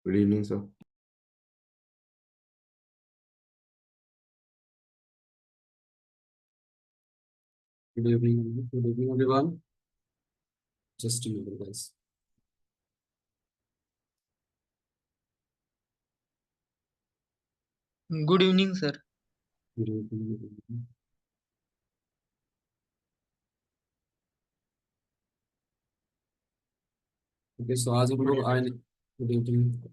Good evening sir. Good evening, everyone. Just a minute, guys. Good evening sir. Good evening, good evening. Okay, so आज हम लोग आयनिक good evening.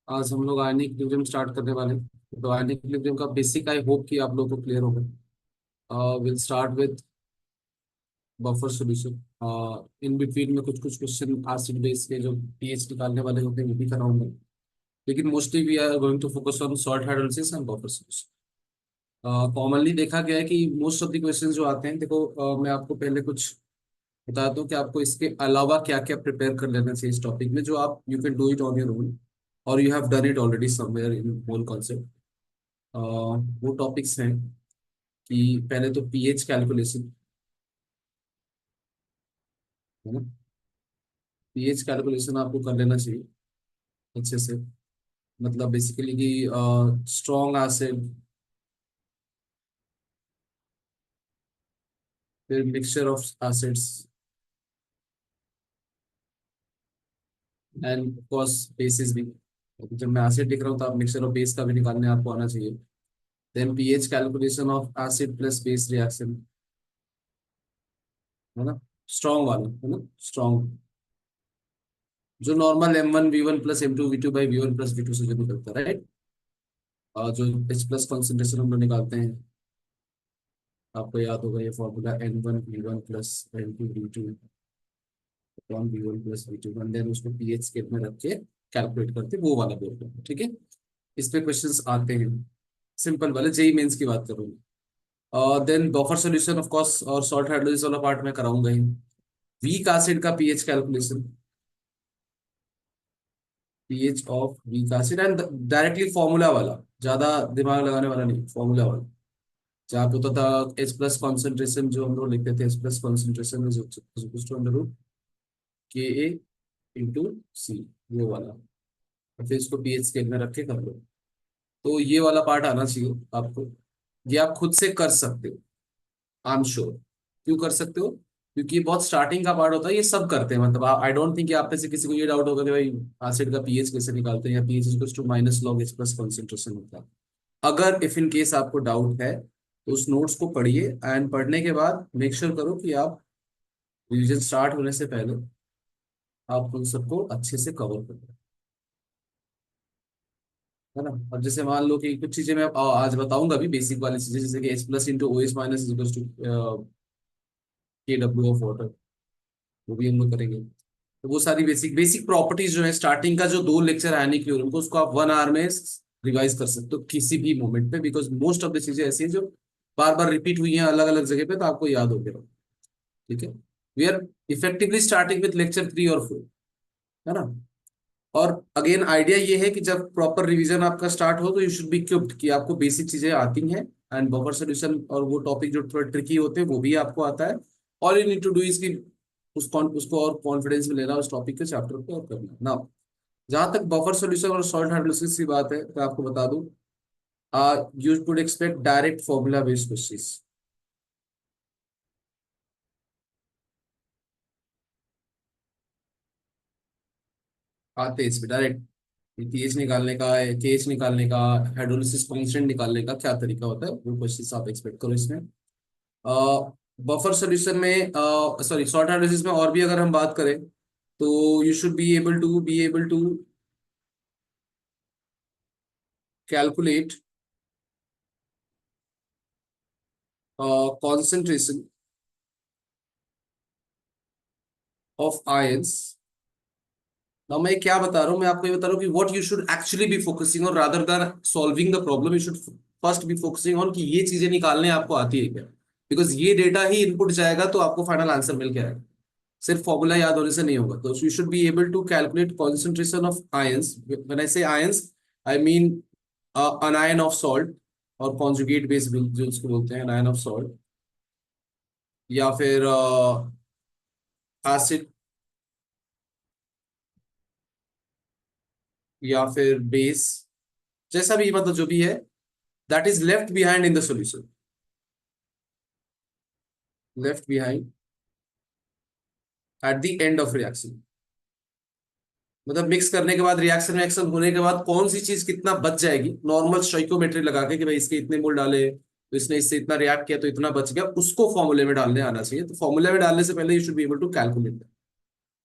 आज हम लोग ionic equilibrium start करने वाले हैं। तो आयनिक इक्विलिब्रियम का बेसिक आई होप कि आप लोगों को क्लियर होगा। Will start with buffer solution. In between में कुछ कुछ क्वेश्चन एसिड बेस के जो पीएच निकालने वाले होते हैं वो भी कराऊंगा, लेकिन mostly we are going to focus on salt hydrolysis and buffer solution. Commonly देखा गया है कि मोस्ट ऑफ द क्वेश्चंस जो आते हैं, देखो मैं आपको पहले कुछ बता दूं कि आपको इसके अलावा क्या क्या प्रिपेयर कर लेना चाहिए इस टॉपिक में, जो आप you can do it on your own और you have done it already somewhere in whole concept. वो टॉपिक्स हैं कि पहले तो पीएच कैलकुलेशन है ना। पीएच कैलकुलेशन आपको कर लेना चाहिए अच्छे से। मतलब बेसिकली कि स्ट्रॉन्ग एसिड, फिर mixture of acids end of course basis भी। जब मैं एसिड लिख रहा हूँ तो आप मिक्सचर ऑफ बेस का भी निकालने आपको आना चाहिए। Then pH calculation of acid plus base reaction, है ना, स्ट्रॉन्ग वाला, है ना, स्ट्रॉन्ग जो normal M1 V1 plus M2 V2 by V1 plus V2 से जो निकलता है, राइट। और जो H प्लस कॉन्सेंट्रेशन हम लोग निकालते हैं, आपको याद होगा ये formula N1 V1 plus N2 V2 upon V1 plus V2, and then उसको पीएच स्केल में रख के कैलकुलेट करते हैं, वो वाला बोल रहे हैं, ठीक है। इस पे क्वेश्चंस आते हैं, सिंपल वाले जेई मेंस की बात करूंगा। और then buffer solution of course और सॉल्ट हाइड्रोलिसिस वाला पार्ट में कराऊंगा ही। वीक एसिड का pH calculation, pH of weak acid and directly formula वाला, ज्यादा दिमाग लगाने वाला नहीं, फॉर्मूला वाला। जहाँ पे होता था एच प्लस कॉन्सेंट्रेशन, जो हम लोग लिखते थे, H plus concentration is equals to under root K a into सी, वो वाला। और फिर इसको पीएच स्केल में रख के कर लो। तो ये वाला पार्ट आना चाहिए आपको। ये आप खुद से कर सकते हो, आई एम श्योर। क्यों कर सकते हो? क्योंकि ये बहुत स्टार्टिंग का पार्ट होता है, ये सब करते हैं। मतलब आई डोंट थिंक कि आप में से किसी को ये डाउट होगा कि भाई एसिड का पीएच कैसे निकालते हैं, या pH equals to minus log H plus concentration होता है। अगर इफ इन केस आपको डाउट है तो उस नोट्स को पढ़िए, एंड पढ़ने के बाद मेक श्योर करो कि आप रिवीजन स्टार्ट होने से पहले आप उन सबको अच्छे से कवर करो, है ना। अब जैसे मान लो कि कुछ चीजें मैं आज बताऊंगा भी, बेसिक वाली चीजें, जैसे कि H plus into O H minus is equal to K W of water, वो भी हम लोग करेंगे। तो वो सारी बेसिक बेसिक प्रॉपर्टीज जो है, स्टार्टिंग का जो 2 लेक्चर आने की, उनको उसको आप 1 आवर में रिवाइज कर सकते हो किसी भी मोमेंट पे, बिकॉज मोस्ट ऑफ द चीजें ऐसी हैं जो बार बार रिपीट हुई हैं अलग अलग जगह पे, तो आपको याद हो गया, ठीक है। We are effectively starting with lecture 3 और 4, है ना। और अगेन आइडिया ये है कि जब प्रॉपर रिवीजन आपका स्टार्ट हो तो यू शुड बी इक्विप्ड कि आपको बेसिक चीजें आती हैं, एंड बफर सोल्यूशन और वो टॉपिक जो थोड़ा ट्रिकी होते हैं वो भी आपको आता है। All you need to do is कि उसको और कॉन्फिडेंस में लेना, उस टॉपिक के चैप्टर को और करना ना। जहां तक बफर सॉल्यूशन और सॉल्ट हाइड्रोलिसिस की बात है, तो आपको बता दूं, you could expect direct formula based questions आते हैं इसमें डायरेक्ट। पीएच निकालने का, केएच निकालने का, हाइड्रोलिसिस कांस्टेंट निकालने का क्या तरीका होता है, वो क्वेश्चंस आप एक्सपेक्ट करो इसमें। बफर सॉल्यूशन में, सॉरी सॉल्ट हाइड्रोलिसिस में और भी अगर हम बात करें, तो you should be able to calculate concentration of ions. ना मैं क्या बता रहा हूँ, मैं आपको ये बता रहा हूँ कि what you should actually be focusing on, rather than solving the problem, you should first be focusing on कि ये चीजें निकालने आपको आती है क्या। बिकॉज ये डेटा ही इनपुट जाएगा तो आपको फाइनल आंसर मिल के आएगा। सिर्फ फॉर्मूला याद होने से नहीं होगा। तो you should be able to calculate concentration of ions. When I say ions, I mean anion of salt, और कॉन्जुगेट बेस जो उसको बोलते हैं, अनायन ऑफ सॉल्ट, या फिर एसिड। या फिर बेस, जैसा भी मतलब जो भी है, that is left behind in the solution, left behind eight the end of reaction. मतलब मिक्स करने के बाद, रिएक्शन रिएक्शन होने के बाद कौन सी चीज कितना बच जाएगी, नॉर्मल स्टोइकोमेट्री लगा के कि भाई इसके इतने मोल डाले तो इसने इससे इतना रिएक्ट किया तो इतना बच गया, उसको फॉर्मूले में डालने आना चाहिए। तो फॉर्मूले में डालने से पहले you should be able to calculate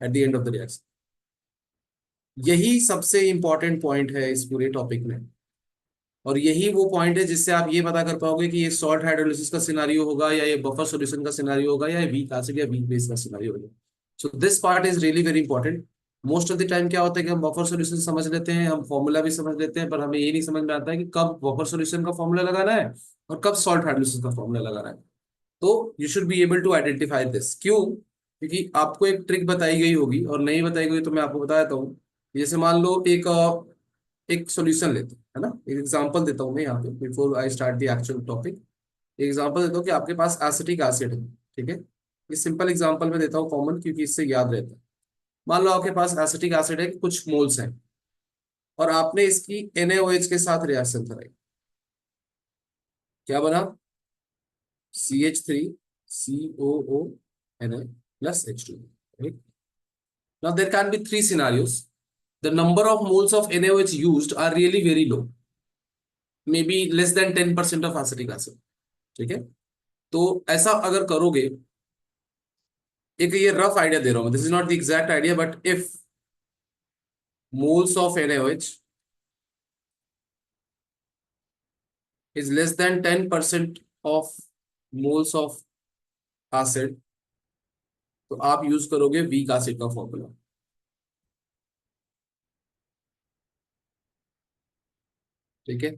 at the end of the reaction. यही सबसे इंपॉर्टेंट पॉइंट है इस पूरे टॉपिक में, और यही वो पॉइंट है जिससे आप ये पता कर पाओगे कि ये सॉल्ट हाइड्रोलिसिस का सिनारियो होगा, या ये बफर सॉल्यूशन का सिनारियो होगा, या ये वीक एसिड या वीक बेस का सिनारियो होगा। So this part is really very important. Most of the time क्या होता है कि हम बफर सॉल्यूशन समझ लेते हैं, हम फॉर्मूला भी समझ लेते हैं, पर हमें ये नहीं समझ में आता है कि कब बफर सॉल्यूशन का फॉर्मूला लगाना है और कब सॉल्ट हाइड्रोलिसिस का फॉर्मूला लगाना है। तो you should be able to identify this. क्यों? क्योंकि आपको एक ट्रिक बताई गई होगी, और नहीं बताई गई तो मैं आपको बता देता हूँ। जैसे मान लो एक एक सॉल्यूशन लेते हैं, है ना, एक एग्जांपल देता हूँ मैं यहाँ पे before I start the actual topic. Example देता हूँ कि आपके पास एसिटिक एसिड है, ठीक है। ये सिंपल एग्जांपल में देता हूँ कॉमन, क्योंकि इससे याद रहता है। मान लो आपके पास एसिटिक एसिड है कि कुछ मोल्स हैं, और आपने इसकी NaOH के साथ रिएक्शन कराई। क्या बना? CH3COO Na plus H2, right? Now there can be three scenarios. The number of moles of NaOH used are really very low, maybe less than 10% of acetic acid, ठीक है। तो ऐसा अगर करोगे, एक ये रफ आइडिया दे रहा हूं, this is not the exact idea, but if moles of NaOH is less than 10% of moles of acid, तो आप यूज करोगे वीक एसिड का फॉर्मूला, ठीक है।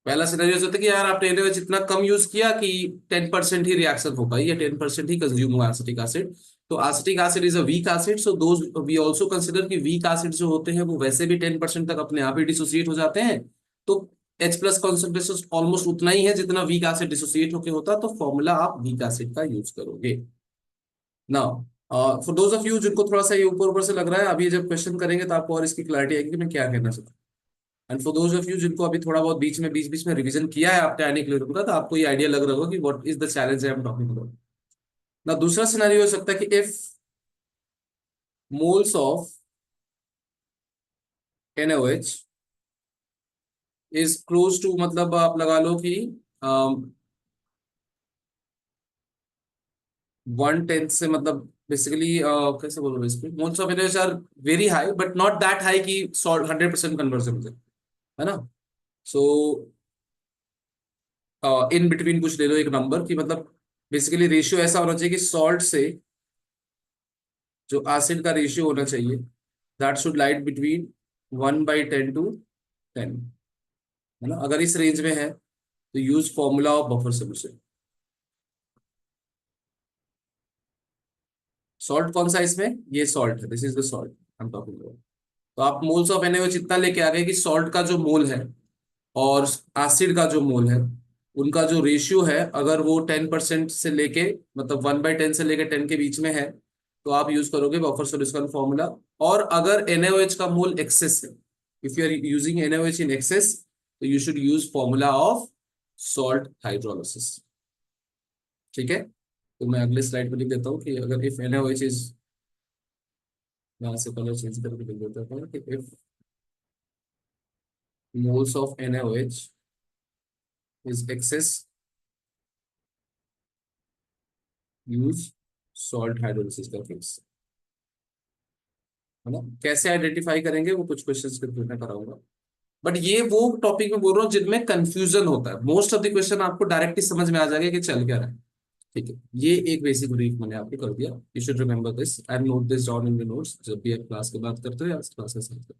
पहला सिनेरियो होता है कि यार आपने NaOH इतना कम यूज किया कि 10% ही रिएक्शन हो पाई, या 10% ही कंज्यूम हुआ एसिटिक एसिड। तो acetic acid is a weak acid, so those we also consider कि वीक एसिड जो होते हैं वो वैसे भी 10% तक अपने आप ही डिसोसिएट हो जाते हैं। तो H प्लस कॉन्सेंट्रेशन ऑलमोस्ट उतना ही है जितना वीक एसिड डिसोसिएट होके होता, तो फॉर्मूला आप वीक एसिड का यूज करोगे। Now for those of you जिनको थोड़ा सा ये ऊपर ऊपर से लग रहा है, अभी जब क्वेश्चन करेंगे तो आपको और इसकी क्लैरिटी आएगी कि मैं क्या कहना चाहता हूँ। And for those of you जिनको अभी थोड़ा बहुत बीच में रिवीजन किया है आपने आने के लिए रुका, तो आपको ये आइडिया लग रहा होगा कि what is the challenge I am talking about. ना दूसरा सिनेरियो हो सकता है कि if moles of NaOH is close to, मतलब आप लगा लो कि 1/10 से, मतलब बेसिकली कैसे बोलोगे इसको, moles of NaOH are very high but not that high कि सॉल्ट 100% कन्वर्जन हो जाए, है ना। सो इन बिटवीन कुछ ले लो एक नंबर की, मतलब बेसिकली रेशियो ऐसा होना चाहिए कि सॉल्ट से जो एसिड का रेशियो होना चाहिए, that should light between 1/10 to 10, है ना। अगर इस रेंज में है तो use formula of buffer solution. Salt कौन सा इसमें, ये सॉल्ट है, this is the salt I am talking about. तो आप मोल्स ऑफ NaOH इतना लेके आ गए कि सॉल्ट का जो मोल है और एसिड का जो मोल है, उनका जो रेशियो है, अगर वो 10% से लेके, मतलब 1/10 से लेके 10 के बीच में है, तो आप यूज करोगे बफर सोल्यूशन फॉर्मूला। और अगर NaOH का मोल एक्सेस है, if you are using NaOH in excess, तो you should use formula of salt hydrolysis, ठीक है। तो मैं अगले स्लाइड पे लिख देता हूँ कि अगर इफ NaOH इज, यहाँ से कलर चेंज करके लिख देता हूँ कि if moles of NaOH is excess, use salt hydrolysis का केस, है ना। कैसे आइडेंटिफाई करेंगे वो कुछ क्वेश्चंस के थ्रू मैं कराऊंगा, बट ये वो टॉपिक में बोल रहा हूँ जिनमें कंफ्यूजन होता है। मोस्ट ऑफ द क्वेश्चन आपको डायरेक्टली समझ में आ जाएगा कि चल क्या रहा है, ठीक है। ये एक बेसिक ब्रीफ मैंने आपको कर दिया, you should remember this and note this down in the notes जब भी आप क्लास की बात करते हो या क्लास के साथ।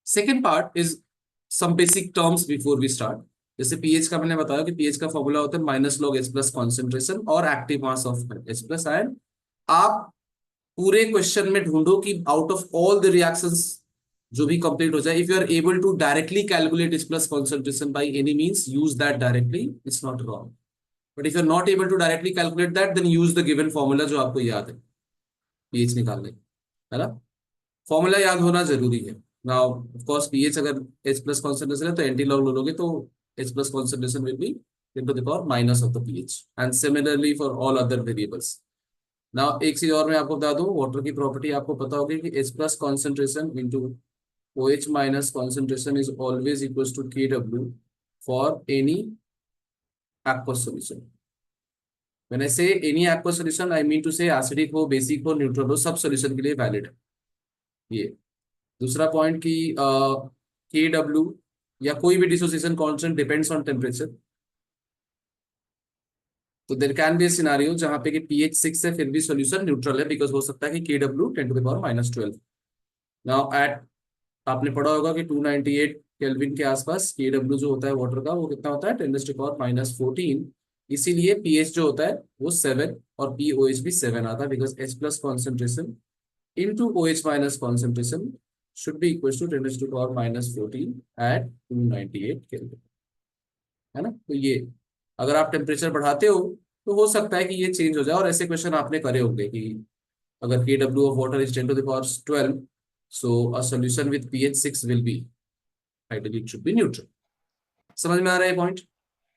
Second part is some basic terms before we start. जैसे पीएच का मैंने बताया कि पीएच का फॉर्मूला होता है -log H प्लस कॉन्सेंट्रेशन और active mass of H plus ion. आप पूरे क्वेश्चन में ढूंढो कि out of all the reactions जो भी कंप्लीट हो जाए, if you are able to directly calculate H plus concentration by any means, use that directly, it's not wrong. But if you are not able to directly calculate that, then use the given formula जो आपको याद है pH निकालने, है ना। Formula याद होना जरूरी है। नाउ ऑफ कोर्स पीएच अगर H प्लस कॉन्सेंट्रेशन है तो एंटी लॉग लोगे तो H plus concentration will be into the power minus of the pH, and similarly for all other variables. Now एक चीज और मैं आपको बता दूं, वाटर की प्रॉपर्टी आपको पता होगी कि H plus concentration into OH minus concentration is always equals to Kw for any aqueous solution. When I say any aqueous solution, I mean to say acidic हो, basic हो, neutral हो, सब solution के लिए valid है ये। दूसरा point कि Kw या कोई भी dissociation constant depends on temperature. तो देर कैन बी सिनारियो जहां पे कि pH 6 है फिर भी सॉल्यूशन न्यूट्रल है, बिकॉज हो सकता है कि Kw 10⁻⁻12। नाउ एट, आपने पढ़ा होगा कि 298 केल्विन के आसपास Kw जो होता है वाटर का वो कितना होता है 10⁻⁻14। इसीलिए pH जो होता है वो 7 और pOH भी 7 आता है, because H plus concentration into OH minus concentration should be equal to 10⁻⁻14 at 298 kelvin, है ना। तो ये अगर आप टेम्परेचर बढ़ाते हो तो हो सकता है कि ये चेंज हो जाए, और ऐसे क्वेश्चन आपने करे होंगे कि अगर Kw of water is 10⁻12, so a solution with pH 6 will be, ideally it should be neutral। समझ में आ रहा है पॉइंट?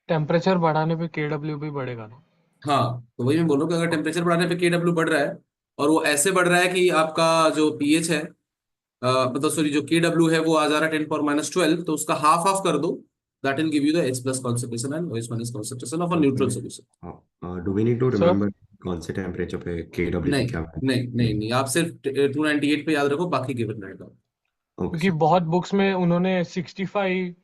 टेम्परेचर बढ़ाने पे केडब्ल्यू भी बढ़ेगा ना? हाँ, तो वही मैं बोल रहा हूँ कि अगर टेम्परेचर बढ़ाने पे Kw बढ़ रहा है और वो ऐसे बढ़ रहा है कि आपका जो pH है, मतलब सॉरी जो Kw है वो आ जा रहा है 10⁻12, तो उसका हाफ ऑफ कर दो, that will give you the H plus concentration and OH minus concentration of a neutral solution. Do we need to sir remember कौन से टेम्परेचर पे केडब्ल्यू की नहीं क्या नहीं नहीं वैल्यू? नहीं, आप सिर्फ 298 पे याद रखो, बाकी गिवन रहेगा। ओके क्योंकि सर। बहुत बुक्स में उन्होंने 65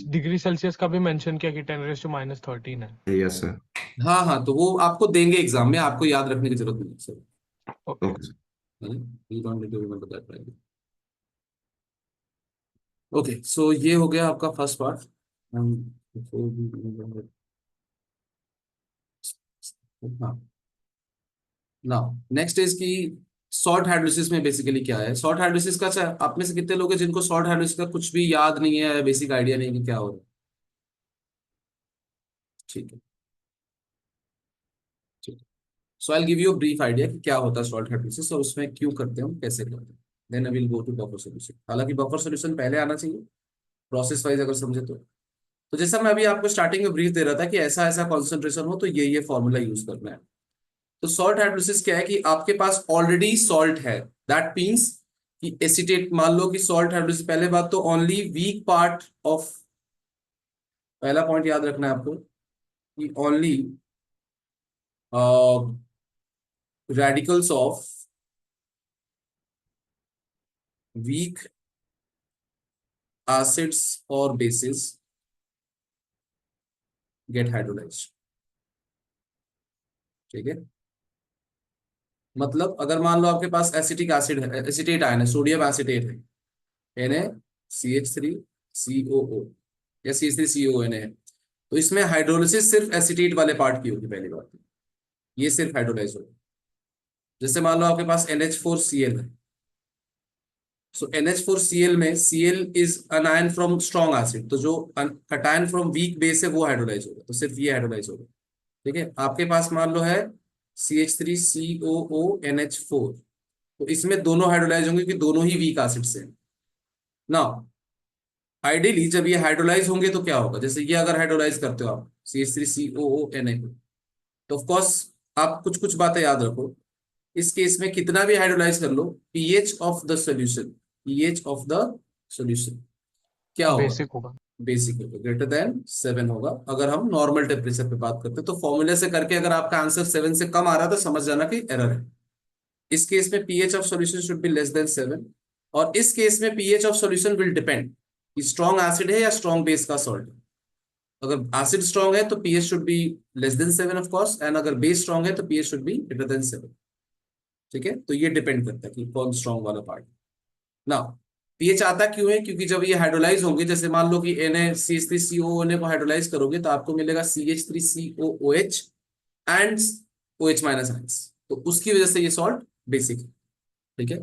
डिग्री सेल्सियस का भी मेंशन किया कि 10⁻⁻13 है। Yes sir. हाँ हाँ, तो वो आपको देंगे एग्जाम में, आपको याद रखने की जरूरत नहीं है sir. Okay. Okay sir. You don't need to remember that, right? Okay, so ये हो गया आपका फर्स्ट पार्ट। हाँ, नाउ नेक्स्ट इज की सॉल्ट हाइड्रोलिसिस में बेसिकली क्या है। सॉल्ट हाइड्रोलिसिस का, अच्छा आप में से कितने लोग हैं जिनको सॉल्ट हाइड्रोलिसिस का कुछ भी याद नहीं है, बेसिक आइडिया नहीं है कि क्या हो रहा है? ठीक है, ठीक है। So I give you brief idea कि क्या होता है सॉल्ट हाइड्रोलिसिस और उसमें क्यों करते हैं, हम कैसे करते हैं। Then I will go to buffer solution. हालांकि बफर सॉल्यूशन पहले आना चाहिए प्रोसेस वाइज अगर समझे तो जैसा मैं अभी आपको स्टार्टिंग में ब्रीफ दे रहा था कि ऐसा ऐसा कॉन्सेंट्रेशन हो तो ये फॉर्मूला यूज करना है। तो सॉल्ट हाइड्रोलिसिस क्या है कि आपके पास ऑलरेडी सॉल्ट है, दैट मीन्स कि एसिटेट, मान लो कि सॉल्ट हाइड्रोलिसिस, पहले बात तो ओनली वीक पार्ट ऑफ, पहला पॉइंट याद रखना है आपको कि only radicals of weak acids और बेसिस गेट हाइड्रोलाइज्ड। ठीक है, मतलब अगर मान लो आपके पास एसिटिक एसिड है, एसिटेट आयन है, सोडियम एसिटेट है, Na CH3COO या CH3CONA है, तो इसमें हाइड्रोलिसिस सिर्फ एसिटेट वाले पार्ट की होगी, पहली बात ये सिर्फ हाइड्रोलाइज होगा। जैसे मान लो आपके पास NH4Cl है, सो NH4Cl में Cl is अनायन from strong acid, तो जो कटायन फ्रॉम वीक बेस है वो हाइड्रोलाइज होगा, तो सिर्फ ये हाइड्रोलाइज होगा। ठीक है, आपके पास मान लो है CH3COO NH4, तो इसमें दोनों हाइड्रोलाइज होंगे क्योंकि दोनों ही वीक एसिड से। ना आइडियली जब ये हाइड्रोलाइज होंगे तो क्या होगा, जैसे ये अगर हाइड्रोलाइज करते हो आप CH3COONA को, तो ऑफ कोर्स आप कुछ कुछ बातें याद रखो। इस केस में कितना भी हाइड्रोलाइज कर लो, पीएच ऑफ द सॉल्यूशन क्या होगा, बेसिक होगा। बेसिक होगा, ग्रेटर देन 7 होगा। अगर हम नॉर्मल टेम्परेचर पे बात करते हैं तो फॉर्मूले से करके अगर आपका आंसर 7 से कम आ रहा है तो समझ जाना कि एरर है। इस केस में pH of solution should be less than 7, और इस केस में pH of solution will depend कि स्ट्रॉन्ग एसिड है या स्ट्रॉन्ग बेस का सॉल्ट है। अगर एसिड स्ट्रॉन्ग है तो pH should be less than 7 of course, and अगर बेस स्ट्रॉन्ग है तो pH should be greater than 7। ठीक है, तो ये डिपेंड करता है कि कौन स्ट्रॉन्ग वाला पार्ट। ना पीएच आता क्यों है, क्योंकि जब ये हाइड्रोलाइज होंगे, जैसे मान लो कि Na CH3COONA को हाइड्रोलाइज करोगे तो आपको मिलेगा CH3COOH and OH minus ions, तो उसकी वजह से ये सॉल्ट बेसिक है। ठीक है,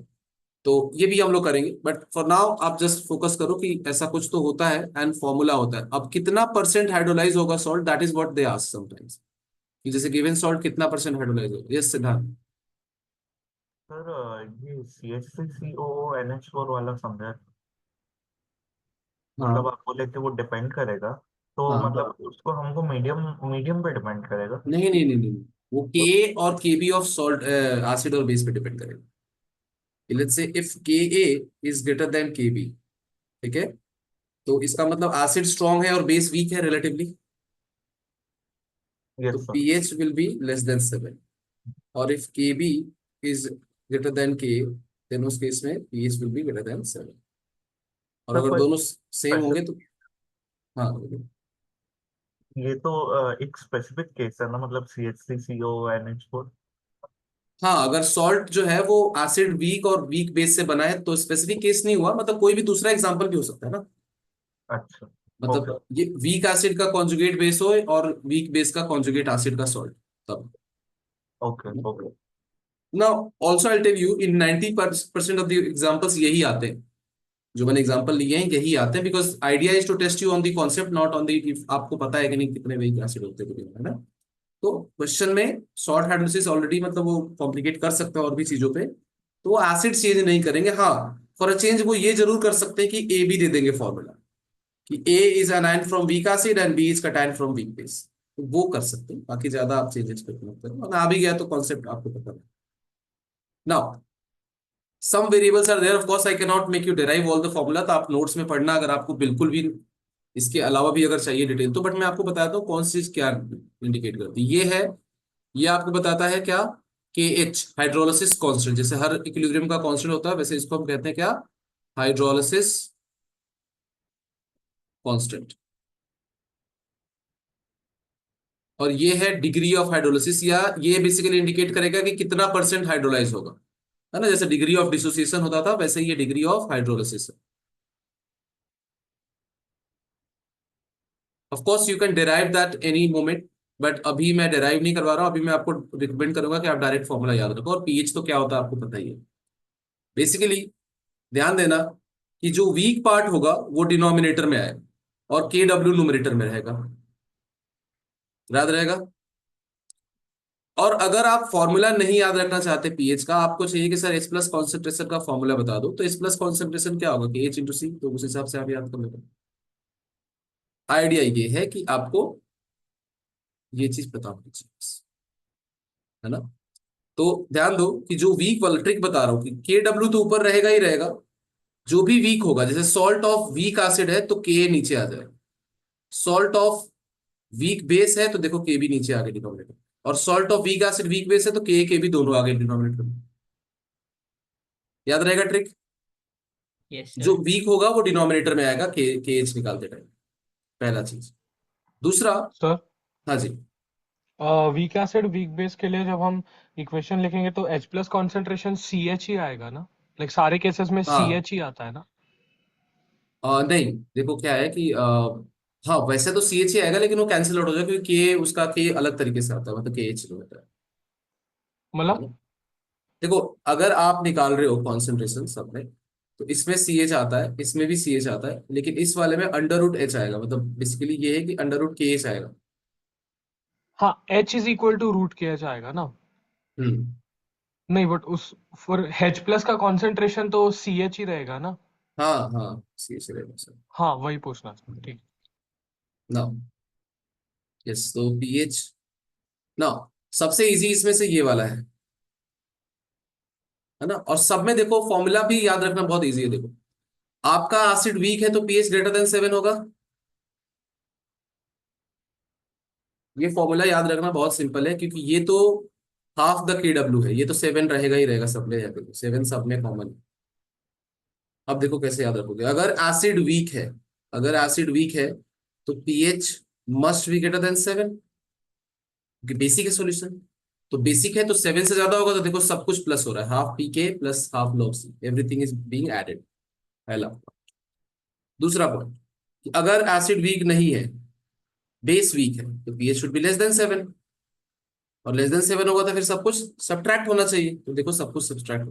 तो ये भी हम लोग करेंगे, बट फॉर नाउ आप जस्ट फोकस करो कि ऐसा कुछ तो होता है एंड फॉर्मूला होता है। अब कितना परसेंट हाइड्रोलाइज होगा salt, that is what they ask sometimes, कि जैसे गिवन सॉल्ट कितना परसेंट हाइड्रोलाइज होगा। यस सिद्धार्थ। सर ये CH3COONH4 वाला समझा। मतलब हाँ आप बोले कि वो डिपेंड करेगा, तो हाँ। मतलब उसको हमको मीडियम मीडियम पे डिपेंड करेगा। नहीं नहीं नहीं नहीं, वो तो के और केबी ऑफ सॉल्ट एसिड और बेस पे डिपेंड करेगा। लेट्स से इफ के ए इज ग्रेटर देन के बी, ठीक है, तो इसका मतलब एसिड स्ट्रांग है और बेस वीक है रिलेटिवली, तो yes sir. PH will be less than 7। और इफ के बी इज ग्रेटर देन के, देन उस केस में pH will be greater than 7। और सर अगर कोई दोनों सेम होंगे तो स्पेसिफिक, हाँ। ये तो एक स्पेसिफिक केस है ना, मतलब CH3COONH4। हाँ अगर सॉल्ट जो है वो एसिड वीक और वीक बेस से बना है तो स्पेसिफिक केस नहीं हुआ, मतलब कोई भी दूसरा एग्जांपल भी हो सकता है ना। अच्छा। ओके। मतलब ये वीक एसिड का कॉन्जुगेट बेस हो और वीक बेस का कॉन्जुगेट एसिड का सॉल्ट, तब। Okay. Okay. Now also I tell you in 90% of the examples यही आते हैं, जो मैंने एग्जांपल लिए हैं यही आते हैं, because idea is to test you on the concept, not on the आपको पता है कि नहीं कितने वीक एसिड होते हैं है ना। तो क्वेश्चन में शॉर्ट हाइड्रोलिसिस ऑलरेडी मतलब वो कॉम्प्लिकेट कर सकते हैं और भी चीजों पे, तो वो एसिड चेंज नहीं करेंगे। हाँ फॉर अ चेंज वो ये जरूर कर सकते हैं कि ए बी दे देंगे फॉर्मूला, कि A is anion from weak acid and B is cation from weak base, तो वो कर सकते हैं, बाकी ज्यादा आप चेंज एक्सपेक्ट मत करो, अगर आ भी गया तो कॉन्सेप्ट आपको पता है। Now some variables are there, of course I can not make you derive all the formula, तो आप नोट्स में पढ़ना अगर आपको बिल्कुल भी इसके अलावा भी अगर चाहिए डिटेल तो, बट मैं आपको बताता हूँ कौन सी चीज क्या इंडिकेट करती है। ये है, ये आपको बताता है क्या, के एच हाइड्रोलिसिस कांस्टेंट, जैसे हर इक्विलिब्रियम का कांस्टेंट होता है वैसे इसको हम कहते हैं क्या, हाइड्रोलिसिस कांस्टेंट। और ये है डिग्री ऑफ हाइड्रोलिसिस, या ये बेसिकली इंडिकेट करेगा कि कितना परसेंट हाइड्रोलाइज होगा, है ना, जैसे डिग्री ऑफ डिसोसिएशन होता था वैसे ये डिग्री ऑफ हाइड्रोलिसिस है। Of course you can derive that any moment, but अभी मैं डिराइव नहीं करवा रहा हूं, अभी मैं आपको रिकमेंड करूंगा कि आप डायरेक्ट फॉर्मूला याद रखो, और पीएच तो क्या होता है आपको पता ही है। बेसिकली ध्यान देना कि जो वीक पार्ट होगा वो डिनोमिनेटर में आएगा और के डब्ल्यू न्यूमरेटर में रहेगा, याद रहेगा। और अगर आप फॉर्मूला नहीं याद रखना चाहते पीएच का, आपको चाहिए कि सर एच प्लस कॉन्सेंट्रेशन का फॉर्मूला बता दो, तो एच प्लस कॉन्सेंट्रेशन क्या होगा कि एच इंटू सी, तो उस हिसाब से आप याद कर लेते। आइडिया ये है कि आपको ये चीज पता होनी चाहिए बस, है ना। तो ध्यान दो कि जो वीक वाला ट्रिक बता रहा हूं कि के डब्ल्यू तो ऊपर रहेगा ही रहेगा, जो भी वीक होगा, जैसे सॉल्ट ऑफ वीक एसिड है तो के नीचे आ जाएगा, सॉल्ट ऑफ वीक बेस है तो देखो के भी नीचे आ गए डिनोमिनेटर, और salt of weak acid weak base है तो के भी दोनों आ गए डिनोमिनेटर में। याद रहेगा ट्रिक, यस जो सर। वीक होगा वो डिनोमिनेटर में आएगा के एच निकालते टाइम, पहला चीज। दूसरा, सर हाँ जी, वीक एसिड वीक बेस के लिए जब हम इक्वेशन लिखेंगे तो H प्लस कॉन्सेंट्रेशन CH ही आएगा ना, लाइक सारे केसेस में हाँ CH ही आता है ना। नहीं देखो क्या है कि हाँ वैसे तो सी एच ही आएगा, लेकिन वो कैंसिल आउट हो जाएगा क्योंकि के उसका के अलग तरीके से आता है, मतलब के एच नहीं होता है ना। मतलब देखो अगर आप निकाल रहे हो कॉन्सेंट्रेशन सब में, तो इसमें सी एच आता है, इसमें भी सी एच आता है, लेकिन इस वाले में अंडर रूट एच आएगा, मतलब बेसिकली ये है कि अंडर रूट के एच आएगा। हाँ H is equal to root K H आएगा ना। हम्म। नहीं बट उस फॉर H प्लस का कॉन्सेंट्रेशन तो CH ही रहेगा ना। हाँ हाँ सी एच रहेगा सर। हाँ वही पूछना था, ठीक। ना, यस, तो पीएच ना सबसे इजी इसमें से ये वाला है ना। और सब में देखो फॉर्मूला भी याद रखना बहुत इजी है, देखो आपका एसिड वीक है तो पीएच ग्रेटर देन 7 होगा, ये फॉर्मूला याद रखना बहुत सिंपल है, क्योंकि ये तो हाफ द के डब्ल्यू है, ये तो 7 रहेगा ही रहेगा सब में, यहाँ पे 7 सब में कॉमन। अब देखो कैसे याद रखोगे, अगर एसिड वीक है, अगर एसिड वीक है तो pH must be greater than 7, basic है सॉल्यूशन। तो बेसिक है तो 7 से ज्यादा होगा, तो देखो सब कुछ प्लस हो रहा है, half P K plus half log C, everything is being added, पहला। दूसरा पॉइंट, अगर एसिड वीक नहीं है, बेस वीक है, तो pH should be less than 7, और लेस देन 7 होगा तो फिर सब कुछ सब्ट्रैक्ट होना चाहिए, तो देखो सब कुछ सब्ट्रैक्ट हो।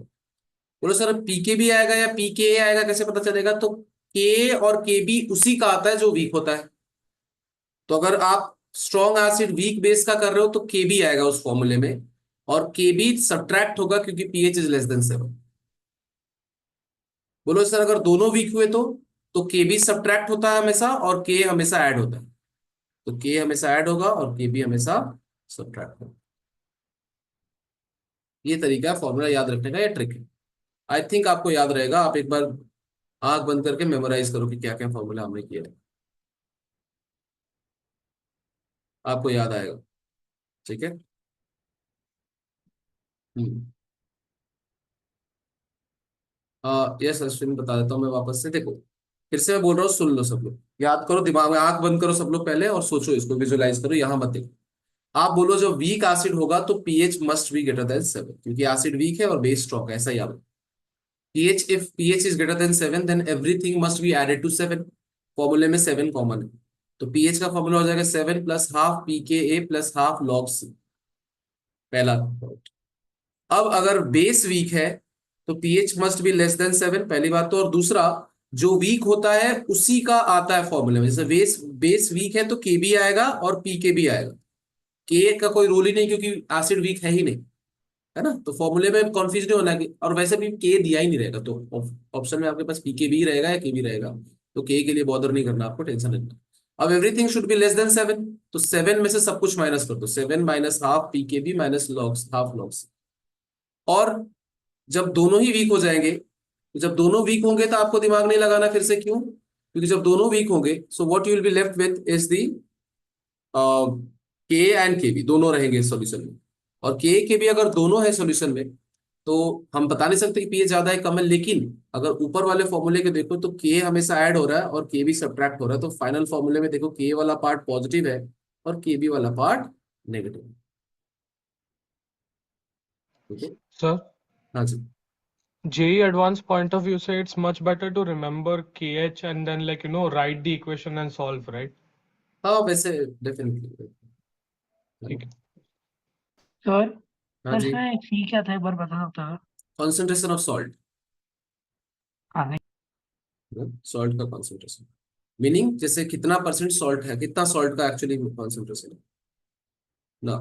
बोलो सर पीके भी आएगा या पीके आएगा कैसे पता चलेगा, तो के और के बी उसी का आता है जो वीक होता है, तो अगर आप स्ट्रॉन्ग एसिड वीक बेस का कर रहे हो तो के बी आएगा उस फॉर्मूले में, और Kb सब्ट्रैक्ट होगा क्योंकि pH इज लेस देन 7। बोलो सर अगर दोनों वीक हुए तो Kb सब्ट्रैक्ट होता है हमेशा और K हमेशा ऐड होता है। तो K हमेशा ऐड होगा और Kb हमेशा सब्ट्रैक्ट होगा। ये तरीका है फॉर्मूला याद रखने का, ये ट्रिक है। आई थिंक आपको याद रहेगा, आप एक बार आंख बंद करके मेमोराइज करो कि क्या क्या फॉर्मूला हमने किया है, आपको याद आएगा। ठीक है। हम्म। यस अश्विन, बता देता हूँ मैं वापस से। देखो फिर से मैं बोल रहा हूँ, सुन लो सब लोग, याद करो, दिमाग में आंख बंद करो सब लोग पहले और सोचो, इसको विजुलाइज करो, यहाँ मत देखो। आप बोलो जब वीक एसिड होगा तो pH must be greater than 7, क्योंकि एसिड वीक है और बेस स्ट्रॉन्ग है, ऐसा याद रखो। PH, if pH is greater than 7 then everything must be added to 7। फॉर्मूले में 7 कॉमन है, तो पीएच का फॉर्मूला हो जाएगा 7 प्लस हाफ पीके प्लस हाफ लॉग सी। पहला। अब अगर बेस वीक है तो pH must be less than 7, पहली बात तो। और दूसरा, जो वीक होता है उसी का आता है फॉर्मूले में, जैसे बेस बेस वीक है तो के भी आएगा और पीके भी आएगा। के का कोई रोल ही नहीं क्योंकि एसिड वीक है ही नहीं, है ना। तो फॉर्मूले में कंफ्यूज नहीं होना कि, और वैसे भी के दिया ही नहीं रहेगा, तो ऑप्शन में आपके पास पीके भी रहेगा या के भी रहेगा, तो के लिए बॉदर नहीं करना, आपको टेंशन नहीं लेना। अब everything should be less than 7, तो 7 में से सब कुछ माइनस कर दो, 7 minus half pK B minus logs half logs. और जब दोनों ही वीक हो जाएंगे, तो जब दोनों वीक होंगे तो आपको दिमाग नहीं लगाना फिर से, क्यों? क्योंकि जब दोनों वीक होंगे so what you will be left with is the के एंड के बी, दोनों रहेंगे सॉल्यूशन में। और के भी अगर दोनों है सॉल्यूशन में तो हम बता नहीं सकते कि पीए ज्यादा है कम है, लेकिन अगर ऊपर वाले फॉर्मूले के देखो तो के हमेशा ऐड हो रहा है और के भी सब्ट्रैक्ट हो रहा है, तो फाइनल फॉर्मूले में देखो के वाला पार्ट पॉजिटिव है और के बी वाला पार्ट नेगेटिव है। ठीक है। Sir, हाँ जी। JEE advanced point of view say it's much better to remember KH and then write the equation and solve, right? हाँ वैसे डेफिनेटली। ठीक है। सर हाँ सर जी। इसमें सी क्या था, एक बार बता सकता है? कॉन्सेंट्रेशन ऑफ सॉल्ट, हाँ नहीं। सॉल्ट का कॉन्सेंट्रेशन मीनिंग जैसे कितना परसेंट सॉल्ट है, कितना सॉल्ट का एक्चुअली कॉन्सेंट्रेशन है ना।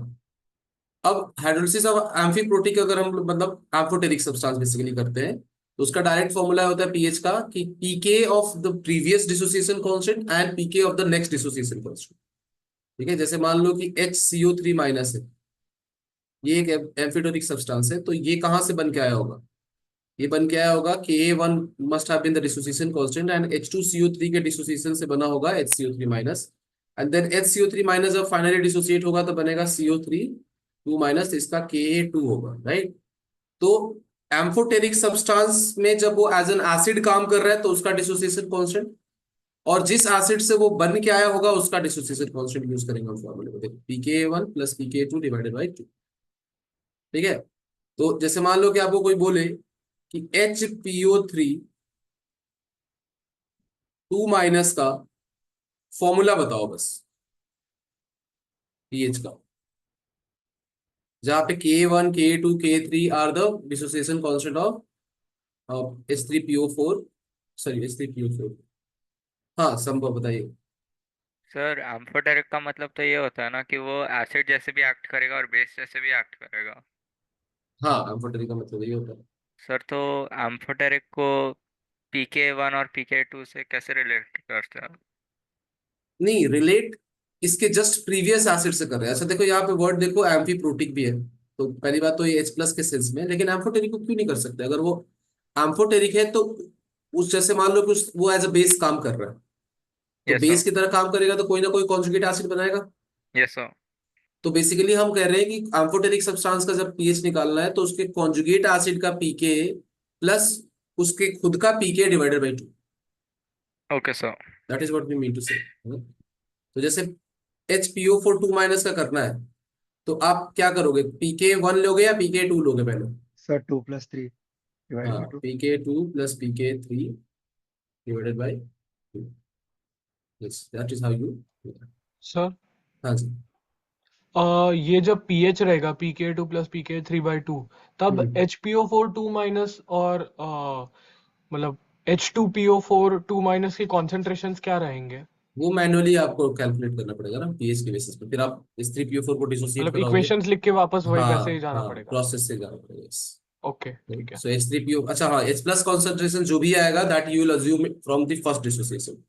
अब हाइड्रोलिसिस ऑफ एम्फीप्रोटिक अगर हम मतलब एम्फोटेरिक सब्सटेंस बेसिकली करते हैं, तो उसका डायरेक्ट फॉर्मूला होता है पीएच का कि pK of the previous dissociation constant and pK of the next dissociation constant. ठीक है। जैसे मान लो कि HCO3 माइनस है, ये एक एम्फीटोरिक सब्सटेंस है, तो ये कहाँ से बन के आया होगा? ये बन के आया होगा Ka1 must have been the dissociation constant and H2CO3 के डिसोसिएशन से बना होगा HCO3 minus, and then HCO3 minus जब फाइनली डिसोसिएट होगा तो बनेगा CO3 2 माइनस, इसका Ka2 होगा, राइट। तो एम्फोटेरिक सब्सटेंस में जब वो एज एन एसिड काम कर रहा है तो उसका डिसोसिएशन कांस्टेंट, और जिस एसिड से वो बन के आया होगा उसका डिसोसिएशन कांस्टेंट यूज करेंगे हम फॉर्मूले में, देखो Pka1 plus Pka2 divided by 2। ठीक है। तो जैसे मान लो कि आपको कोई बोले कि HPO3 2 माइनस का फॉर्मूला बताओ बस पीएच का, जहां पे K1 K2 K3 are the dissociation constant of H3PO4, sorry H3PO4। हाँ संभव, बताइए। सर एम्फोटेरिक का मतलब तो ये होता है ना कि वो एसिड जैसे भी एक्ट करेगा और बेस जैसे भी एक्ट करेगा। हाँ एम्फोटेरिक का मतलब ये होता है। सर तो एम्फोटेरिक को PK1 और PK2 से कैसे रिलेट करते हैं? नहीं रिलेट, इसके जस्ट प्रीवियस एसिड से कर रहे हैं। अच्छा देखो यहाँ पे वर्ड देखो, एम्फीप्रोटिक भी है, तो पहली बात तो ये H प्लस के सेंस में है, लेकिन एम्फोटेरिक को क्यों नहीं कर सकते? अगर वो एम्फोटेरिक है तो उस जैसे मान लो कि वो एज अ बेस काम कर रहा है, तो यस सर। बेस की तरह काम करेगा तो कोई ना कोई कॉन्जुगेट एसिड बनाएगा। Yes sir. तो बेसिकली हम कह रहे हैं कि एम्फोटेरिक सब्सटेंस का जब पीएच निकालना है तो उसके कॉन्जुगेट एसिड का पीके प्लस उसके खुद का pK divided by 2, okay sir. That is what we mean to say. तो जैसे HPO4 2 माइनस का करना है तो आप क्या करोगे, Pk1 लोगे या Pk2 लोगे पहले? सर 2 + 3 डिवाइडेड हाँ by 2। Pk2 plus Pk3 divided by 2, yes that is how you. Sir, हाँ जी। ये जब pH रहेगा Pk2 प्लस Pk3/2, तब हम्म। HPO4 2 माइनस और मतलब H2PO4 2 माइनस की कॉन्सेंट्रेशंस क्या रहेंगे? वो मैनुअली आपको कैलकुलेट करना पड़ेगा ना पीएच के बेसिस पे, फिर आप H3PO4 को डिसोसिएट मतलब कराओगे। इक्वेशंस लिख के वापस वही वैसे ही हाँ जाना हाँ, पड़ेगा। प्रोसेस से जाना पड़ेगा। ओके ठीक है। सो H3PO, अच्छा हाँ, H प्लस कॉन्सेंट्रेशन जो भी आएगा that you will assume from the first dissociation,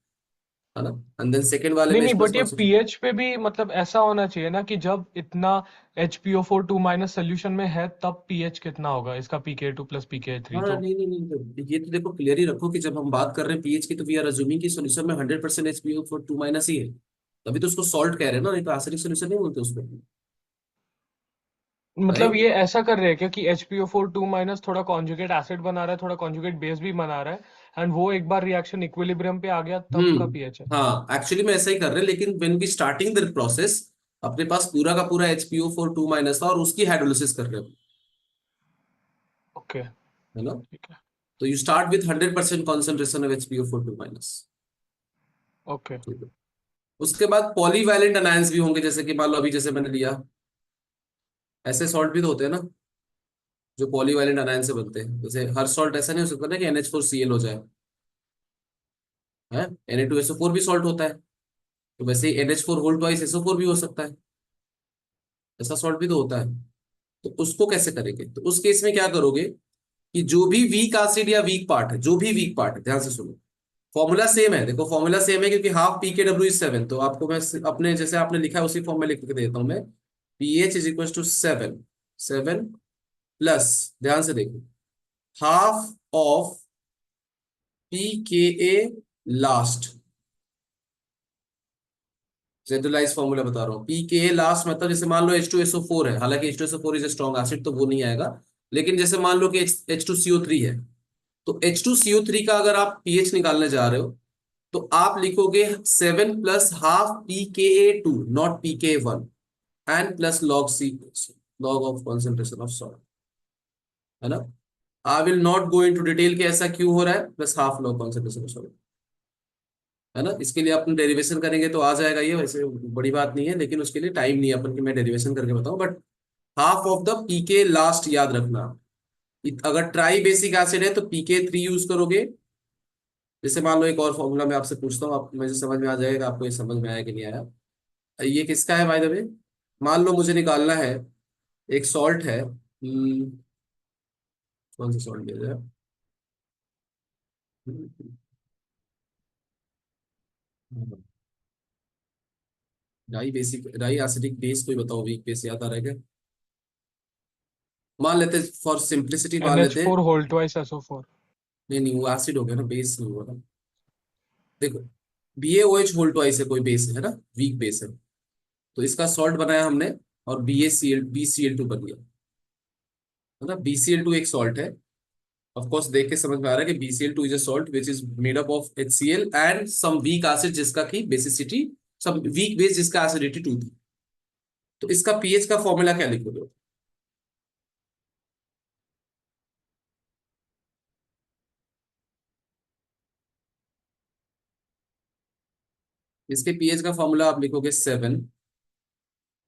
है ना, एंड देन सेकंड वाले नहीं में नहीं, H प्लस बट ये कॉन्सेंट्रेशन। पीएच पे भी मतलब ऐसा होना चाहिए ना कि जब इतना HPO4 2 माइनस सोल्यूशन में है तब पीएच कितना होगा इसका, pK2 प्लस pK3 हाँ तो। नहीं नहीं नहीं, तो ये तो देखो क्लियर ही रखो कि जब हम बात कर रहे हैं पीएच की तो वी आर अज्यूमिंग कि सॉल्यूशन में 100% HPO4 2 माइनस ही है, तभी तो उसको सॉल्ट कह रहे हैं ना, नहीं तो एसिडिक सॉल्यूशन नहीं बोलते उसको, मतलब राइट। ये ऐसा कर रहे हैं क्योंकि HPO4 2 माइनस थोड़ा कॉन्जुगेट एसिड बना रहा है, थोड़ा कॉन्जुगेट बेस भी बना रहा है, एंड वो एक बार रिएक्शन इक्विलिब्रियम पे आ गया तब का पीएच है। हाँ एक्चुअली में ऐसा ही कर रहे हैं, लेकिन when we starting the process अपने पास पूरा का पूरा HPO4 2 माइनस था और उसकी हाइड्रोलिसिस कर रहे हैं, ओके है ना। ठीक है। तो you start with 100% concentration of HPO4 2 minus, okay ठीक है। उसके बाद पॉलीवैलेंट अनायंस भी होंगे, जैसे कि मान लो अभी जैसे मैंने लिया, ऐसे सॉल्ट भी तो होते हैं ना जो पॉलीवैलेंट अनायन से बनते हैं, जैसे हर सॉल्ट ऐसा नहीं हो सकता ना कि NH4Cl हो जाए, है, Na2SO4 भी सॉल्ट होता है, तो वैसे ही NH4 होल ट्वाइस SO4 भी हो सकता है, ऐसा सॉल्ट भी तो होता है। तो उसको कैसे करेंगे, तो उस केस में क्या करोगे कि जो भी वीक एसिड या वीक पार्ट है, जो भी वीक पार्ट है, ध्यान से सुनो, फॉर्मूला सेम है, देखो फॉर्मूला सेम है क्योंकि हाफ pKw इज 7, तो आपको मैं अपने जैसे आपने लिखा है उसी फॉर्म में लिख के देता हूं मैं, pH is equal to 7, 7 plus, ध्यान से देखो, half of pKa last, generalize formula बता रहा हूँ, pKa लास्ट मतलब जैसे मान लो H2SO4 है, हालांकि H2SO4 is a strong acid तो वो नहीं आएगा, लेकिन जैसे मान लो कि H2CO3 है, तो H2CO3 का अगर आप pH निकालने जा रहे हो तो आप लिखोगे 7 plus half pKa2 not pKa1 and plus log C, log of concentration of salt, है ना। I will not go into detail कि ऐसा क्यों हो रहा है, plus half log concentration of salt, है ना। इसके लिए अपन डेरिवेशन करेंगे तो आ जाएगा ये, वैसे बड़ी बात नहीं है, लेकिन उसके लिए टाइम नहीं है अपन कि मैं डेरिवेशन करके बताऊं, but half of the P K last याद रखना। अगर ट्राई बेसिक एसिड है तो pK3 यूज करोगे, जैसे मान लो एक और फॉर्मूला मैं आपसे पूछता हूँ, आप मुझे समझ में आ जाएगा आपको ये समझ में आया कि नहीं आया। ये किसका है बाय द वे, मान लो मुझे निकालना है, एक सॉल्ट है, कौन सा सॉल्ट लिया जाए, di basic, di acidic base कोई बताओ, वीक बेस याद आ रहा है क्या, मान लेते फॉर सिंप्लिसिटी मान लेते, NH4 होल ट्वाइस SO4। नहीं नहीं वो एसिड हो गया ना, बेस नहीं हुआ ना, देखो BaOH होल ट्वाइस है, कोई बेस है ना, वीक बेस है, तो इसका सॉल्ट बनाया हमने और BaCl2 बन गया, है ना। BCl2 एक सॉल्ट है, ऑफ कोर्स देख के समझ में आ रहा है कि BCl2 is a salt which is made up of HCl and some weak acid जिसका की बेसिसिटी, सम वीक बेस जिसका एसिडिटी 2 थी, तो इसका पीएच का फॉर्मूला क्या लिखोगे, इसके पीएच का फॉर्मूला आप लिखोगे 7,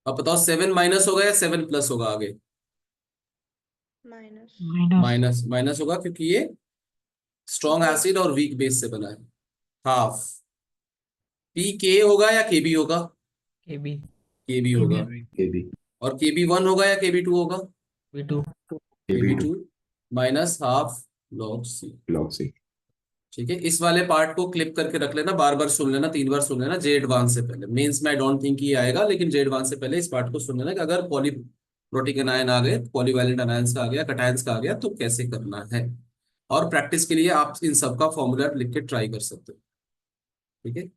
अब बताओ 7 माइनस होगा या 7 प्लस होगा आगे, माइनस। माइनस। माइनस, माइनस होगा क्योंकि ये स्ट्रॉन्ग एसिड और वीक बेस से बना है, हाफ पीके होगा या केबी होगा, केबी। केबी केबी। होगा, KB और केबी 1 होगा या केबी 2 होगा, V2। केबी 2 KB2 माइनस हाफ लॉग सी, log C ठीक है। इस वाले पार्ट को क्लिप करके रख लेना, बार बार सुन लेना, 3 बार सुन लेना, जे एडवांस से पहले, मेंस में आई डोंट थिंक ये आएगा, लेकिन जे एडवांस से पहले इस पार्ट को सुन लेना कि अगर पॉली प्रोटिक एनायन आ गए, पॉलीवैलेंट अनायंस का आ गया, कटायंस का आ गया, तो कैसे करना है, और प्रैक्टिस के लिए आप इन सब का फॉर्मूला लिख के ट्राई कर सकते हो, ठीक है।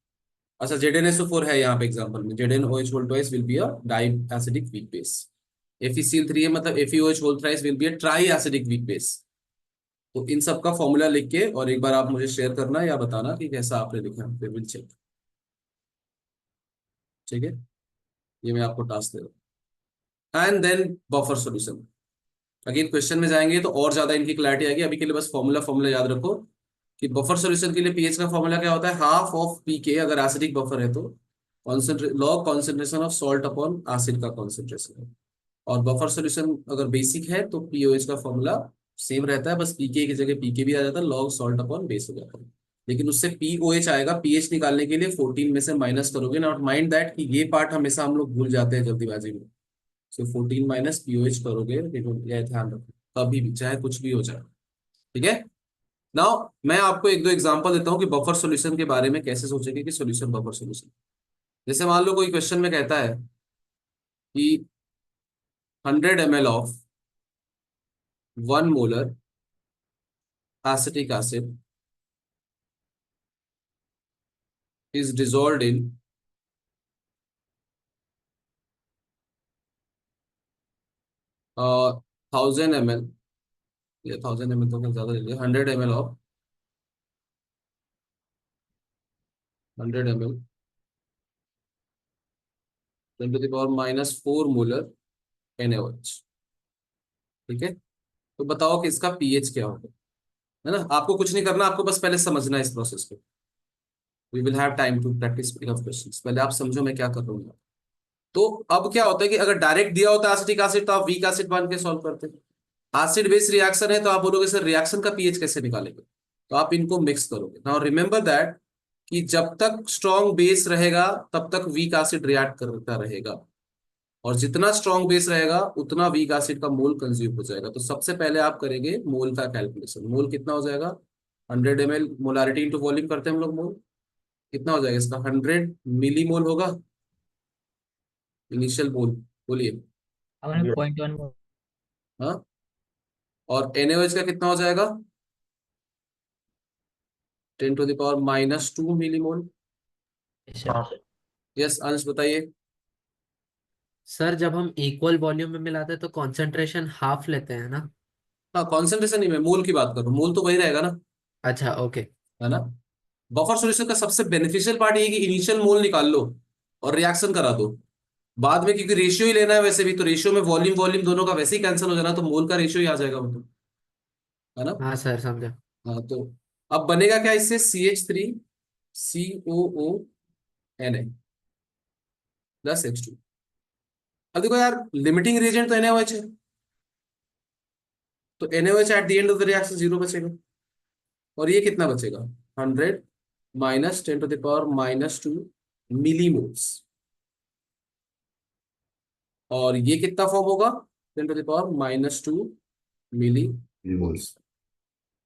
अच्छा ZnSO4 है यहाँ पे एग्जांपल में, ZnOH whole twice will be a di acidic weak base, FeCl3 है मतलब FeOH whole thrice will be a tri acidic weak base, तो इन सब का फॉर्मूला लिख के और एक बार आप मुझे शेयर करना या बताना कि कैसा आपने लिखा है, फिर विल चेक, ठीक है। ये मैं आपको टास्क दे रहा हूँ, and then buffer solution, again question में जाएंगे तो और ज्यादा इनकी क्लैरिटी आएगी, अभी के लिए बस फॉर्मूला याद रखो कि बफर सॉल्यूशन के लिए पीएच का फॉर्मूला क्या होता है, हाफ ऑफ पीके, अगर एसिडिक बफर है तो log concentration of salt upon acid का कॉन्सेंट्रेशन है, और बफर सॉल्यूशन अगर बेसिक है तो पीओएच का फॉर्मूला सेम रहता है, बस पीके की जगह पीके भी आ जाता है, लॉग सॉल्ट अपॉन बेस हो जाता है, लेकिन उससे POH आएगा। पीएच निकालने के लिए 14 में से माइनस करोगे। नॉट माइंड दैट कि ये पार्ट हमेशा हम लोग भूल जाते हैं जल्दीबाजी में। सो 14 माइनस POH करोगे, देखो यह ध्यान रखो कभी भी चाहे कुछ भी हो जाए। ठीक है। नाउ मैं आपको एक दो एग्जांपल देता हूँ कि बफर सॉल्यूशन के बारे में कैसे सोचेंगे कि सॉल्यूशन बफर सॉल्यूशन। जैसे मान लो कोई क्वेश्चन में कहता है कि 100 ml of 1 molar acetic acid is dissolved in 1000 ml, ये 1000 ml तो ज्यादा ले लिया, 100 ml of 100 ml 10⁻⁻4 molar NaOH। ठीक है। तो बताओ कि इसका पीएच क्या होगा। है ना, आपको कुछ नहीं करना, आपको बस पहले समझना है इस प्रोसेस को। We will have time to practice questions. पहले आप समझो मैं क्या कर रहा हूँ। तो अब क्या होता है कि अगर डायरेक्ट दिया होता है एसिटिक एसिड तो आप वीक एसिड मान के सॉल्व करते हैं। एसिड बेस रिएक्शन है तो आप बोलोगे सर रिएक्शन का पीएच कैसे निकालेंगे, तो आप इनको मिक्स करोगे। नाउ रिमेंबर दैट कि जब तक स्ट्रॉन्ग बेस रहेगा तब तक वीक एसिड रिएक्ट करता रहेगा, और जितना स्ट्रॉन्ग बेस रहेगा उतना वीक एसिड का मोल कंज्यूम हो जाएगा। तो सबसे पहले आप करेंगे मोल का कैलकुलेशन। मोल कितना हो जाएगा, 100 ml मोलारिटी इंटू वॉल्यूम करते हैं हम लोग। मोल कितना हो जाएगा इसका, 100 मिली मोल होगा इनिशियल मोल। बोलिए। ये 0.1 हाँ, और NaOH का कितना हो जाएगा, 10⁻⁻2 मिलीमोल। हाँ यस अंश बताइए। सर जब हम इक्वल वॉल्यूम में मिलाते हैं तो कंसंट्रेशन हाफ लेते हैं ना। हाँ कॉन्सेंट्रेशन नहीं, मैं मोल की बात कर रहा हूँ, मोल तो वही रहेगा ना। अच्छा ओके। है ना। बफर सॉल्यूशन का सबसे बेनिफिशियल पार्ट ये है कि इनिशियल मोल निकाल लो और रिएक्शन करा दो। बाद में क्योंकि रेशियो ही लेना है वैसे भी, तो रेशियो में वॉल्यूम वॉल्यूम दोनों का वैसे ही कैंसिल हो जाना, तो मोल का रेशियो ही आ जाएगा मतलब। है ना। हाँ सर समझा। हाँ तो अब बनेगा क्या इससे, CH3COO Na प्लस H2। अब देखो यार लिमिटिंग रिएजेंट तो NaOH है, तो NaOH eight the end of the reaction 0 बचेगा। और ये कितना बचेगा, 100 माइनस 10⁻⁻2 मिलीमोल्स। और ये कितना फॉर्म होगा, 10⁻⁻2 मिली मोल्स।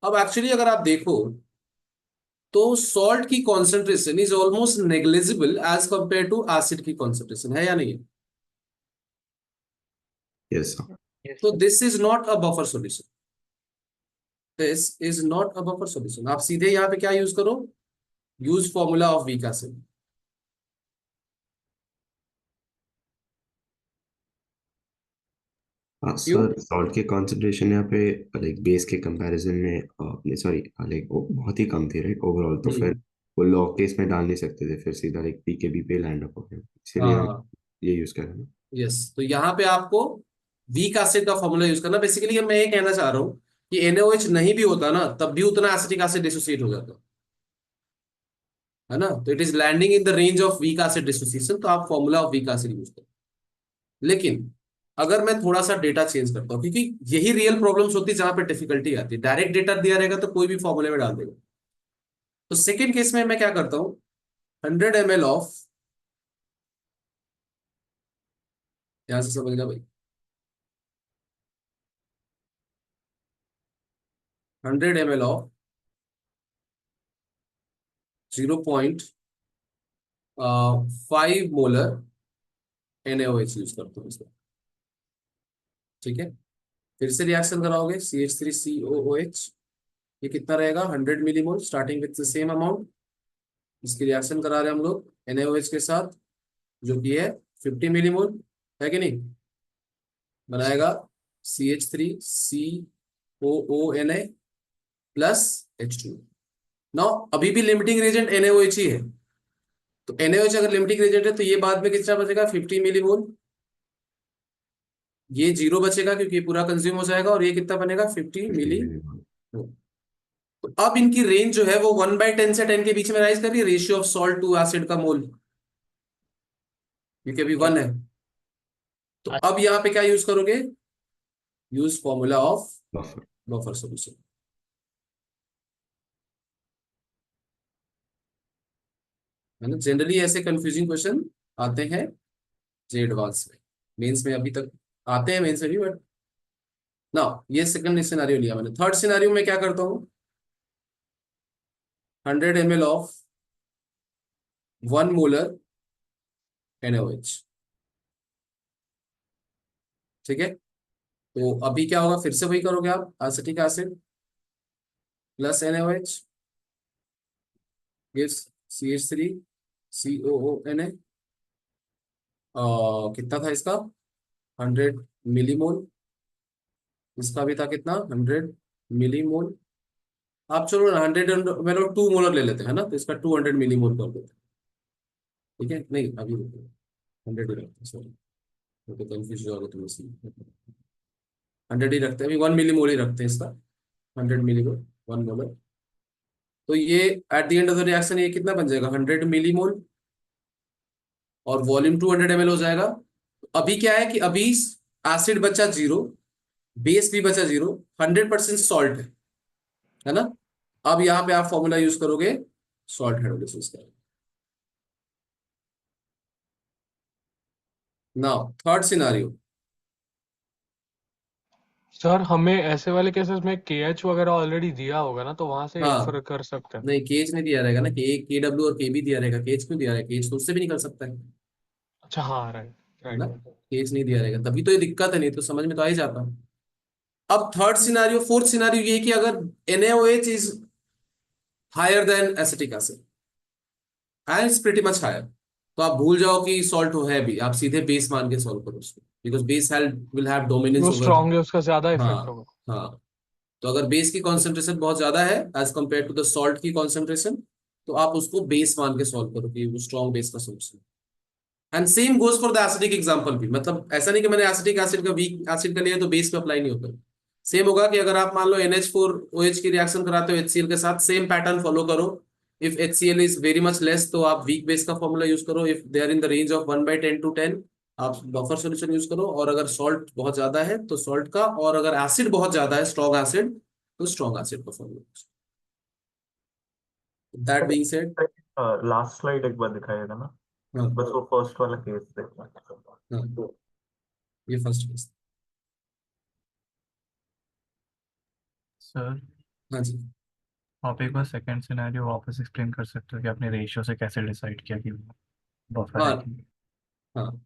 अब एक्चुअली अगर आप देखो तो सॉल्ट की concentration is almost negligible as compare to acid की कॉन्सेंट्रेशन, है या नहीं है। यस तो this is not a buffer solution, this is not a buffer solution. आप सीधे यहाँ पे क्या यूज करो, use formula of weak acid. हाँ क्यों, सर, सॉल्ट के कंसंट्रेशन यहाँ पे लाइक बेस के कंपैरिजन में अपने सॉरी लाइक बहुत ही कम थी राइट ओवरऑल, तो फिर वो लॉग केस में डाल नहीं सकते थे, फिर सीधा लाइक PKB पे लैंड अप हो गया, इसीलिए हम हाँ ये यूज कर रहे हैं। यस। तो यहाँ पे आपको वीक एसिड का फॉर्मूला यूज करना। बेसिकली मैं ये कहना चाह रहा हूँ कि NaOH नहीं भी होता ना तब भी उतना एसिटिक एसिड डिसोसिएट हो जाता है ना। तो it is landing in the range of weak acid dissociation, तो आप formula of weak acid use करो। लेकिन अगर मैं थोड़ा सा डेटा चेंज करता हूँ, क्योंकि यही रियल प्रॉब्लम्स होती है जहां पे डिफिकल्टी आती है। डायरेक्ट डेटा दिया रहेगा तो कोई भी फॉर्मूले में डाल देगा। तो सेकेंड केस में मैं क्या करता हूँ, 100 ml ऑफ, यहां से समझना भाई, 100 ml of 0.5 molar NaOH use करता हूँ इसमें। ठीक है। फिर से रिएक्शन कराओगे, CH3COOH, ये कितना रहेगा, 100 millimole starting with the same amount. इसकी रिएक्शन करा रहे हैं हम लोग NaOH के साथ जो कि है 50 मिलीमोल, है कि नहीं। बनाएगा CH3COONA प्लस H2। नाउ अभी भी लिमिटिंग रिएजेंट NaOH ही है, तो NaOH अगर लिमिटिंग रिएजेंट है तो ये बाद में कितना बचेगा, 50 मिलीमोल। ये 0 बचेगा क्योंकि ये पूरा कंज्यूम हो जाएगा, और ये कितना बनेगा, 50 मिली। तो अब इनकी रेंज जो है वो 1/10 से 10 के बीच में राइज कर रही है, ratio of salt to acid का मोल, क्योंकि अभी 1 है। तो अब यहाँ पे क्या यूज करोगे, use formula of buffer. Buffer solution. है ना। जनरली ऐसे कंफ्यूजिंग क्वेश्चन आते हैं जे एडवांस में, मेंस में अभी तक आते हैं मेंस में भी, बट ना, ये सेकंड सिनेरियो लिया मैंने। थर्ड सिनेरियो में क्या करता हूँ, 100 ml ऑफ 1 मोलर NaOH। ठीक है, तो अभी क्या होगा, फिर से वही करोगे आप, acetic acid plus NaOH gives CH3COONA। कितना था इसका, 100 मिलीमोल। इसका भी था कितना, 100 मिलीमोल। आप चलो 100 मतलब 2 मोलर ले लेते हैं ना, तो इसका 200 मिलीमोल कर देते हैं। ठीक है, नहीं अभी 100 ही रखते हैं, सॉरी, तो कंफ्यूज हो गया तुम इसमें। 100 ही रखते हैं अभी, 1 मिलीमोल ही रखते हैं इसका, 100 मिलीमोल 1 मोलर। तो ये eight the end of the reaction ये कितना बन जाएगा, 100 मिलीमोल, और वॉल्यूम 200 ml हो जाएगा। अभी क्या है कि अभी एसिड बचा 0, बेस भी बचा 0, 100% सॉल्ट है ना। अब यहाँ पे आप फॉर्मूला यूज करोगे सॉल्ट हाइड्रोलिसिस का। Now third scenario. सर हमें ऐसे वाले केसेस में KH वगैरह ऑलरेडी दिया होगा ना, तो वहां से हाँ, इन्फर कर सकते हैं। नहीं केज नहीं दिया रहेगा ना, KW और KB दिया रहेगा, केज क्यों दिया रहेगा, केज तो उससे भी निकल सकता अच्छा हाँ, राइट है ना। राइट। केज नहीं दिया रहेगा, तभी तो ये दिक्कत है, नहीं तो समझ में तो आ ही जाता। अब थर्ड सिनारियो, फोर्थ सिनारियो ये कि अगर NaOH is higher than acetic acid and it's pretty much higher, तो आप भूल जाओ कि सॉल्ट है भी, आप सीधे बेस मान के सॉल्व करो उसको, because base will have dominance वो ओवर। स्ट्रांग है, उसका ज्यादा हाँ इफेक्ट होगा। हाँ, तो अगर बेस की कॉन्सेंट्रेशन बहुत ज्यादा है as compare to the salt की कॉन्सेंट्रेशन, तो आप उसको बेस मान के सॉल्व करो कि वो स्ट्रॉन्ग बेस का सोर्स है। And same goes for the acidic example भी, मतलब ऐसा नहीं कि मैंने एसिडिक एसिड का वीक एसिड का लिया तो बेस पे अप्लाई नहीं होता। सेम होगा कि अगर आप मान लो NH4OH की रिएक्शन कराते हो HCl के साथ, सेम पैटर्न फॉलो करो। इफ HCl is very much less तो आप वीक बेस का फॉर्मूला यूज करो, if they are in the range of 1/10 to 10 आप बफर सॉल्यूशन यूज करो, और अगर सॉल्ट बहुत ज्यादा है तो सॉल्ट का, और अगर एसिड बहुत ज्यादा है स्ट्रॉन्ग एसिड तो स्ट्रॉन्ग एसिड का formula. That being said, last slide एक बार दिखाइएगा ना, हाँ बस वो फर्स्ट वाला केस देखना। हाँ, ये फर्स्ट केस। सर हाँ जी, आप एक बार सेकंड सिनेरियो वापस एक्सप्लेन कर सकते हो कि आपने रेशियो से कैसे डिसाइड किया कि बफर हाँ है कि हाँ,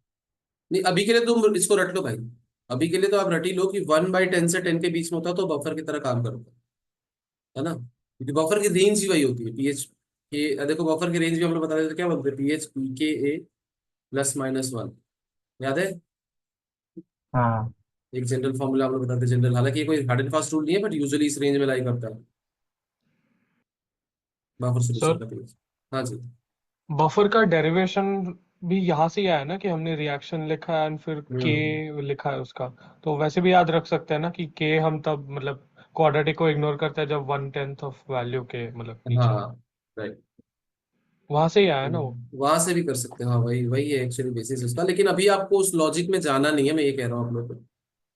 नहीं अभी के लिए तुम इसको रट लो भाई। अभी के लिए तो आप रट ही लो कि 1/10 से 10 के बीच में होता है तो बफर की तरह काम करता है ना, क्योंकि बफर की रेंज ही वही होती है, पीएच के। देखो बफर की रेंज भी हम लोग बता देते हैं, क्या बोलते हैं, PH/pKa +-1, याद है। हाँ एक जनरल फॉर्मूला हम लोग बताते हैं, जनरल, हालांकि ये कोई हार्ड एंड फास्ट रूल नहीं है, बट यूजुअली इस रेंज में लाई करता है बफर सोल्यूशन सर का पीएच। हाँ जी, बफर का डेरिवेशन भी यहाँ से ही आया ना, कि हमने रिएक्शन लिखा है एंड फिर हम्म, K लिखा है उसका। तो वैसे भी याद रख सकते हैं ना कि K हम तब मतलब क्वाड्रेटिक को इग्नोर करते हैं जब 1/10 ऑफ वैल्यू के मतलब नीचे हो। हाँ राइट, वहां से ही आया ना वो। वहां से भी कर सकते हैं, हाँ वही वही है एक्चुअली बेसिस उसका, लेकिन अभी आपको उस लॉजिक में जाना नहीं है, मैं ये कह रहा हूँ आप लोग को।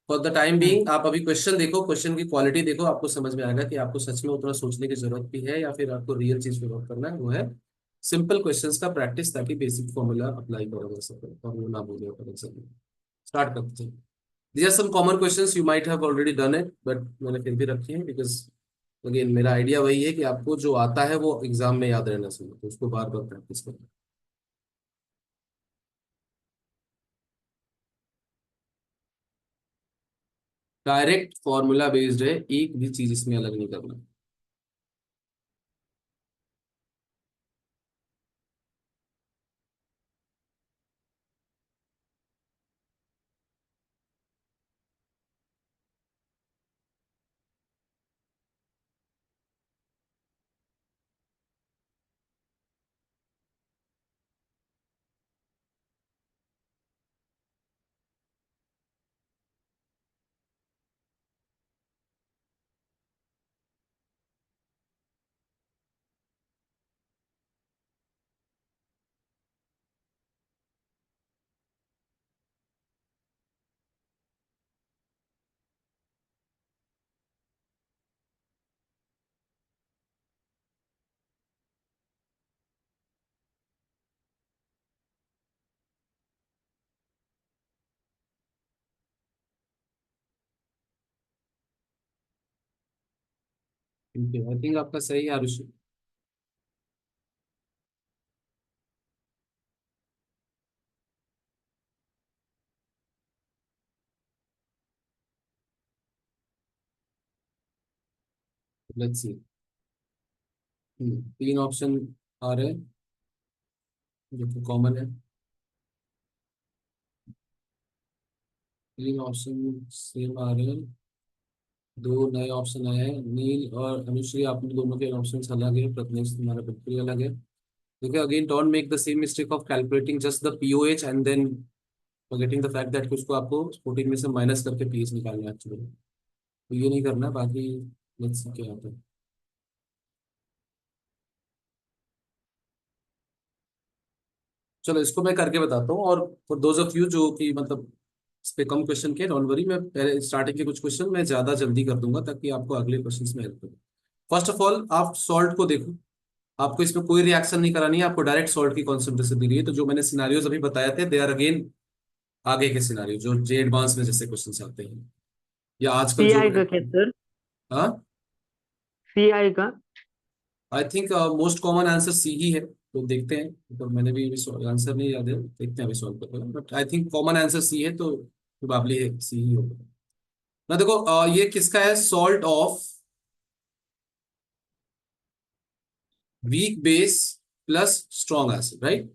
For the time hmm. Being आप अभी क्वेश्चन देखो, क्वेश्चन की क्वालिटी देखो, आपको समझ में आएगा कि आपको सच में उतना सोचने की जरूरत भी है या फिर आपको रियल चीज पे वर्क करना है। वो है सिंपल क्वेश्चंस का प्रैक्टिस, ताकि बेसिक फॉर्मूला अप्लाई करो वैसे, और वो ना भूले करें। स्टार्ट करते हैं। These are some common questions you might have already done it, but मैंने फिर भी रखी है बिकॉज अगेन मेरा आइडिया वही है कि आपको जो आता है वो एग्जाम में याद रहना चाहिए, तो उसको बार बार प्रैक्टिस करना। डायरेक्ट फॉर्मूला बेस्ड है, एक भी चीज इसमें अलग नहीं करना। आई थिंक आपका सही है आरुषि। Let's see. 3 ऑप्शन आ रहे हैं जो कि कॉमन है। 3 ऑप्शन सेम आ रहे हैं। 2 नए ऑप्शन आए हैं। नील और अनुश्री, आप दोनों के ऑप्शन अलग है। प्रत्नेश तुम्हारा बिल्कुल ही अलग है। देखिए again, don't make the same mistake of calculating just the pOH and then forgetting the fact that कि उसको आपको 14 में से माइनस करके पीएच निकालना है एक्चुअली। तो ये नहीं करना। बाकी लेट्स सी क्या होता है। चलो इसको मैं करके बताता हूँ। और फॉर दोज ऑफ यू जो कि मतलब इस पे कम क्वेश्चन के, डोंट वरी, मैं पहले स्टार्टिंग के कुछ क्वेश्चन मैं ज्यादा जल्दी कर दूंगा ताकि आपको अगले क्वेश्चन में हेल्प करूँ। फर्स्ट ऑफ ऑल आप सॉल्ट को देखो। आपको इसमें कोई रिएक्शन नहीं करानी है, आपको डायरेक्ट सॉल्ट की कॉन्सेंट्रेशन दी गई है। तो जो मैंने सिनारियोज अभी बताए थे दे आर अगेन आगे के सिनारियो जो जे एडवांस में जैसे क्वेश्चन आते हैं या आजकल सी जो आएगा क्या सर? हाँ, सी आएगा? I think most common answer C ही है। तो देखते हैं, तो मैंने भी आंसर नहीं याद है, देखते हैं अभी सॉल्व करते हैं। But I think common answer C है, तो प्रोबेबली सी ही होगा ना। देखो ये किसका है? Salt of weak base plus strong acid, right.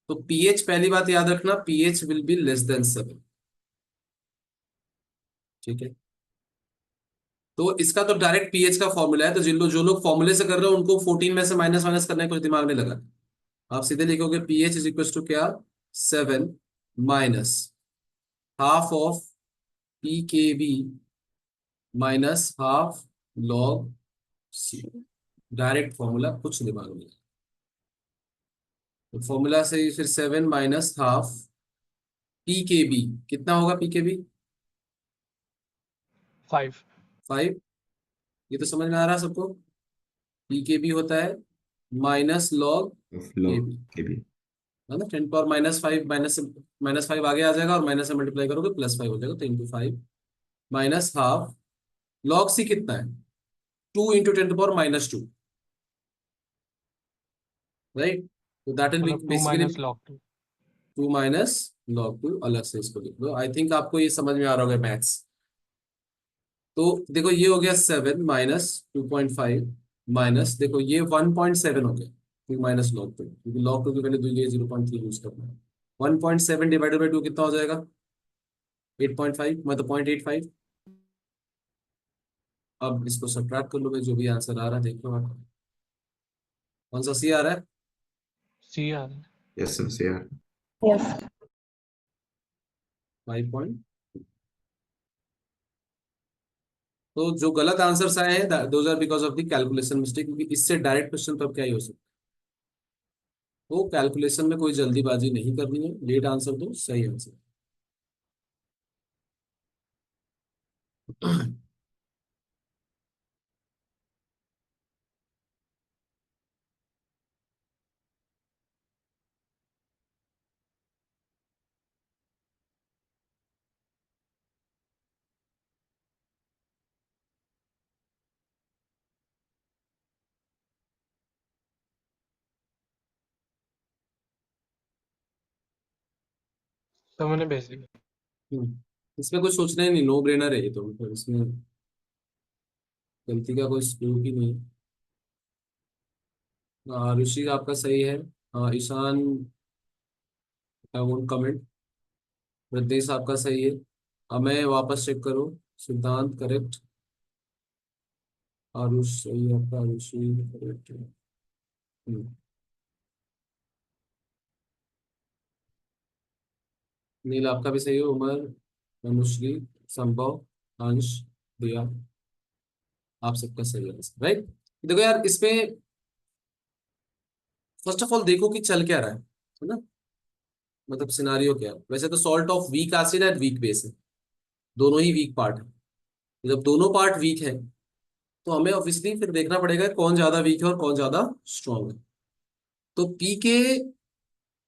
तो पीएच, पहली बात याद रखना, pH will be less than 7। ठीक है, तो इसका तो डायरेक्ट पीएच का फॉर्मूला है। तो जो लोग फॉर्मूले से कर रहे हो उनको 14 में से माइनस माइनस करने का कुछ दिमाग नहीं लगा। आप सीधे लिखोगे पीएच इज इक्वल टू क्या? 7 minus half of P K B minus half log C. Direct formula, कुछ दिमाग नहीं। तो फॉर्मूला से ही फिर 7 minus half P K B कितना होगा? P K B 5। 5। ये तो समझ में आ रहा है सबको। पी के बी होता है माइनस लॉग ऑफ के लॉग बी, के भी। है ना। 10⁻⁵ माइनस 5 आगे आ जाएगा और माइनस से मल्टीप्लाई करोगे +5 हो जाएगा। तो इंटू 5 माइनस हाफ लॉग सी कितना है? 2 इंटू 10⁻², राइट। तो दैट विल बी मतलब 2 basically minus log 2। 2 minus log 2। अलग से इसको लिख लो। आई थिंक आपको ये समझ में आ रहा होगा मैथ्स। तो देखो ये हो गया 7 माइनस 2.5 माइनस, देखो ये 1.7 हो गया। 2 माइनस लॉग 2, क्योंकि लॉग 2 की वैल्यू दी गई 0.3 यूज करना है। 1.7 डिवाइडेड बाई 2 कितना हो जाएगा? 8.5, मतलब 0.85। अब इसको सब्ट्रैक्ट कर लो भाई, जो भी आंसर आ रहा है देख लो आप। कौन सा सी आ रहा है? सी यार। यस सर, से यार। यस। 5 तो जो गलत आंसर्स आए हैं those are because of the calculation mistake, क्योंकि इससे डायरेक्ट क्वेश्चन तो अब क्या ही हो सकता है। तो कैलकुलेशन में कोई जल्दीबाजी नहीं करनी है। लेट आंसर दो, सही आंसर। तो मैंने भेज दिया। इसमें कुछ सोचना ही नहीं, नो ब्रेनर है ये तो। मतलब इसमें गलती का कोई स्कोप ही नहीं। ऋषि आपका सही है। Ishan, I won't comment. Ritesh आपका सही है। मैं वापस चेक करो। सिद्धांत करेक्ट। आरुष सही है आपका। ऋषि करेक्ट है। नील आपका भी सही है। उमर, अनुश्री, संभव, अंश, दिया, आप सबका सही है राइट। देखो यार इसमें फर्स्ट ऑफ ऑल देखो कि चल क्या रहा है ना। मतलब सिनारियो क्या है। वैसे तो salt of weak acid and weak base है, दोनों ही वीक पार्ट है। जब दोनों पार्ट वीक है तो हमें ऑब्वियसली फिर देखना पड़ेगा कौन ज्यादा वीक है और कौन ज्यादा स्ट्रॉन्ग है। तो पी के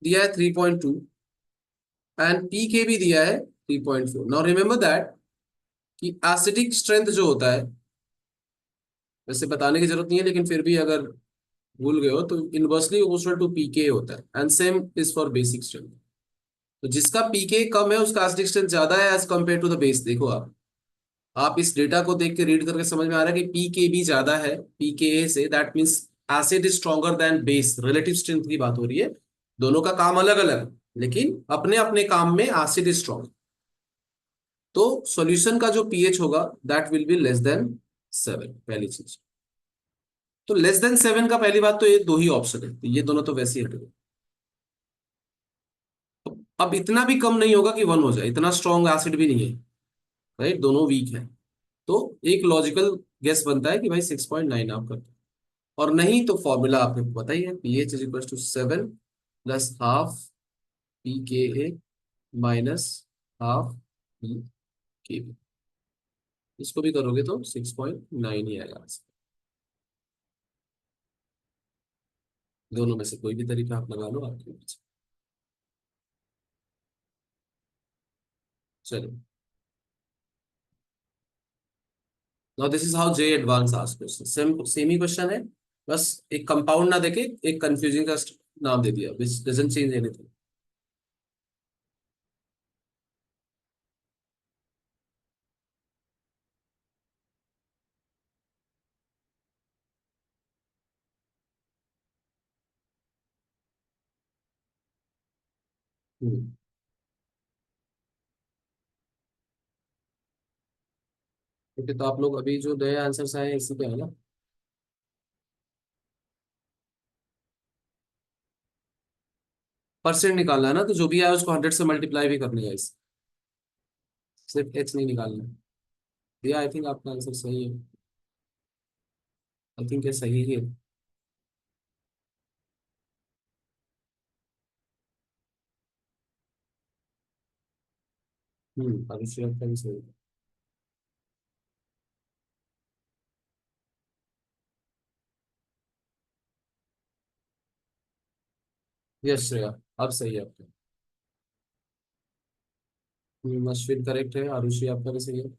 दिया है 3.2 एंड पी के भी दिया है 3.4। नाउ रिमेंबर दैट कि एसिडिक स्ट्रेंथ जो होता है वैसे बताने की जरूरत नहीं है, लेकिन फिर भी अगर भूल गए हो तो इनवर्सली प्रोपोर्शनल टू पीके होता है, and same is for basic strength. तो जिसका पीके कम है उसका एसिडिक स्ट्रेंथ ज्यादा है as compare to the base. देखो आप इस डेटा को देख के रीड करके समझ में आ रहा है कि पीके भी ज्यादा है पीके से, that means acid is stronger than base. Relative strength की बात हो रही है, दोनों का काम अलग अलग, लेकिन अपने अपने काम में एसिड इज स्ट्रॉन्ग। तो सॉल्यूशन का जो पीएच होगा that will be less than 7, पहली चीज। तो लेस देन 7 का पहली बात तो ये दो ही ऑप्शन है, तो ये दोनों तो वैसे ही हट गए। अब इतना भी कम नहीं होगा कि 1 हो जाए, इतना स्ट्रॉन्ग एसिड भी नहीं है, राइट, दोनों वीक है। तो एक लॉजिकल गेस बनता है कि भाई 6.9 आप करते हैं। और नहीं तो फॉर्मूला आपको पता ही है, pH is equal to 7 plus half P K A minus half P K B. इसको भी करोगे तो 6.9 ही आएगा। दोनों में से कोई भी तरीका आप लगा लो आपके पास। चलो, now this is how J advance ask question. Same he question है, बस एक कंपाउंड ना देके एक कंफ्यूजिंग का नाम दे दिया, विच डजंट चेंज एनीथिंग। ओके, तो आप लोग अभी जो नए आंसर्स आए हैं इसी पे है ना? परसेंट निकालना है ना, तो जो भी आया उसको 100 से मल्टीप्लाई भी करने का, इस सिर्फ एच नहीं निकालना है। या आई थिंक आपका आंसर सही है, आई थिंक ये सही है। अभिषेक आपका भी सही है। यस श्रेया, अब सही है आपका। अश्विन करेक्ट है, आरुषि आपका भी सही है।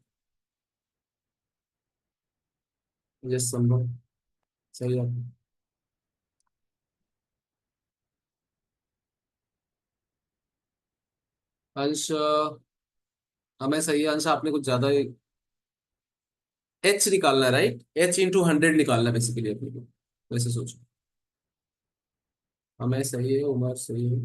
यस संभव, सही है आपका। अंश हमें सही है। अंश आपने कुछ ज्यादा एच निकालना है, राइट, एच इंटू 100 निकालना है बेसिकली अपने को, वैसे सोचो। हमें सही है, उमर सही है।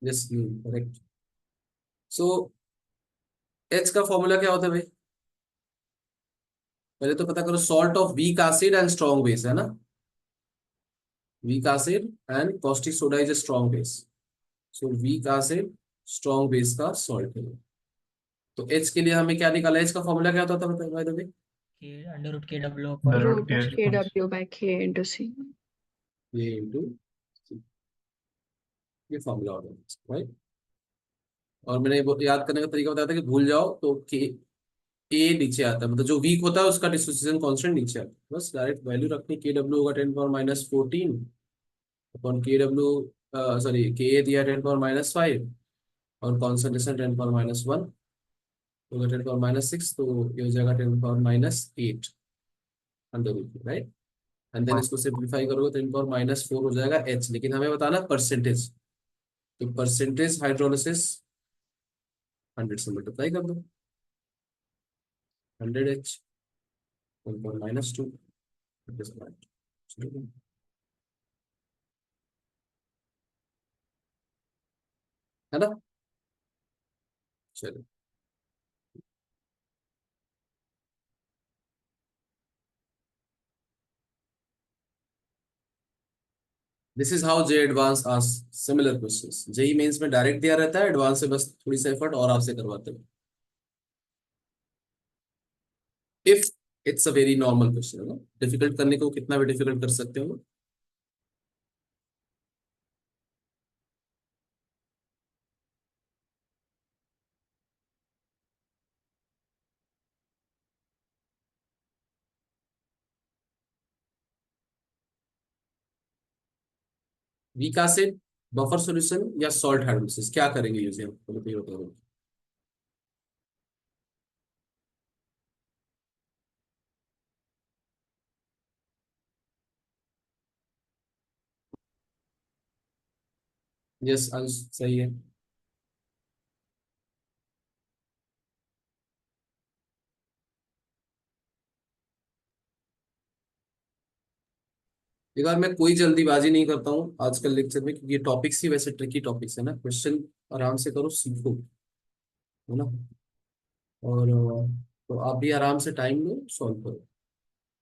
Yes correct. सो एच का फॉर्मूला क्या होता है भाई? पहले तो पता करो, salt of weak acid and strong base है ना। Weak acid and caustic soda is a strong base. So weak acid strong base का सॉल्ट है। तो एच के लिए हमें क्या निकाला है? एच का फॉर्मूला क्या होता था बताइए भाई? अंडर रूट के डब्ल्यू The पर root root K. kw by k into c। ये इंटू, ये फॉर्मूला होता है, राइट। और मैंने वो याद करने का तरीका बताया था कि भूल जाओ तो के ए नीचे आता है, मतलब जो वीक होता है उसका डिसोसिएशन कांस्टेंट नीचे आता है। बस डायरेक्ट वैल्यू रखनी, के डब्ल्यू होगा 10⁻14 अपॉन के डब्ल्यू, सॉरी के ए दिया 10⁻5, और कॉन्सेंट्रेशन 10⁻1 होगा 10⁻6, तो ये हो जाएगा 10⁻8 under root, right. And then इसको सिंप्लीफाई करोगे तो 10⁻4 हो जाएगा एच। लेकिन हमें बताना परसेंटेज, तो परसेंटेज हाइड्रोलिसिस 100 से मल्टीप्लाई कर दो, 100H 10⁻2, है ना? चलो, this is how J advance आज सिमिलर क्वेश्चंस। जेई मेंस में डायरेक्ट दिया रहता है, एडवांस से बस थोड़ी सा एफर्ट और आपसे करवाते हैं, if it's a very normal question है ना। डिफिकल्ट करने को कितना भी डिफिकल्ट कर सकते हो। वीक एसिड, बफर सॉल्यूशन या सॉल्ट हाइड्रोलिसिस, क्या करेंगे यूज आप तो ये बताओ। यस, सही है। एक बार मैं कोई जल्दीबाजी नहीं करता हूँ आजकल लेक्चर में, क्योंकि ये टॉपिक्स ही वैसे ट्रिकी टॉपिक्स है ना। क्वेश्चन आराम से करो, सीखो, है ना। और तो आप भी आराम से टाइम लो, सॉल्व करो।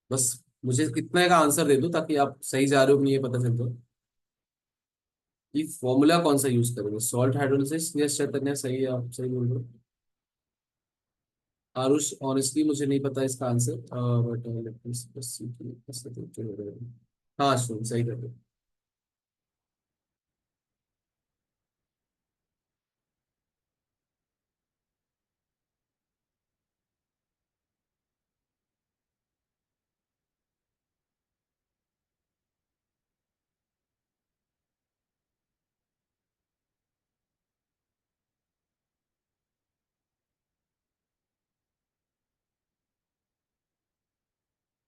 बस मुझे इतना का आंसर दे दो ताकि आप सही जा रहे हो कि नहीं ये पता चलता है। ये फॉर्मूला कौन सा यूज करेंगे, सॉल्ट हाइड्रोलिसिस? यस चैतन्य, सही है, आप सही बोल रहे हो। आरुष, ऑनेस्टली मुझे नहीं पता इसका आंसर, बट हाँ शुभ, सही कर रहे हो।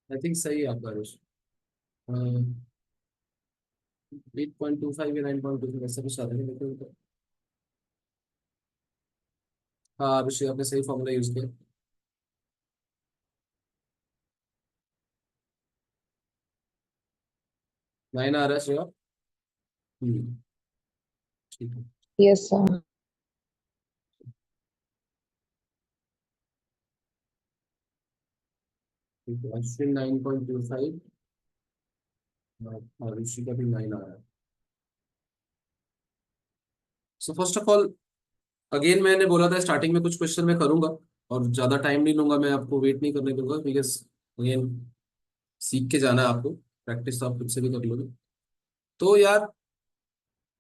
आई थिंक सही है आपका आरुष। 8.25 या 9.25 ऐसा कुछ आ रहा है लेकिन हाँ अभिषेक, आपने सही फॉर्मूला यूज किया। 9 आ रहा है श्रेया। हम्म, ठीक है। Yes, sir. ठीक है, अश्विन 9.25 और ऋषि का भी 9 आ रहा है। So first of all, again मैंने बोला था स्टार्टिंग में कुछ क्वेश्चन मैं करूंगा और ज्यादा टाइम नहीं लूंगा, मैं आपको वेट नहीं करने दूंगा, बिकॉज अगेन सीख के जाना है आपको। प्रैक्टिस तो आप खुद से भी कर लोगे। तो यार,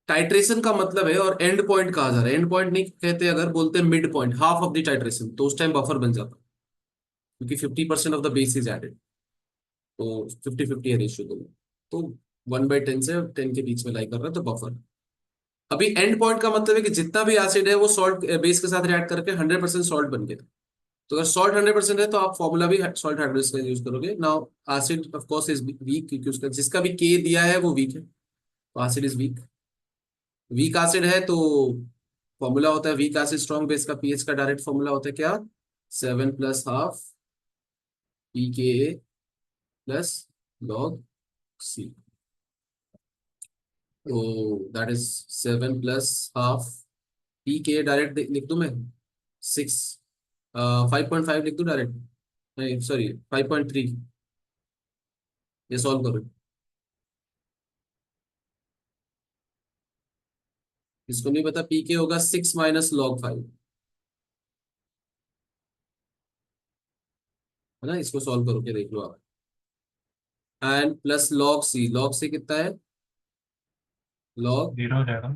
टाइट्रेशन का मतलब है और एंड पॉइंट कहा जा रहा है। एंड पॉइंट नहीं कहते, अगर बोलते हैं mid point, half of the titration, तो उस टाइम बफर बन जाता, क्योंकि 50% of the base is added. तो 50-50 है रेशियो दोनों। तो 1/10 से 10 के बीच में लाई कर रहा है, तो बफर। अभी एंड पॉइंट का मतलब है कि जितना भी एसिड है वो सॉल्ट बेस के साथ रिएक्ट करके 100% सॉल्ट बन गया। तो अगर सॉल्ट 100% है तो आप फॉर्मूला भी सॉल्ट हाइड्रोलिसिस का यूज करोगे। Now acid of course is weak, क्योंकि उसका जिसका भी के दिया है वो वीक है, तो acid is weak. Week acid है तो फॉर्मूला होता है वीक एसिड स्ट्रॉन्ग बेस का, पीएच का डायरेक्ट फॉर्मूला होता है क्या, 7+½ pKa प्लस लॉग सी। तो दैट इज 7+½ pKa, डायरेक्ट लिख दूं मैं 6, 5.5 लिख दूं डायरेक्ट, नहीं सॉरी 5.3। ये सॉल्व करो, इसको नहीं पता पीके होगा 6 - log 5, है ना। इसको सॉल्व करो के देख लो आप। एंड प्लस लॉग सी कितना है, लॉग 0 हो जाएगा।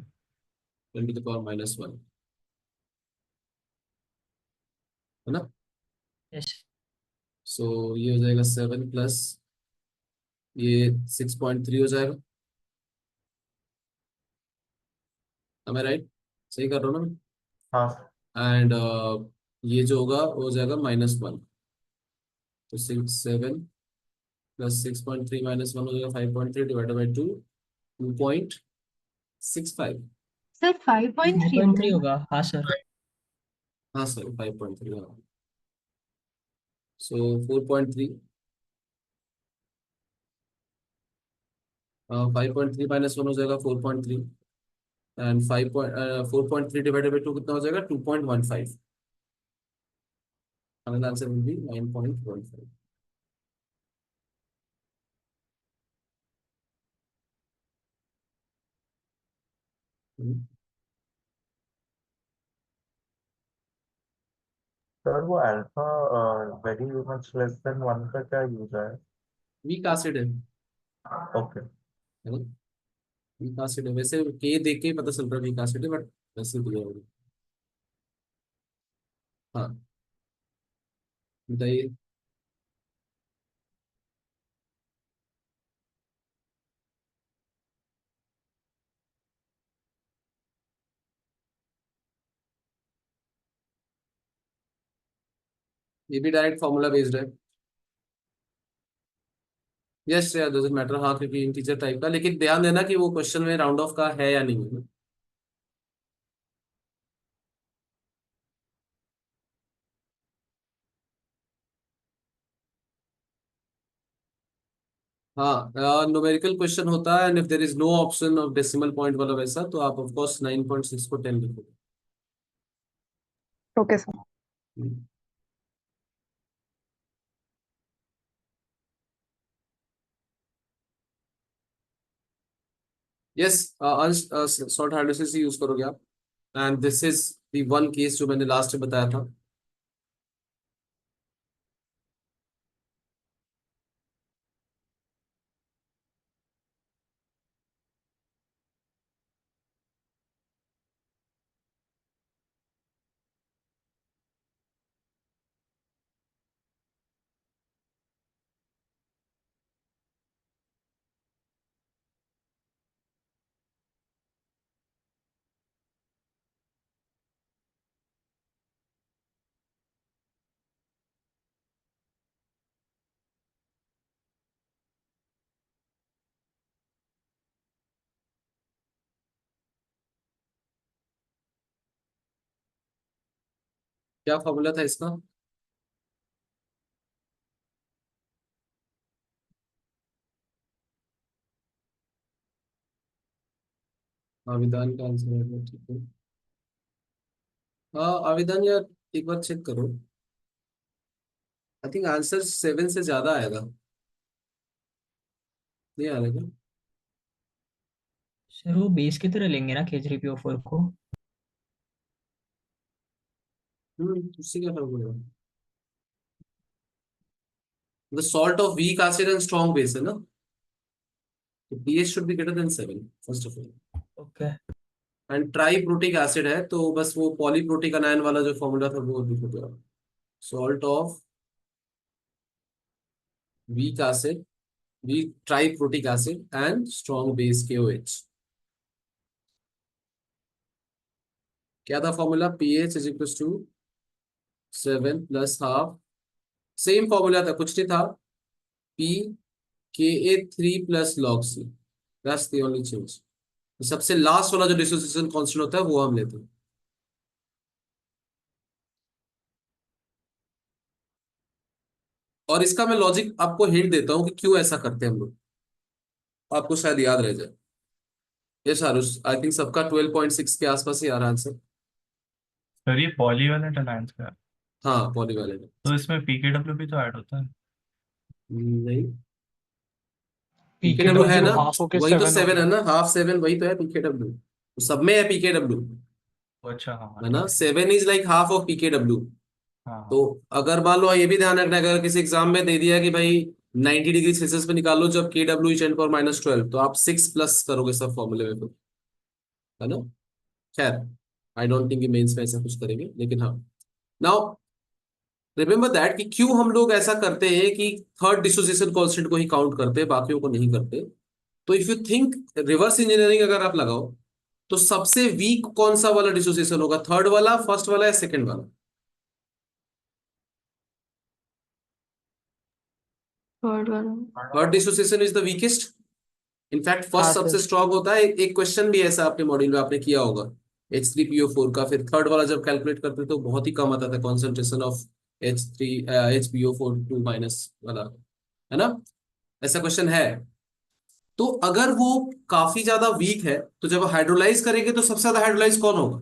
10⁻⁻1, है ना। यस। सो ये हो जाएगा 7 प्लस ये 6.3 हो जाएगा। am I right? सही कर रहा हूँ ना हाँ मैं? एंड ये जो होगा वो हो जाएगा -1। तो 7 + 6.3 -1 हो जाएगा 5.3 डिवाइडेड बाई 2, 2.65। सर 5.3 5.3 होगा। होगा, हाँ सर। हाँ सर 5.3, हाँ। सो 4.3, 5.3 - 1 हो जाएगा 4.3, एंड 4.3 डिवाइडेड बाई 2 कितना हो जाएगा, 2.15। Final answer will be 9.15। Sir, वो alpha very much less than 1 का क्या यूज है? वीक एसिड है ओके। ना। वीक एसिड है, वैसे के देख के ही पता चल रहा है वीक एसिड है, बट वैसे दिया होगा। हाँ, बताइए। ये भी डायरेक्ट फॉर्मूला बेस्ड है। यस यार, डजंट मैटर, हाँ, क्योंकि इंटीजर टाइप का, लेकिन ध्यान देना कि वो क्वेश्चन में राउंड ऑफ का है या नहीं है। हाँ, न्यूमेरिकल क्वेश्चन होता है and if there is no option of decimal point वाला वैसा, तो आप ऑफ कोर्स 9.6 को 10 लिखोगे। Okay, sir. Yes, short hydrolysis use करोगे आप, and this is the one case जो मैंने लास्ट में बताया था। क्या फॉर्मूला था इसका? आविदान का आंसर है, ठीक है। हाँ आविदान यार, एक बार चेक करो, आई थिंक आंसर 7 से ज्यादा आएगा, नहीं आ रहा क्या? सर वो बेस की तरह लेंगे ना K3PO4 को? उससे क्या फर्क पड़ेगा? The salt of weak acid and strong base है ना, तो pH should be greater than 7 first of all. Okay. And try protic acid है, तो बस वो पॉलीप्रोटिक अनायन वाला जो फॉर्मूला था वो लिख दो। Salt of weak acid, weak triprotic acid and strong base KOH। क्या था formula? pH is equal to 7 plus half, same formula था, कुछ नहीं था, P Ka3 plus log C, that's the only change. सबसे लास्ट वाला जो dissociation constant होता है वो हम लेते हैं। और इसका मैं लॉजिक आपको हिंट देता हूँ कि क्यों ऐसा करते हैं हम लोग, आपको शायद याद रह जाए। यस आरुष, आई थिंक सबका 12.6 के आसपास ही आ रहा आंसर। सर ये पॉलीवैलेंट अलायंस का है, हाँ पॉलीवैलेंट। तो इसमें पीकेडब्ल्यू भी तो ऐड होता है। नहीं, PKW पीकेडब्ल्यू है ना, हाफ होके वही तो 7 हो 7 गया। है ना, हाफ 7 वही तो है पीकेडब्ल्यू, तो सब में है पीकेडब्ल्यू, अच्छा हाँ है ना, ठीक है। 7 इज लाइक हाफ ऑफ पीकेडब्ल्यू। हाँ तो हाँ। अगर मान लो, ये भी ध्यान रखना, अगर किसी एग्जाम में दे दिया कि भाई 90 डिग्री सेल्सियस पे निकालो जब KW इज 10⁻12, तो आप 6 प्लस करोगे सब फॉर्मूले में फिर, है ना। खैर, आई डोंट थिंक मेंस में ऐसा कुछ करेंगे, लेकिन हाँ, नाउ रिमेंबर दैट कि क्यों हम लोग ऐसा करते हैं कि थर्ड डिसोसिएशन कांस्टेंट को ही काउंट करते हैं, बाकियों को नहीं करते। तो if you think reverse engineering अगर आप लगाओ, तो सबसे वीक कौन सा वाला डिसोसिएशन होगा, थर्ड वाला, फर्स्ट वाला या सेकंड वाला? Third one. Third dissociation is the weakest. In fact हाँ फर्स्ट सर। सबसे स्ट्रांग होता है। एक क्वेश्चन भी ऐसा आपने मॉड्यूल में आपने किया होगा, H3PO4 का, फिर थर्ड वाला जब कैलकुलेट करते तो बहुत ही कम आता था कॉन्सेंट्रेशन ऑफ HPO4 2 माइनस वाला, है ना, ऐसा क्वेश्चन है। तो अगर वो काफी ज्यादा वीक है, तो जब हाइड्रोलाइज करेंगे तो सबसे ज्यादा हाइड्रोलाइज कौन होगा?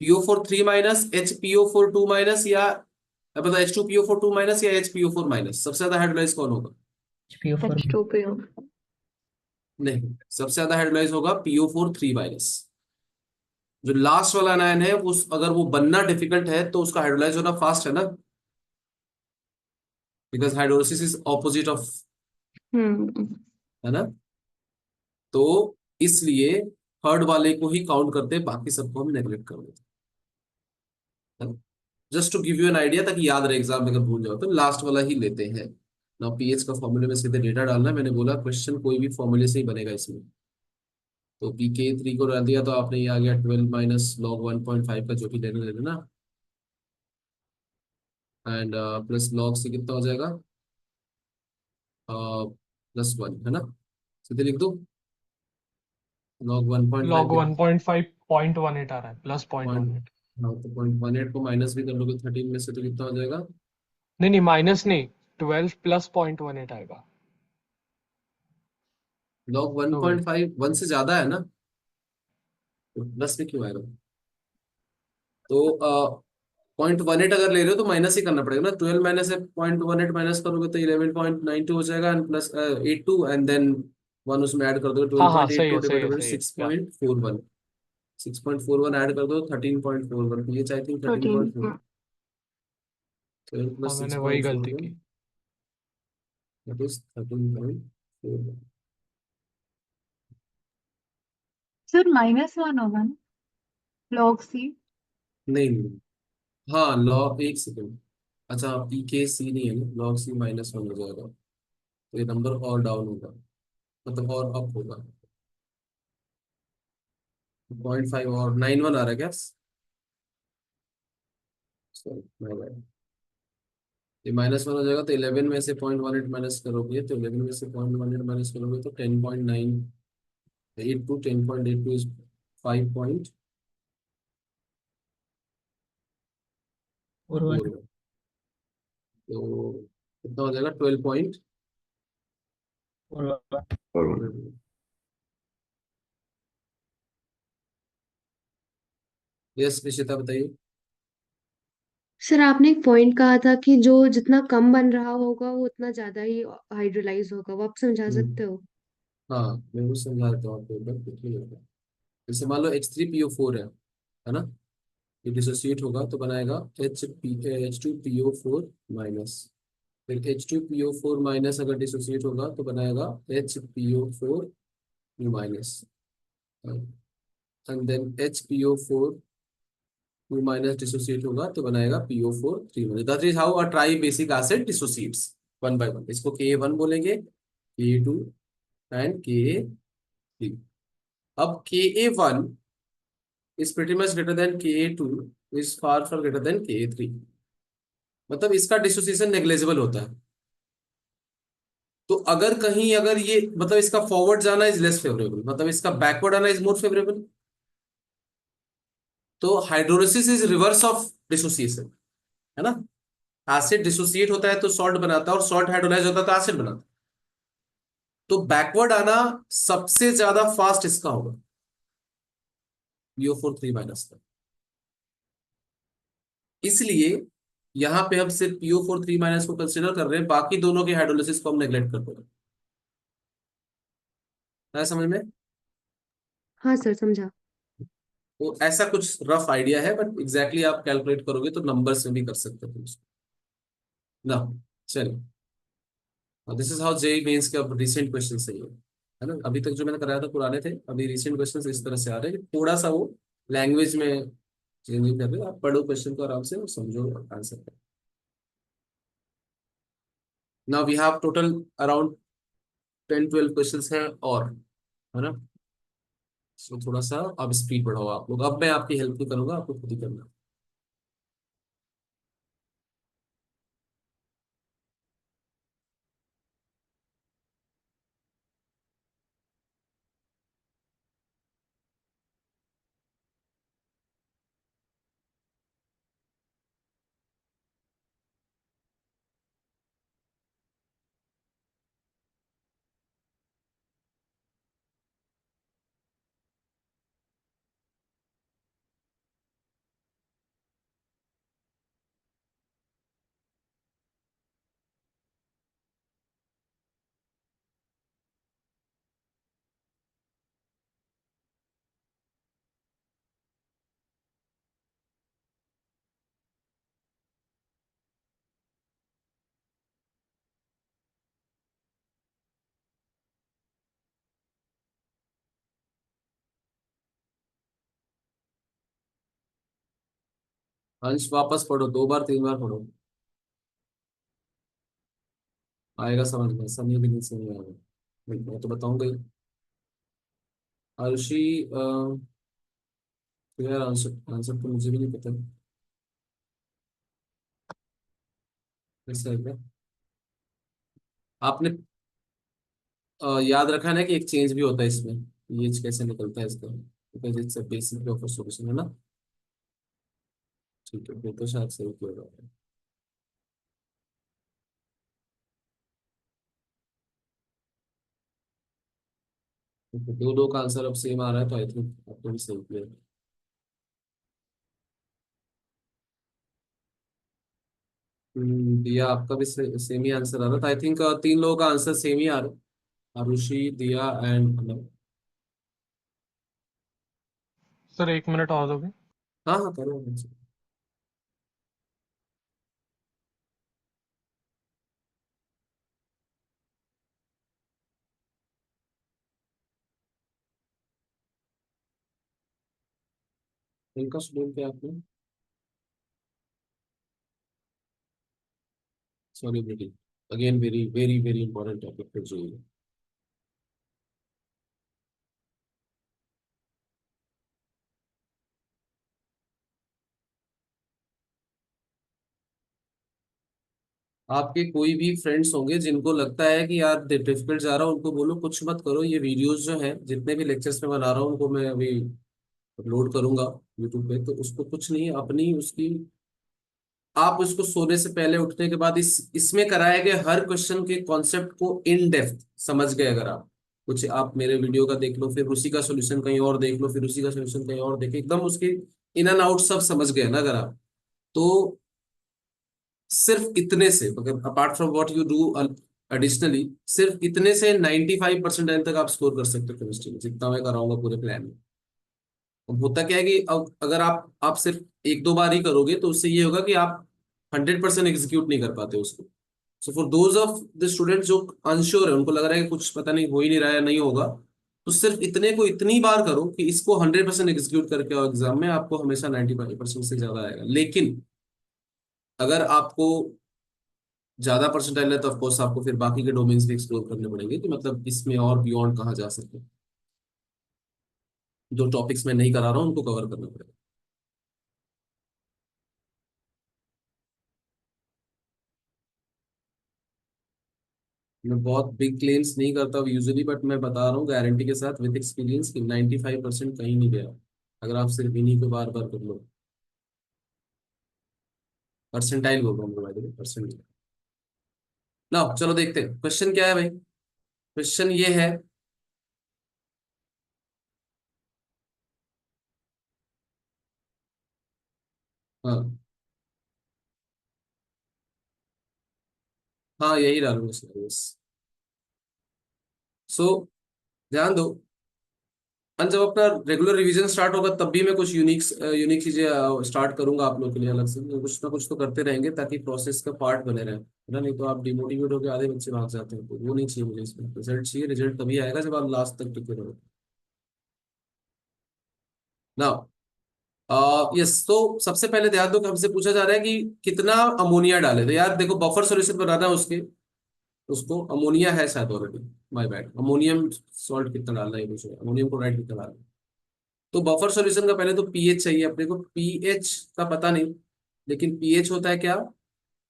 PO4 3 माइनस, HPO4 2 माइनस, या मतलब H2PO4 2 माइनस या HPO4 माइनस, सबसे ज्यादा हाइड्रोलाइज कौन होगा? H2PO4 H2PO. नहीं, सबसे ज्यादा हाइड्रोलाइज होगा PO4 3 माइनस। जो लास्ट वाला आयन है, उस अगर वो बनना डिफिकल्ट है तो उसका हाइड्रोलाइज होना फास्ट है ना, because hydrolysis is opposite of, Hmm. है ना। तो इसलिए थर्ड वाले को ही काउंट करते हैं, बाकी सबको हम नेग्लेक्ट कर देते हैं। Just to give you an idea, ताकि याद रहे एग्जाम में अगर भूल जाओ तो लास्ट वाला ही लेते हैं ना। पीएच का फॉर्मूले में सीधे डेटा डालना है, मैंने बोला क्वेश्चन कोई भी फॉर्मूले से ही बनेगा इसमें। तो PK3 को डाल दिया तो आपने ये आ गया 12 माइनस log 1.5 का, जो भी लेना ले लेना। एंड प्लस लॉग सी कितना हो जाएगा, +1 है ना, सीधे लिख दो, लॉग 1.5 log 1.5 0.18 आ रहा है, प्लस पॉइंट, 0.18। हाँ तो 0.18 को माइनस भी कर लोगे 13 में से तो कितना हो जाएगा, नहीं नहीं, माइनस नहीं, 12 प्लस 0.18 आएगा। लॉग तो वही 1.5 1 से ज्यादा है ना, तो प्लस में क्यों आएगा, तो 0.18 अगर ले रहे हो तो माइनस ही करना पड़ेगा ना, 12 माइनस से 0.18 माइनस करोगे तो 11.92 हो जाएगा, एंड प्लस 82, एंड देन 1 उसमें ऐड कर दो, हाँ हाँ, 12.82 सही है डिवाइडेड बाई सही है, सिक्स या पॉइंट फोर वन 6.41 ऐड कर दो 13.41, तो ये आई थिंक 13। 13.4, 12 हाँ, प्लस मैंने वही गलती 6.41 की। That is 13.41। सर -1 होगा ना, लॉग सी। नहीं नहीं, हाँ लॉग, एक सेकंड, अच्छा पी के सी नहीं है ना, लॉग सी -1 हो जाएगा, तो ये नंबर और डाउन होगा, मतलब और अप होगा, 0.5 और 91 आ रहा है क्या, सॉरी माय बैड, ये -1 हो जाएगा, तो 11 में से 0.18 माइनस करोगे, तो 11 में से 0.18 माइनस करोगे तो 10.982, 10.82 इज 5.41, और वन। तो कितना हो जाएगा 12 पॉइंट, और वन। और वन। यस निशिता बताइए। सर आपने एक पॉइंट कहा था कि जो जितना कम बन रहा होगा वो उतना ज्यादा ही हाइड्रोलाइज होगा, वो आप समझा हम्म, सकते हो? हाँ मैं वो समझा देता हूँ आपको, एक बार कुछ नहीं होगा, जैसे मान लो H3PO4 है ना, ये डिसोसिएट होगा तो बनाएगा H2PO4 माइनस, फिर H2PO4 माइनस अगर डिसोसिएट होगा तो बनाएगा HPO4 minus, and then HPO4 minus dissociate होगा तो बनाएगा PO4 minus, that is how a tribasic acid dissociates one by one, इसको Ka1 बोलेंगे, Ka2 एंड Ka3। अब Ka1 is pretty much greater than Ka2 is far far greater than Ka3, मतलब इसका dissociation negligible होता है, तो अगर कहीं अगर ये मतलब इसका फॉरवर्ड जाना इज लेस फेवरेबल, मतलब इसका बैकवर्ड आना इज मोर फेवरेबल, तो hydrolysis is reverse of dissociation, है ना, एसिड डिसोसिएट होता है तो सॉल्ट बनाता है, और सॉल्ट हाइड्रोलाइज होता है तो एसिड बनाता है, तो बैकवर्ड आना सबसे ज्यादा फास्ट इसका होगा, PO4 3 माइनस का, इसलिए यहां पे हम सिर्फ PO4 3 माइनस को कंसिडर कर रहे हैं, बाकी दोनों के हाइड्रोलिसिस को हम नेग्लेक्ट कर रहे हैं, है समझ में, हाँ सर, समझा। तो ऐसा कुछ रफ आइडिया है, बट एग्जैक्टली आप कैलकुलेट करोगे तो नंबर्स में भी कर सकते हो उसको ना, चलिए, this is how JEE Mains के अब रिसेंट क्वेश्चन सही है ना, अभी तक जो मैंने कराया था पुराने थे, अभी रिसेंट क्वेश्चन इस तरह से आ रहे हैं, थोड़ा सा वो लैंग्वेज में चेंजिंग कर रहे हैं, आप पढ़ो क्वेश्चन को आराम से और समझो आंसर करो। Now we have total around 10-12 questions हैं और, है ना, सो थोड़ा सा अब स्पीड बढ़ाओ आप लोग, अब मैं आपकी हेल्प नहीं करूंगा, आपको खुद ही करना है। अंश वापस पढ़ो, 2 बार 3 बार पढ़ो, आएगा समझ में, समझ भी नहीं समझ में आएगा, मैं तो बताऊंगा ही। आरुषि, तो यार आंसर आंसर तो मुझे भी नहीं पता। ऐसा है क्या? आपने याद रखा ना कि एक चेंज भी होता है इसमें, ये कैसे निकलता है इसका, because it's a basic of solution, है ना? ठीक है, फिर तो शायद सही किया होगा। तो दो दो का आंसर अब सेम आ रहा है, तो आई थिंक आपको भी सही किया है। दिया आपका भी सेम ही आंसर आ रहा था, आई थिंक तीन लोगों का आंसर सेम ही आ रहा है, आरुषि, दिया एंड अनव। सर 1 मिनट और दोगे? हाँ हाँ करो। इनका शेड्यूल क्या है आपने? Solubility, again very very very important topic पर जो है। आपके कोई भी फ्रेंड्स होंगे जिनको लगता है कि यार डिफिकल्ट जा रहा है, उनको बोलो कुछ मत करो, ये वीडियोस जो है जितने भी लेक्चर्स में बना रहा हूँ उनको मैं अभी अपलोड करूंगा यूट्यूब पे, तो उसको कुछ नहीं अपनी उसकी, आप उसको सोने से पहले उठने के बाद इसमें कराए गए हर क्वेश्चन के कॉन्सेप्ट को इन डेप्थ समझ गए अगर आप, कुछ आप मेरे वीडियो का देख लो, फिर उसी का सोल्यूशन कहीं और देख लो, फिर उसी का सोल्यूशन कहीं और देखे, एकदम उसके इन एंड आउट सब समझ गए ना अगर आप, तो सिर्फ इतने से, अगर apart from what you do additionally, सिर्फ इतने से 95% तक आप स्कोर कर सकते हो केमिस्ट्री में, जितना मैं कराऊंगा पूरे प्लान में। अब होता क्या है कि अब अगर आप सिर्फ एक दो बार ही करोगे तो उससे ये होगा कि आप 100% एग्जीक्यूट नहीं कर पाते उसको। So for those of the students जो अनश्योर है, उनको लग रहा है कि कुछ पता नहीं, हो ही नहीं रहा है, नहीं होगा, तो सिर्फ इतने को इतनी बार करो कि इसको 100% एग्जीक्यूट करके आओ एग्जाम में, आपको हमेशा 95% से ज्यादा आएगा। लेकिन अगर आपको ज्यादा परसेंटाइल है तो ऑफकोर्स आपको फिर बाकी के डोमेन्स भी एक्सप्लोर करने पड़ेंगे, कि मतलब इसमें और बियॉन्ड कहाँ जा सकते हैं, जो टॉपिक्स मैं नहीं करा रहा हूँ उनको कवर करना पड़ेगा। मैं बहुत बिग क्लेम्स नहीं करता हूँ यूजुअली, बट मैं बता रहा हूँ गारंटी के साथ विद एक्सपीरियंस कि 95% कहीं नहीं गया, अगर आप सिर्फ इन्हीं पे बार बार कर लो। परसेंटाइल बोल रहा हूँ, परसेंट। ना चलो देखते हैं क्वेश्चन क्या है भाई। क्वेश्चन ये है, हाँ हाँ यही डालूंगा बस। सो ध्यान दो, और जब अपना रेगुलर रिवीजन स्टार्ट होगा तब भी मैं कुछ यूनिक यूनिक चीजें स्टार्ट करूंगा आप लोगों के लिए अलग से, तो कुछ ना कुछ तो करते रहेंगे ताकि प्रोसेस का पार्ट बने रहे, है ना? नहीं तो आप डिमोटिवेट होकर आधे बच्चे भाग जाते हैं, तो वो नहीं चाहिए मुझे। इसमें रिजल्ट चाहिए, रिजल्ट तभी आएगा जब आप लास्ट तक टिके रहो ना। यस, तो सबसे पहले ध्यान दो कि हमसे पूछा जा रहा है कि कितना अमोनिया डाले, तो यार देखो बफर सॉल्यूशन बनाना है उसके, उसको अमोनिया है शायद already, my bad, ammonium salt कितना डालना है, मुझे अमोनियम क्लोराइड कितना डालना है। तो बफर सॉल्यूशन का पहले तो पीएच चाहिए अपने को, पीएच का पता नहीं, लेकिन पीएच होता है क्या,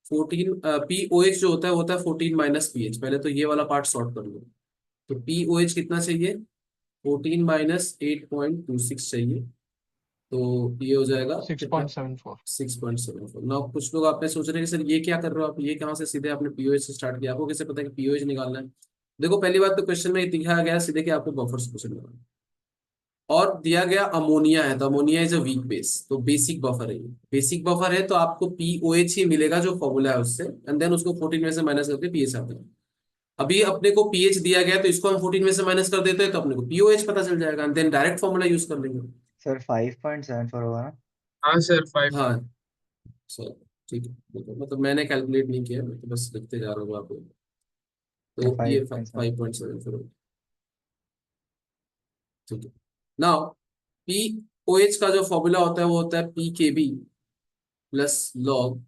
14, पीओएच जो होता है वो होता है 14 - पीएच, पहले तो ये वाला पार्ट सॉर्ट कर लो। तो पीओएच कितना चाहिए, 14 - 8.26 चाहिए, तो ये हो जाएगा कितना, 6.74। 6.74। ना कुछ लोग आपने सोच रहे हैं कि सर ये क्या कर रहे हो आप, ये कहाँ से सीधे आपने पीओएच से स्टार्ट किया, आपको कैसे पता है कि पीओएच निकालना है? देखो पहली बात तो क्वेश्चन में दिखाया गया है सीधे कि आपको बफर सॉल्यूशन निकालना है, और दिया गया अमोनिया है, तो ammonia is a week base, तो बेसिक बफर है, बेसिक बफर है, तो आपको पीओएच ही मिलेगा जो फॉर्मूला है उससे, एंड देन उसको 14 में से माइनस करके पीएच आता है। अभी अपने को पीएच दिया गया है, तो इसको हम 14 में से माइनस कर देते हैं तो अपने को पीओएच पता चल जाएगा, and then direct formula use कर लेंगे। सर 5.74 होगा ना? हाँ सर 5। हाँ सर, ठीक है, देखो मतलब मैंने कैलकुलेट नहीं किया, मैं तो बस लिखते जा रहा हूँ आपको, तो ये 5.74, ठीक है। नाउ पीओएच का जो फॉर्मूला होता है वो होता है pKb plus log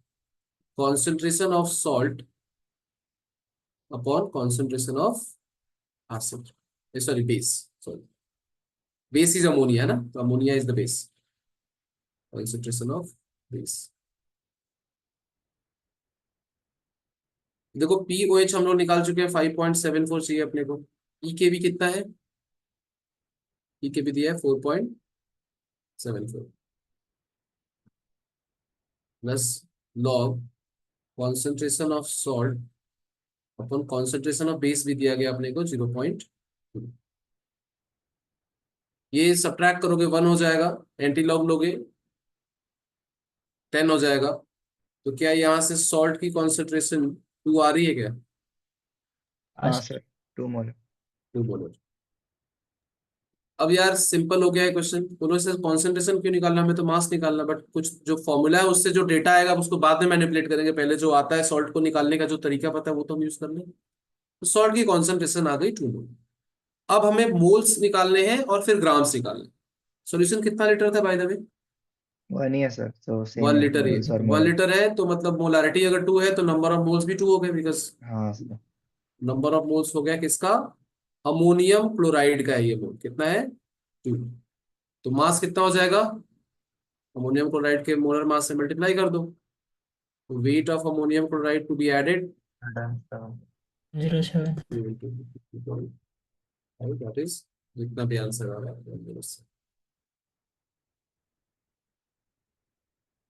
concentration of salt upon concentration of acid, sorry base, sorry base is ammonia है ना, तो ammonia is the base, concentration of base। देखो POH हम लोग निकाल चुके हैं, 5.74 चाहिए अपने को। EKB कितना है? EKB दिया है 4.74 plus log concentration of salt upon concentration of base भी दिया गया अपने को 0.2। ये सब्ट्रैक्ट करोगे 1 हो जाएगा, एंटी लॉग लोगे 10 हो जाएगा। तो क्या यहाँ से सॉल्ट की कॉन्सेंट्रेशन 2 आ रही है क्या? हाँ सर, 2 मोल। 2 मोलर। अब यार सिंपल हो गया है क्वेश्चन, दोनों से कॉन्सेंट्रेशन क्यों निकालना, हमें तो मास निकालना, बट कुछ जो फॉर्मूला है उससे जो डेटा आएगा उसको बाद में मैनिपुलेट करेंगे, पहले जो आता है सॉल्ट को निकालने का जो तरीका पता है वो तो हम यूज कर लें। तो सॉल्ट की कॉन्सेंट्रेशन आ गई 2 मोल। अब हमें मोल्स निकालने हैं और फिर ग्राम्स निकालने। सॉल्यूशन कितना लीटर था बाय द वे? 1 ही है सर, तो सेम 1 है, लीटर ही। मोल्स और 1 मोल। लीटर है तो मतलब मोलारिटी अगर 2 है तो नंबर ऑफ मोल्स भी 2 हो गए, बिकॉज हाँ सर। नंबर ऑफ मोल्स हो गया किसका? अमोनियम क्लोराइड का है ये मोल, कितना है? 2। तो मास कितना हो जाएगा? अमोनियम क्लोराइड के मोलर मास से मल्टीप्लाई कर दो। तो weight of ammonium chloride to be added 0.7। That is जितना भी आंसर आ रहा है।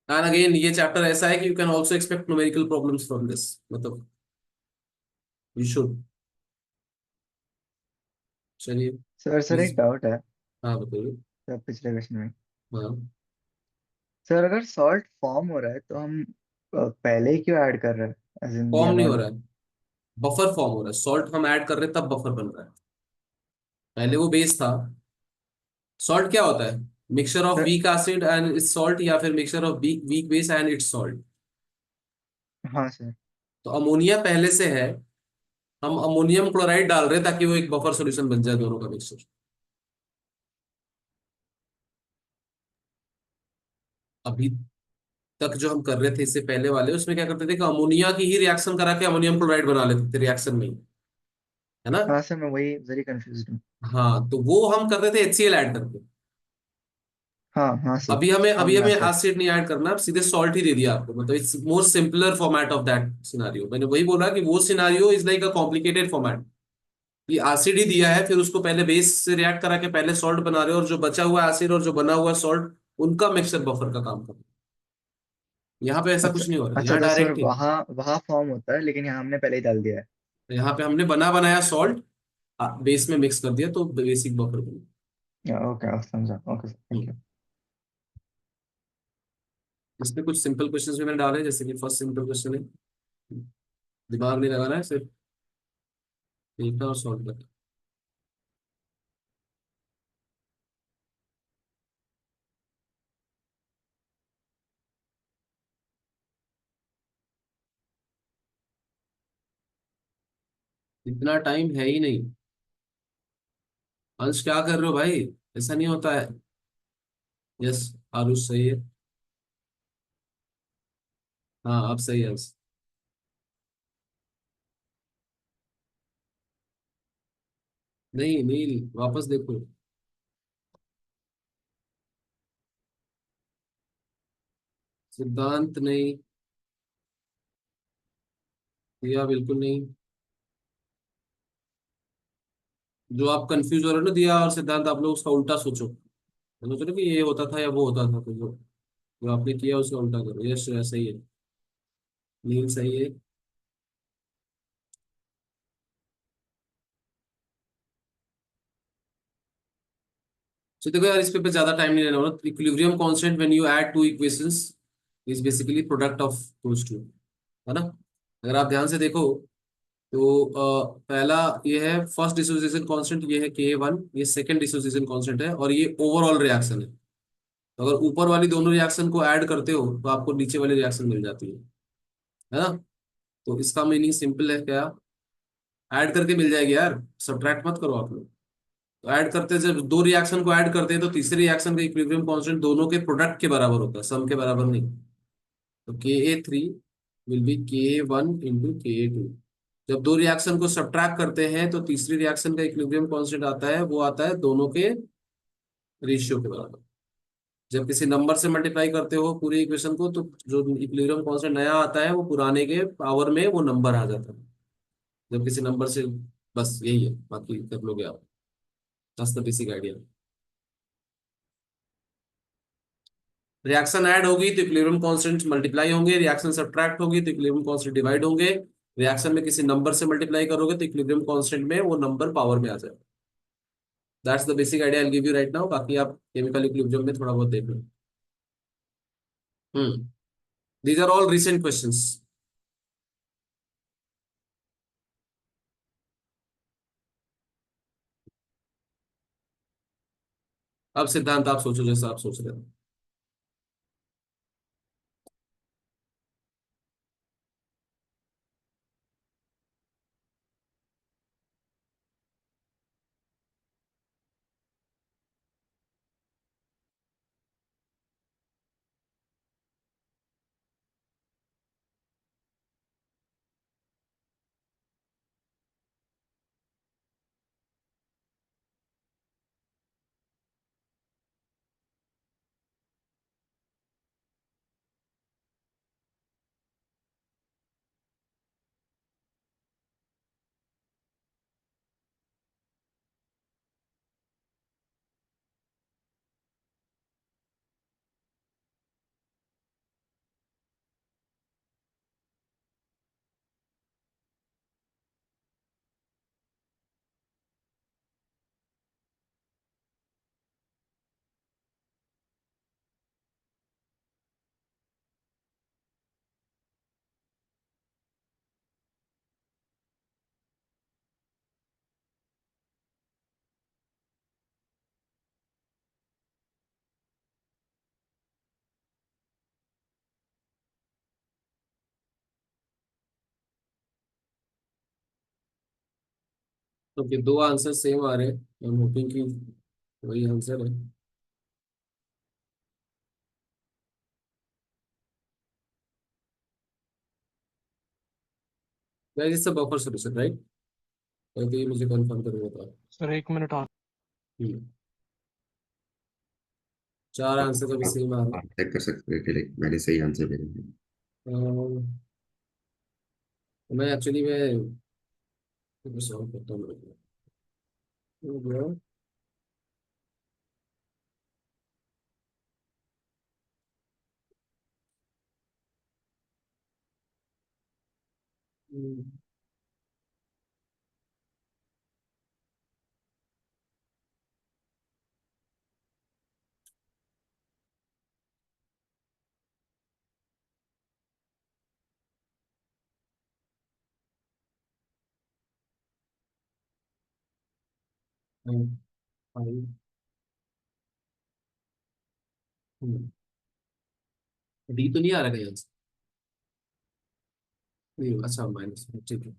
एंड अगेन ये चैप्टर ऐसा है कि you can also expect numerical problems from this, मतलब यू शुड। चलिए। सर एक डाउट है हाँ बताइए। सर, पिछले क्वेश्चन में। हाँ सर अगर सॉल्ट फॉर्म हो रहा है तो हम पहले ही क्यों ऐड कर रहे हैं, as in we form are नहीं हो नॉट। रहा है, बफर फॉर्म हो रहा है। सॉल्ट हम ऐड कर रहे हैं तब बफर बन रहा है, पहले वो बेस था। सॉल्ट क्या होता है? Mixture of sir week acid and it's salt, या फिर mixture of weak base and it's salt. हाँ सर। तो अमोनिया पहले से है, हम अमोनियम क्लोराइड डाल रहे हैं ताकि वो एक बफर सॉल्यूशन बन जाए दोनों का मिक्सचर। अभी तक जो हम कर रहे थे इससे पहले वाले, उसमें क्या करते थे कि अमोनिया की ही रिएक्शन करा के अमोनियम क्लोराइड बना लेते थे रिएक्शन में ही, है ना? हाँ सर, मैं वही वेरी कंफ्यूज हूँ। हाँ, तो वो हम करते थे HCl ऐड करके। हाँ हाँ सर, अभी हमें मैथ है। एसिड नहीं ऐड करना, सीधे सॉल्ट ही दे दिया आपको, मतलब it's more simpler format of that scenario. मैंने वही बोला कि वो scenario is like a complicated format, कि एसिड ही दिया है, फिर उसको पहले बेस से रिएक्ट करा के पहले सॉल्ट बना रहे हो, और जो बचा हुआ एसिड और जो बना हुआ सॉल्ट उनका मिक्सचर बफर का काम कर रहे हो। यहाँ पे ऐसा अच्छा कुछ नहीं हो रहा है, अच्छा, यहाँ तो सर डायरेक्ट ही। वहाँ वहाँ फॉर्म होता है, लेकिन यहाँ हमने पहले ही डाल दिया है। यहाँ पे हमने बना बनाया सॉल्ट बेस में मिक्स कर दिया, तो बेसिक बफर बना। ओके, समझा। Okay sir, thank you. इसमें कुछ सिंपल क्वेश्चंस भी मैंने डाले, जैसे कि फर्स्ट सिंपल क्वेश्चन है, दिमाग नहीं लगाना है, सिर्फ देखना और सॉल्व करना। इतना टाइम है ही नहीं। अंश क्या कर रहे हो भाई? ऐसा नहीं होता है। यस, आरुष सही है। हाँ अब सही है अंश। नहीं नील, वापस देखो। सिद्धांत नहीं दिया, बिल्कुल नहीं। जो आप कंफ्यूज हो रहे हो ना, दिया और सिद्धांत, आप लोग उसका उल्टा सोचो। सोचो ना कि ये होता था या वो होता था, तो जो आपने किया उसका उल्टा करो। यस सही है, नील सही है। तो देखो यार, इस पे ज्यादा टाइम नहीं लेना होगा। Equilibrium constant when you add two equations is basically product of those two, है ना? अगर आप ध्यान से देखो तो पहला ये है फर्स्ट डिसोसिएशन कांस्टेंट, ये है K1, ये सेकंड डिसोसिएशन कांस्टेंट है, और ये ओवरऑल रिएक्शन है। तो अगर ऊपर वाली दोनों रिएक्शन को ऐड करते हो तो आपको नीचे वाली रिएक्शन मिल जाती है ना? तो इसका मीनिंग सिंपल है, क्या? ऐड करके मिल जाएगी यार, सब्ट्रैक्ट मत करो आप लोग। तो ऐड करते, जब दो रिएक्शन को ऐड करते हैं तो तीसरी रिएक्शन का इक्विलिब्रियम कांस्टेंट दोनों के प्रोडक्ट के बराबर होता है, सम के बराबर नहीं। तो Ka3 will be Ka1 × Ka2। जब दो रिएक्शन को सब्ट्रैक्ट करते हैं तो तीसरी रिएक्शन का इक्विलिब्रियम कांस्टेंट आता है, वो आता है दोनों के रेशियो के बराबर। जब किसी नंबर से मल्टीप्लाई करते हो पूरी इक्वेशन को, तो जो इक्विलिब्रियम कांस्टेंट नया आता है वो पुराने के पावर में वो नंबर आ जाता है। जब किसी नंबर से, बस यही है, बाकी कर लोगे आप। That's the basic idea. Reaction add होगी तो इक्विलिब्रियम कांस्टेंट मल्टीप्लाई होंगे, रिएक्शन सब्ट्रैक्ट होगी तो इक्विलिब्रियम कांस्टेंट डिवाइड होंगे। रिएक्शन में किसी नंबर से मल्टीप्लाई करोगे तो इक्विलिब्रियम कांस्टेंट में वो नंबर पावर में आ जाएगा। That's the basic idea I give you right now. बाकी आप केमिकल इक्विलिब्रियम में थोड़ा बहुत देख लो। These are all recent questions. अब सिद्धांत आप सोचो जैसा आप सोच रहे हो। तो फिर दो आंसर सेम आ रहे हैं। आई एम होपिंग कि वही आंसर है। Guys it's a buffer solution right? तो ये मुझे कंफर्म करना था। सर 1 मिनट और। हम्म, चार आंसर अभी आप सेम आ रहे आप चेक कर सकते हो कि लाइक मैंने सही आंसर दे दिया। हैं। मैं एक्चुअली मैं सॉल्व करता हूँ। हो गया। हम्म, हम्म, डी तो नहीं आ रहा कहीं आंसर? नहीं, अच्छा माइनस, ठीक है।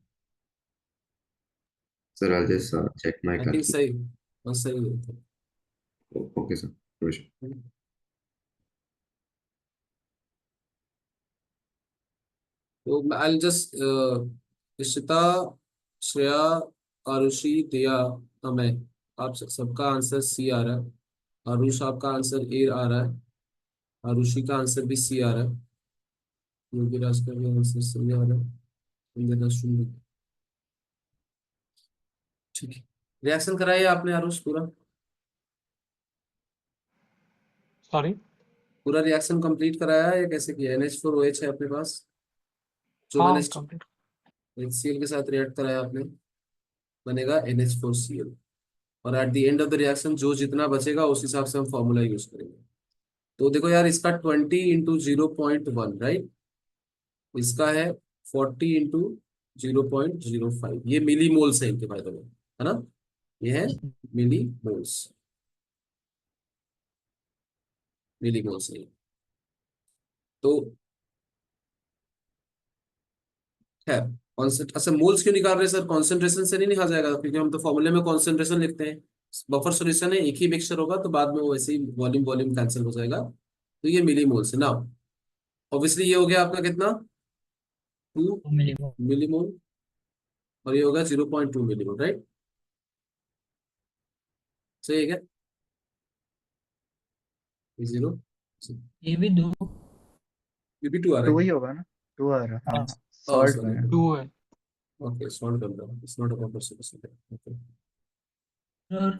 Sir I just check my I think calculator. सही, बस सही है। Okay sir, no issue. तो आई जस्ट इशिता, श्रेया, आरुषि, दिया, अमय, आप सबका आंसर सी आ रहा है। आरुष आपका आंसर ए आ रहा है। आरुषि का आंसर भी सी आ रहा है। योगीराज का भी आंसर सही आ रहा है। इंदिरा शून्य। ठीक है, रिएक्शन कराया आपने आरुष पूरा? सॉरी। पूरा रिएक्शन कंप्लीट कराया है या कैसे किया? NH4OH है अपने पास, जो मैंने हाँ कंप्लीट। HCl के साथ रिएक्ट कराया आपने, बनेगा NH4Cl। और eight the end of the reaction जो जितना बचेगा उस हिसाब से हम फॉर्मूला यूज करेंगे। तो देखो यार, इसका 20 × 0.1 राइट, इसका है 40 × 0.05। ये मिली मोल्स है इनके, फायदे में है ना, ये है मिली मोल्स। मिली मोल्स है। तो खैर, अच्छा मोल्स क्यों निकाल रहे हैं सर? कॉन्सेंट्रेशन से नहीं लिखा जाएगा, क्योंकि हम तो फॉर्मूले में कॉन्सेंट्रेशन लिखते हैं। बफर सॉल्यूशन है, एक ही मिक्सचर होगा तो बाद में वो वैसे ही वॉल्यूम वॉल्यूम कैंसिल हो जाएगा। तो ये मिली मोल्स है ना। ऑब्वियसली ये हो गया आपका कितना, 2 मिलीमोल, और ये होगा 0.2 मिलीमोल राइट। सही है क्या? ये 0, ये भी 2। ये भी 2 आ रहा 2 है। ही होगा ना, 2 आ रहा, हाँ हाँ सॉल्ट सॉरी, में है। 2 है। ओके, सॉल्व कर रहा हूँ, it's not about percent. Okay, sir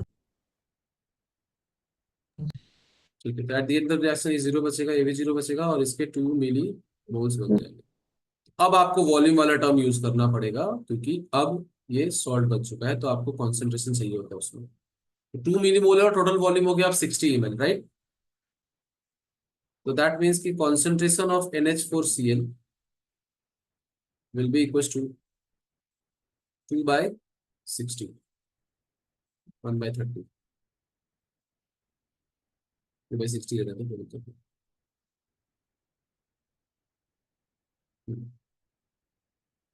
ठीक है। तो eight the end of reaction ये 0 बचेगा, ये भी 0 बचेगा, और इसके 2 मिली मोल्स बन जाएंगे। अब आपको वॉल्यूम वाला टर्म यूज करना पड़ेगा, क्योंकि अब ये सॉल्ट बन चुका है, तो आपको कॉन्सेंट्रेशन चाहिए होता है उसमें। 2 मिली मोल है और टोटल वॉल्यूम हो गया आप 60 ml, राइट? तो दैट मीन्स की concentration of NH4Cl will be equals to 2/60, 1/30, 2/60 रहता है, बोलो तो।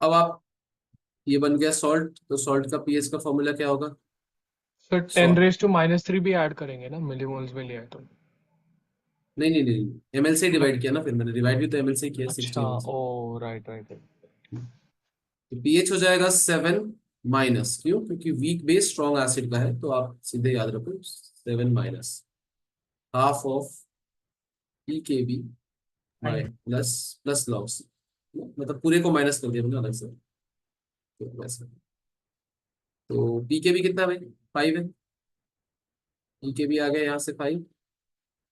अब आप, ये बन गया सॉल्ट, तो सॉल्ट का पीएच का फॉर्मूला क्या होगा? सर 10⁻³ भी ऐड करेंगे ना मिलीमोल्स में लिया है तो। नहीं नहीं नहीं, एमएल से डिवाइड किया ना, फिर मैंने डिवाइड भी तो एमएल से किया, 60 अच्छा, ml से। ओ राइट राइट। तो पीएच हो जाएगा 7 माइनस, क्यों? क्योंकि वीक बेस स्ट्रॉन्ग एसिड का है, तो आप सीधे याद रखो 7 minus half of pKb by plus plus log C, मतलब पूरे को माइनस कर दिया मैंने अलग से, तो वैसे। तो पीकेबी कितना भाई? 5 है। पीकेबी आ गया यहाँ से 5,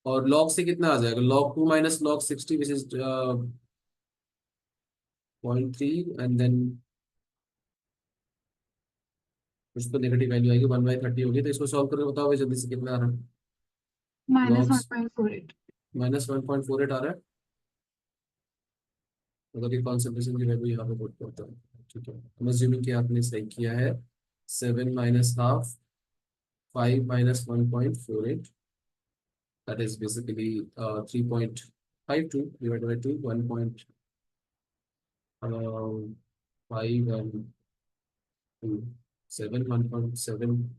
और लॉग से कितना आ जाएगा? log 2 minus log 60 which is 0.3, and then कुछ तो नेगेटिव वैल्यू आएगी, 1/30 होगी। तो इसको सॉल्व करके बताओ भाई जल्दी से, कितना आ रहा है? Minus logs 1.48। -1.48 आ रहा है, अगर ये कॉन्सेंट्रेशन की वैल्यू यहाँ पे पुट करता है। ठीक है, हम अज्यूमिंग कि आपने सही किया है। 7 minus half 5 minus 1.48, that is basically 3.52 divided by 2, 1.5 and 2, 7, 1.7,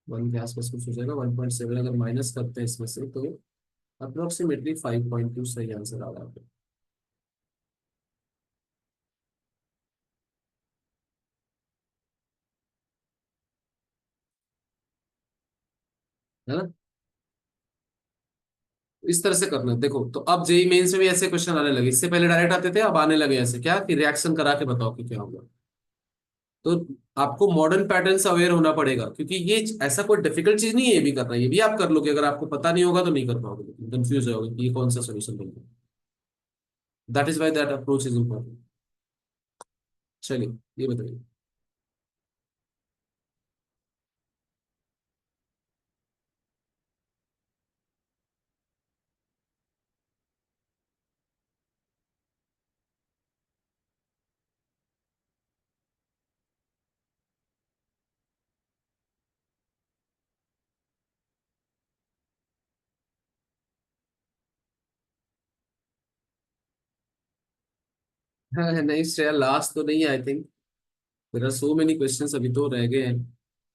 1 के आसपास कुछ हो जाएगा। 1.7 अगर माइनस करते हैं इसमें से, तो अप्रोक्सीमेटली 5.2 सही आंसर आ रहा है। है ना? इस तरह से करना है। देखो, तो अब जेई मेंस में भी ऐसे क्वेश्चन आने लगे, इससे पहले डायरेक्ट आते थे, अब आने लगे ऐसे, क्या कि रिएक्शन करा के बताओ कि क्या होगा। तो आपको मॉडर्न पैटर्न से अवेयर होना पड़ेगा, क्योंकि ये ऐसा कोई डिफिकल्ट चीज नहीं है ये भी करना, ये भी आप कर लोगे। अगर आपको पता नहीं होगा तो नहीं कर पाओगे, कंफ्यूज होगे कि ये कौन सा सोल्यूशन देंगे। That is why that approach is important. चलिए, ये बताइए। हाँ, नहीं श्रेया, लास्ट तो नहीं है I think. There are so many questions अभी तो रह गए हैं।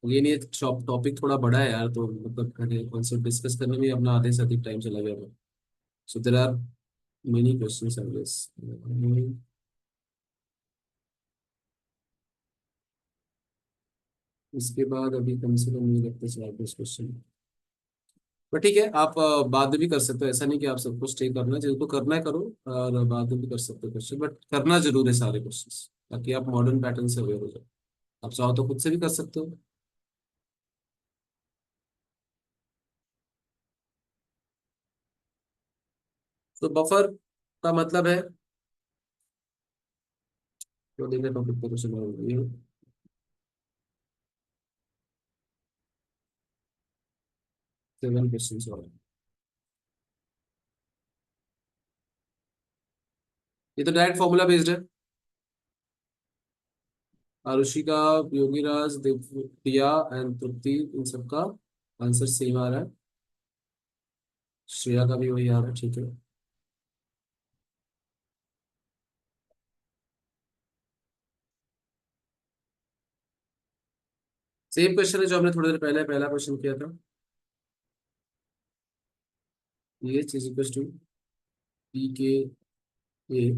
ये नहीं, टॉपिक थोड़ा बड़ा है यार, तो मतलब कॉन्सेप्ट डिस्कस करने में अपना आधे से अधिक टाइम चला गया। So there are many questions I guess. इसके बाद अभी कम से कम मुझे लगता है 4-5 क्वेश्चन। पर ठीक है, आप बाद में भी कर सकते हो, ऐसा नहीं कि आप सबको स्टे करना है, जिनको करना है करो, और बाद में भी कर सकते हो क्वेश्चन, बट करना जरूर है सारे क्वेश्चन, ताकि आप मॉडर्न पैटर्न से अवेयर हो जाओ। आप चाहो तो खुद से भी कर सकते हो। तो बफर का मतलब है, तो देखिए टॉपिक पर क्वेश्चन 7 क्वेश्चन और ये तो डायरेक्ट फॉर्मूला बेस्ड है। आरुषिका, योगीराज, देवप्रिया एंड तृप्ति, इन सबका आंसर सेम आ रहा है। श्रेया का भी वही आ रहा है, ठीक है। सेम क्वेश्चन है जो हमने थोड़ी देर पहले पहला क्वेश्चन किया था। ये चीज equal to P K A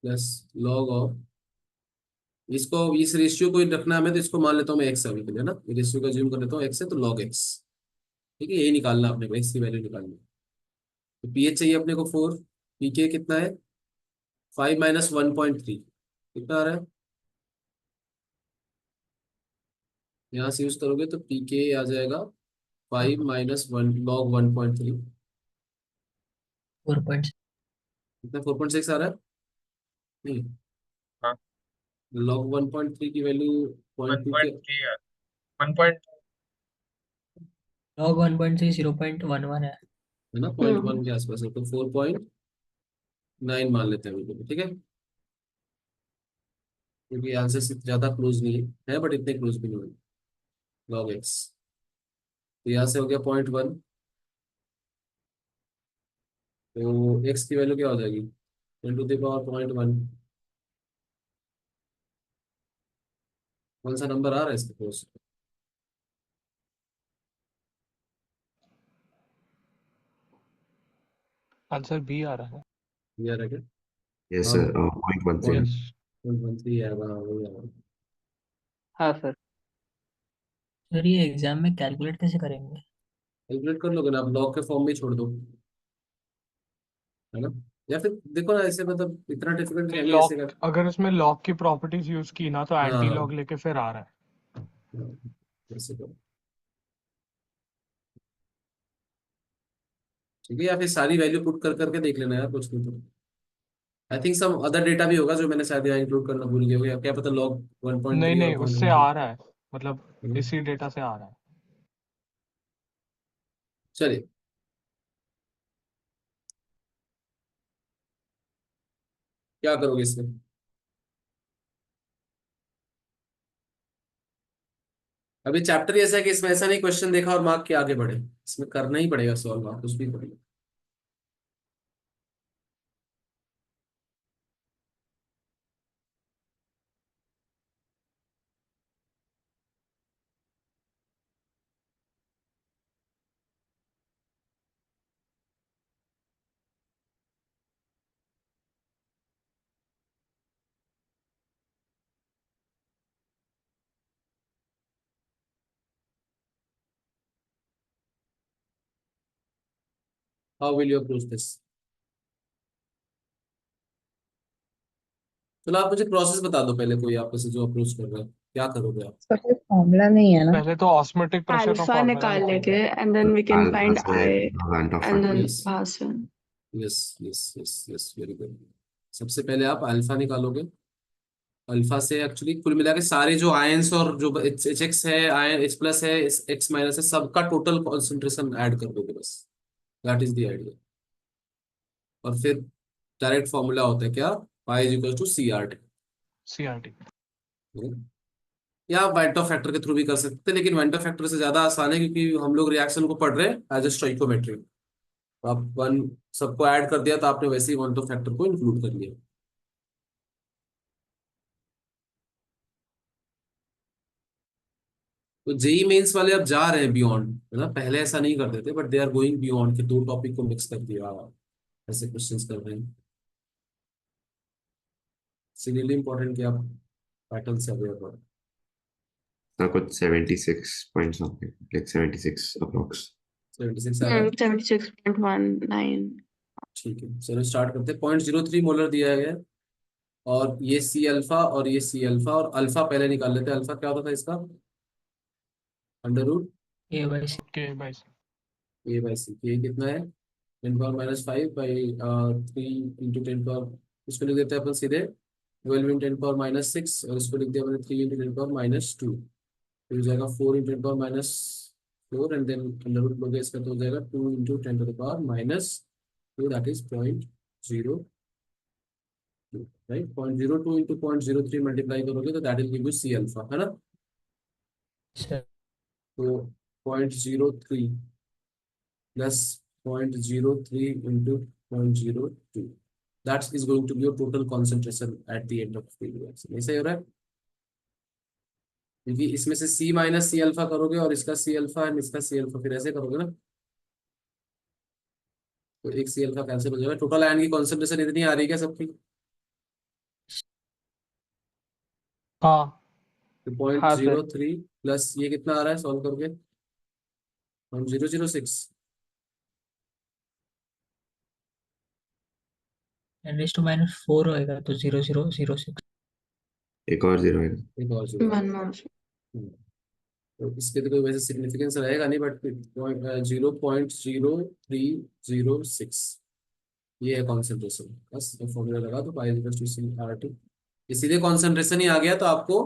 plus log of, इसको इस रेशियो को रखना है हमें, तो इसको मान लेता हूँ मैं एक्स अभी के लिए ना, रेशियो का ज्यूम कर लेता हूँ एक्स है, तो लॉग एक्स। ठीक है, यही निकालना आपने, एक्स की वैल्यू निकालनी है। तो पीएच चाहिए अपने को 4, पीके कितना है 5 माइनस 1.3 कितना आ रहा है, यहाँ से यूज करोगे तो पीके आ जाएगा 5 माइनस 1 लॉग 1.3 4.6 कितना 4.6 आ रहा है, नहीं हाँ लॉग 1.3 की वैल्यू 0.2 के 1.3 है 1. log 1.3 0.11 है। है ना 0.1 के आसपास है, तो 4.9 मान लेते हैं अभी के लिए, ठीक है, क्योंकि आंसर से ज्यादा क्लोज नहीं है बट इतने क्लोज भी नहीं है लॉग एक्स। तो यहाँ से हो गया 0.1, तो एक्स की वैल्यू क्या हो जाएगी 10⁻.1, कौन सा नंबर आ रहा है इसके पास, आंसर बी आ रहा है। ये आ रहा है क्या, यस हाँ सर 0.13। यस 0.13 आएगा, हाँ वही आ रहा है। हाँ सर। सर ये एग्जाम में कैलकुलेट कैसे करेंगे? कैलकुलेट कर लोगे ना आप, लॉग के फॉर्म में ही छोड़ दो, है ना, या फिर देखो ना ऐसे, मतलब इतना डिफिकल्ट नहीं, है नहीं ऐसे लॉग कर, अगर इसमें लॉग की प्रॉपर्टीज यूज की ना तो एंटी हाँ लॉग लेके फिर आ रहा है। हाँ, ऐसे करो, ठीक है, या फिर सारी वैल्यू पुट कर करके देख लेना यार, कुछ नहीं तो I think some other data भी होगा जो मैंने शायद यहाँ इंक्लूड करना भूल गया, या क्या पता लॉग नहीं 1.3 और नहीं, उससे 0.13, आ रहा है, मतलब इसी डेटा से आ रहा है। चलिए क्या करोगे इसमें, अभी चैप्टर ही ऐसा है कि इसमें ऐसा नहीं क्वेश्चन देखा और मार्क के आगे बढ़े, इसमें करना ही पड़ेगा सॉल्व, आप कुछ भी पड़ेगा। How will you approach this, चलो आप मुझे प्रोसेस बता दो पहले, कोई आप में से जो अप्रोच कर रहा है क्या करोगे आप, सर कोई फॉर्मूला नहीं है ना? पहले तो ऑस्मोटिक प्रेशर का अल्फा फॉर्मूला निकाल लेंगे निकालेंगे। And then we can alpha find से I van't Hoff and then yes भाषण। Yes yes yes yes very good, सबसे पहले आप अल्फा निकालोगे, अल्फा से एक्चुअली कुल मिला के सारे जो आयंस और जो एच एक्स है, आयन एच प्लस है, एक्स माइनस है, सबका टोटल कॉन्सेंट्रेशन ऐड कर दोगे बस, दैट इज द आइडिया, और फिर डायरेक्ट फॉर्मूला होता है क्या, pi is equal to C R T, CRT. या वेंटर फैक्टर के थ्रू भी कर सकते हैं, लेकिन वेंटर फैक्टर से ज्यादा आसान है क्योंकि हम लोग रिएक्शन को पढ़ रहे हैं एज ए स्टोइकोमेट्री, आप वन सबको ऐड कर दिया तो आपने वैसे ही वेंटर फैक्टर को इंक्लूड कर लिया। तो जेई मेंस वाले अब जा रहे हैं बियॉन्ड, है ना, पहले ऐसा नहीं करते थे but they are going beyond, के दो टॉपिक को मिक्स कर दिया, ऐसे क्वेश्चंस कर रहे हैं, इसीलिए इंपॉर्टेंट कि आप पैटर्न से अवेयर हो। ना कुछ 76 पॉइंट समथिंग, लाइक 76 अप्रोक्स। 76 आ रहा है, 76.19। ठीक है, चलो स्टार्ट करते हैं। 0.03 मोलर दिया गया है, और ये सी अल्फा और ये सी अल्फा, और अल्फा पहले निकाल लेते हैं, अल्फा क्या होता था इसका, अंडर रूट ए बाई सी। के बाई ए बाई सी, ये कितना है 10⁻⁵/3 इंटू 10 इसको लिख देते हैं अपन सीधे 12 इंटू 10⁻⁶, और इसको लिख दिया मैंने 3 इंटू 10⁻², तो हो जाएगा 4 into 10⁻4, and then under root लोगे इसका तो हो जाएगा 2 into 10⁻², that is 0.02, right, 0.02 into 0.03 multiply करोगे तो that will give you C alpha, है ना, सर तो 0.03 plus 0.03 into 0.02, that is going to be your total concentration at the end of the reaction, ऐसा ही हो रहा है, क्योंकि इसमें से C माइनस सी अल्फा करोगे और इसका सी अल्फा एंड इसका सी अल्फा, फिर ऐसे करोगे ना, तो एक सी अल्फा कैंसिल हो जाएगा, टोटल आयन की कॉन्सेंट्रेशन इतनी आ रही है क्या सबकी, हाँ तो पॉइंट हाँ जीरो सर। थ्री प्लस ये कितना आ रहा है सॉल्व करके 0.006, n⁻⁴ होएगा तो 0006। एक और जीरो है। एक और जीरो वन मोर। तो इसके तो कोई वैसे सिग्निफिकेंस रहेगा नहीं, बट 0.0306 ये है कॉन्सेंट्रेशन। बस फॉर्मूला लगा तो pi equal to C R T, ये सीधे कॉन्सेंट्रेशन ही आ गया, तो आपको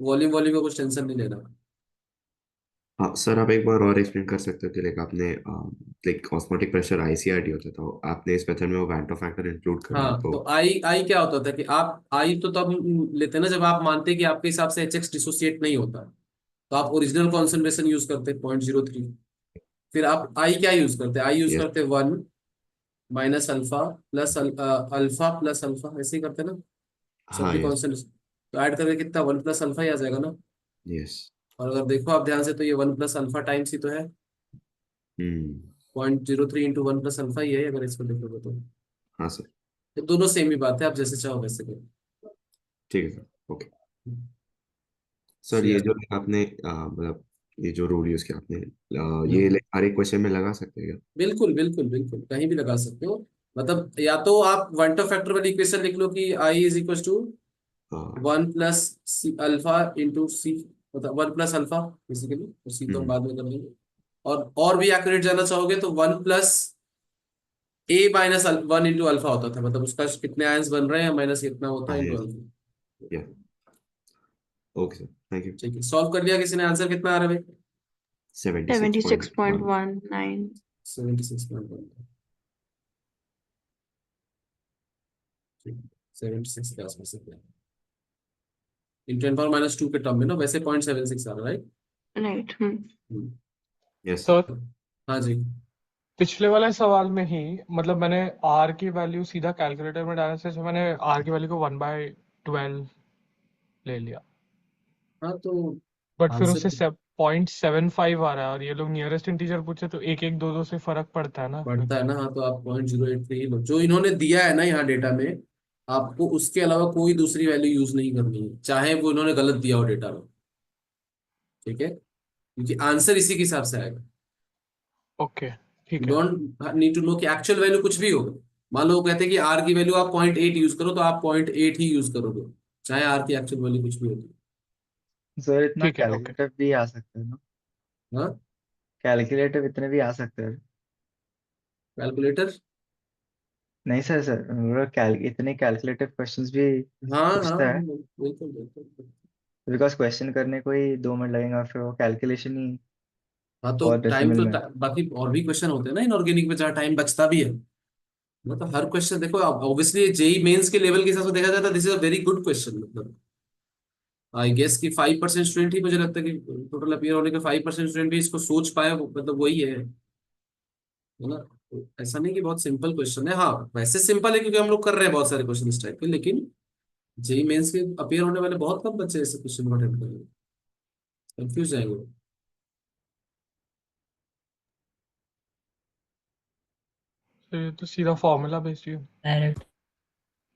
वॉल्यूम वॉल्यूम का कुछ टेंशन नहीं लेना। हाँ सर, आप एक बार और एक्सप्लेन कर सकते हो कि लाइक आपने लाइक ऑस्मोटिक प्रेशर आईसीआरटी होता था, आपने इस मेथड में वो वांटो फैक्टर इंक्लूड कर दिया, हाँ, तो तो आई आई क्या होता था कि आप आई तो तब लेते हैं ना जब आप मानते हैं कि आपके हिसाब से एच एक्स डिसोसिएट नहीं होता, तो आप ओरिजिनल कॉन्सेंट्रेशन यूज करते हैं 0.03। फिर आप आई क्या यूज करते हैं? आई यूज यस। करते हैं 1 - अल्फा प्लस अल्फा ऐसे ही करते हैं ना हाँ सबके यस। कॉन्सेंट्रेशन। तो ऐड करके कितना 1 + अल्फा ही आ जाएगा ना। यस। और अगर देखो आप ध्यान से तो ये 1 + अल्फा टाइम्स ही तो है, हम्म। 0.03 इंटू 1 + अल्फा ही है अगर इसको देखोगे तो। हाँ सर। ये दोनों सेम ही बात है, आप जैसे चाहो वैसे करो। ठीक है सर। ओके सर, सी ये आर जो आपने मतलब ये जो रूल यूज किया आपने, ये टी। like हर एक क्वेश्चन में लगा सकते हैं बिल्कुल बिल्कुल बिल्कुल, कहीं भी लगा सकते हो। मतलब या तो आप वन टू फैक्टर वाली इक्वेशन लिख लो कि आई इज इक्वल टू क्या? 1 + अल्फा इंटू सी, मतलब 1 + अल्फा बेसिकली, और सी तो हम हम्म। बाद में कर लेंगे। और भी एक्यूरेट जाना चाहोगे तो 1 + A - 1 इंटू अल्फा होता था, मतलब उसका कितने आयंस बन रहे हैं माइनस कितना होता हाँ है इंटू यस। अल्फा। या ओके सर, थैंक यू। ठीक है, सॉल्व कर लिया किसी ने? आंसर कितना आ रहा है भाई? 76.1। 76.19। 76.1। 76 के आसपास है इन 10⁻⁻² के टर्म में ना, वैसे 0.76 आ रहा है, right. Right. Yes sir. Sir हाँ जी। पिछले वाले सवाल में ही मतलब मैंने आर की वैल्यू सीधा कैलकुलेटर में डालने से मैंने आर की वैल्यू को 1/12 ले लिया, हाँ तो बट फिर आंसर उससे 0.75 आ रहा है और ये लोग नियरेस्ट इंटीजर पूछे तो एक एक दो दो से फर्क पड़ता है ना फिर। बढ़ता है ना। हाँ तो आप 0.08 ही लो जो इन्होंने दिया है ना यहाँ डेटा में। आपको उसके अलावा कोई दूसरी वैल्यू यूज नहीं करनी है, चाहे वो इन्होंने गलत दिया हो डेटा में। ठीक है, क्योंकि आंसर इसी के हिसाब से आएगा। ओके यू ठीक है। डोंट नीड टू नो कि एक्चुअल वैल्यू कुछ भी होगा। मान लो वो कहते हैं कि आर की वैल्यू आप 0.8 यूज करो, तो आप 0.8 ही यूज करोगे, चाहे आर की एक्चुअल वैल्यू कुछ भी होगी। सर इतना ठीक है ओके। कैलकुलेटर भी आ सकता है ना? हाँ, कैलकुलेटर इतने भी आ सकते हैं? कैलकुलेटर। नहीं सर, इतने कैलकुलेटिव क्वेश्चंस भी हाँ हाँ पूछता है? बिल्कुल बिल्कुल। बिकॉज क्वेश्चन करने को ही 2 मिनट लगेगा, फिर वो कैलकुलेशन ही हाँ तो और टाइम डेसिमल तो में। बाकी और भी क्वेश्चन होते हैं ना इनऑर्गेनिक में जहाँ टाइम बचता भी है। मतलब हर क्वेश्चन देखो, ऑब्वियसली जेई मेंस के लेवल के हिसाब से देखा जाता है, this is a very good question. मतलब आई गेस कि 5% स्टूडेंट ही, मुझे लगता है कि टोटल अपीयर होने के 5% स्टूडेंट भी इसको सोच पाए, मतलब वही है ना। तो ऐसा नहीं कि बहुत सिंपल क्वेश्चन है, हाँ वैसे सिंपल है क्योंकि हम लोग कर रहे हैं बहुत सारे क्वेश्चन इस टाइप के, लेकिन जेई मेंस के अपीयर होने वाले बहुत कम बच्चे ऐसे क्वेश्चन को अटेम्प्ट करेंगे, कंफ्यूज जाएंगे वो। तो ये तो सीधा फॉर्मूला बेस्ड ही है। डायरेक्ट।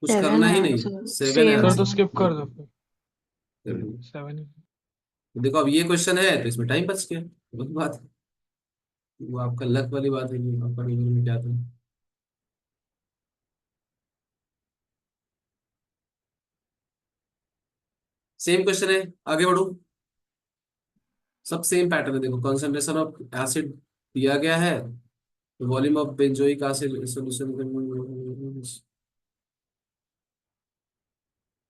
कुछ 7 करना है ही नहीं, आंसर, 7 है सेम सर है। तो आंसर। स्किप कर दो बिल्कुल फिर। 7। 7 देखो अब ये क्वेश्चन है तो इसमें टाइम बच गया, वही बात है। वो आपका लक वाली बात है कि आपका रिजल्ट में क्या था। सेम क्वेश्चन है, आगे बढ़ो। सब सेम पैटर्न है, देखो कंसंट्रेशन ऑफ एसिड दिया गया है, volume of benzoic acid solution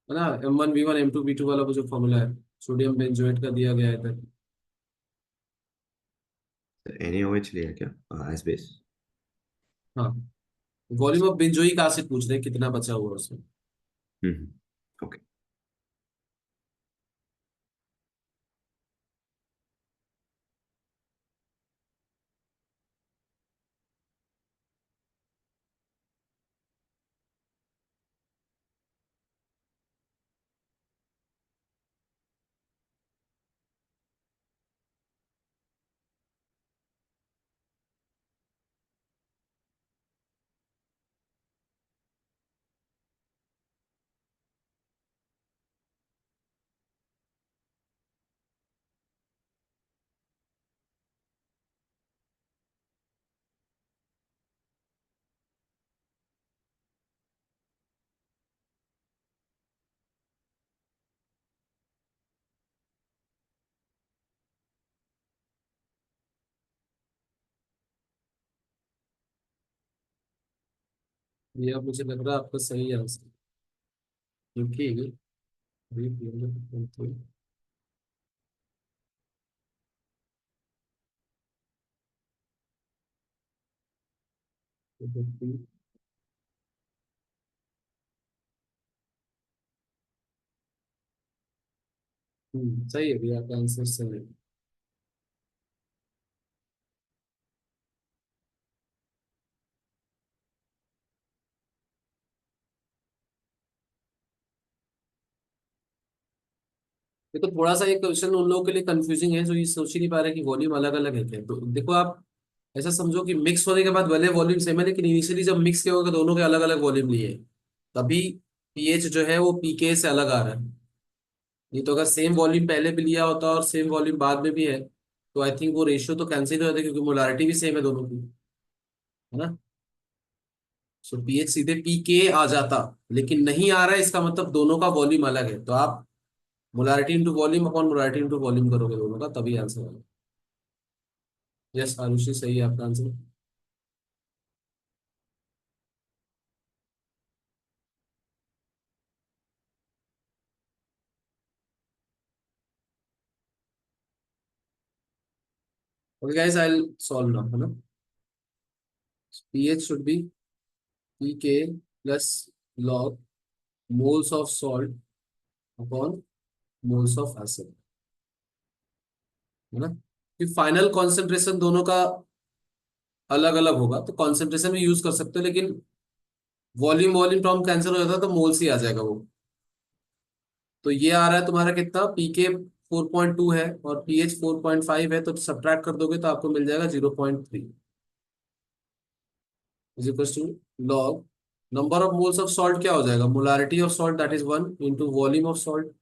है ना, M1V1 M2V2 वाला वो जो फॉर्मूला है, सोडियम बेंजोएट का दिया गया है इधर। NaOH लिया क्या एज बेस? हाँ, वॉल्यूम ऑफ बेंजोइक एसिड पूछ रहे हैं कितना बचा हुआ है उसमें। हम्म। ओके। ये अब मुझे लग रहा है आपका सही आंसर, क्योंकि ये 300 सही है भैया, आपका आंसर सही है। ये तो थोड़ा सा एक क्वेश्चन उन लोगों के लिए कंफ्यूजिंग है जो ये सोच ही नहीं पा रहे कि वॉल्यूम अलग अलग है क्या। तो देखो आप ऐसा समझो कि मिक्स होने के बाद भले वॉल्यूम सेम है, लेकिन इनिशियली जब मिक्स किया होगा दोनों के अलग अलग वॉल्यूम लिए हैं, तभी पीएच जो है वो पीके से अलग आ रहा है। नहीं तो अगर सेम वॉल्यूम पहले भी लिया होता और सेम वॉल्यूम बाद में भी है, तो आई थिंक वो रेशियो तो कैंसिल हो जाता, क्योंकि मोलारिटी भी सेम है दोनों की, है ना। सो पीएच सीधे पीके आ जाता, लेकिन नहीं आ रहा है, इसका मतलब दोनों का वॉल्यूम अलग है। तो आप molarity into volume upon molarity into volume करोगे दोनों का, तभी आंसर आएगा। यस आरुषि, सही है आपका answer. Okay guys, I will solve now, है ना। PH should be pK plus log moles of salt upon moles of acid, है ना। कि फाइनल कॉन्सेंट्रेशन दोनों का अलग अलग होगा, तो कॉन्सेंट्रेशन भी यूज कर सकते हो, लेकिन वॉल्यूम वॉल्यूम टर्म कैंसिल हो जाता है तो मोल्स ही आ जाएगा वो। तो ये आ रहा है तुम्हारा कितना, पीके 4.2 है और पीएच 4.5 है, तो सब्ट्रैक्ट कर दोगे तो आपको मिल जाएगा 0.3 is equal to log number of moles of salt. क्या हो जाएगा, molarity of salt that is 1 into volume of salt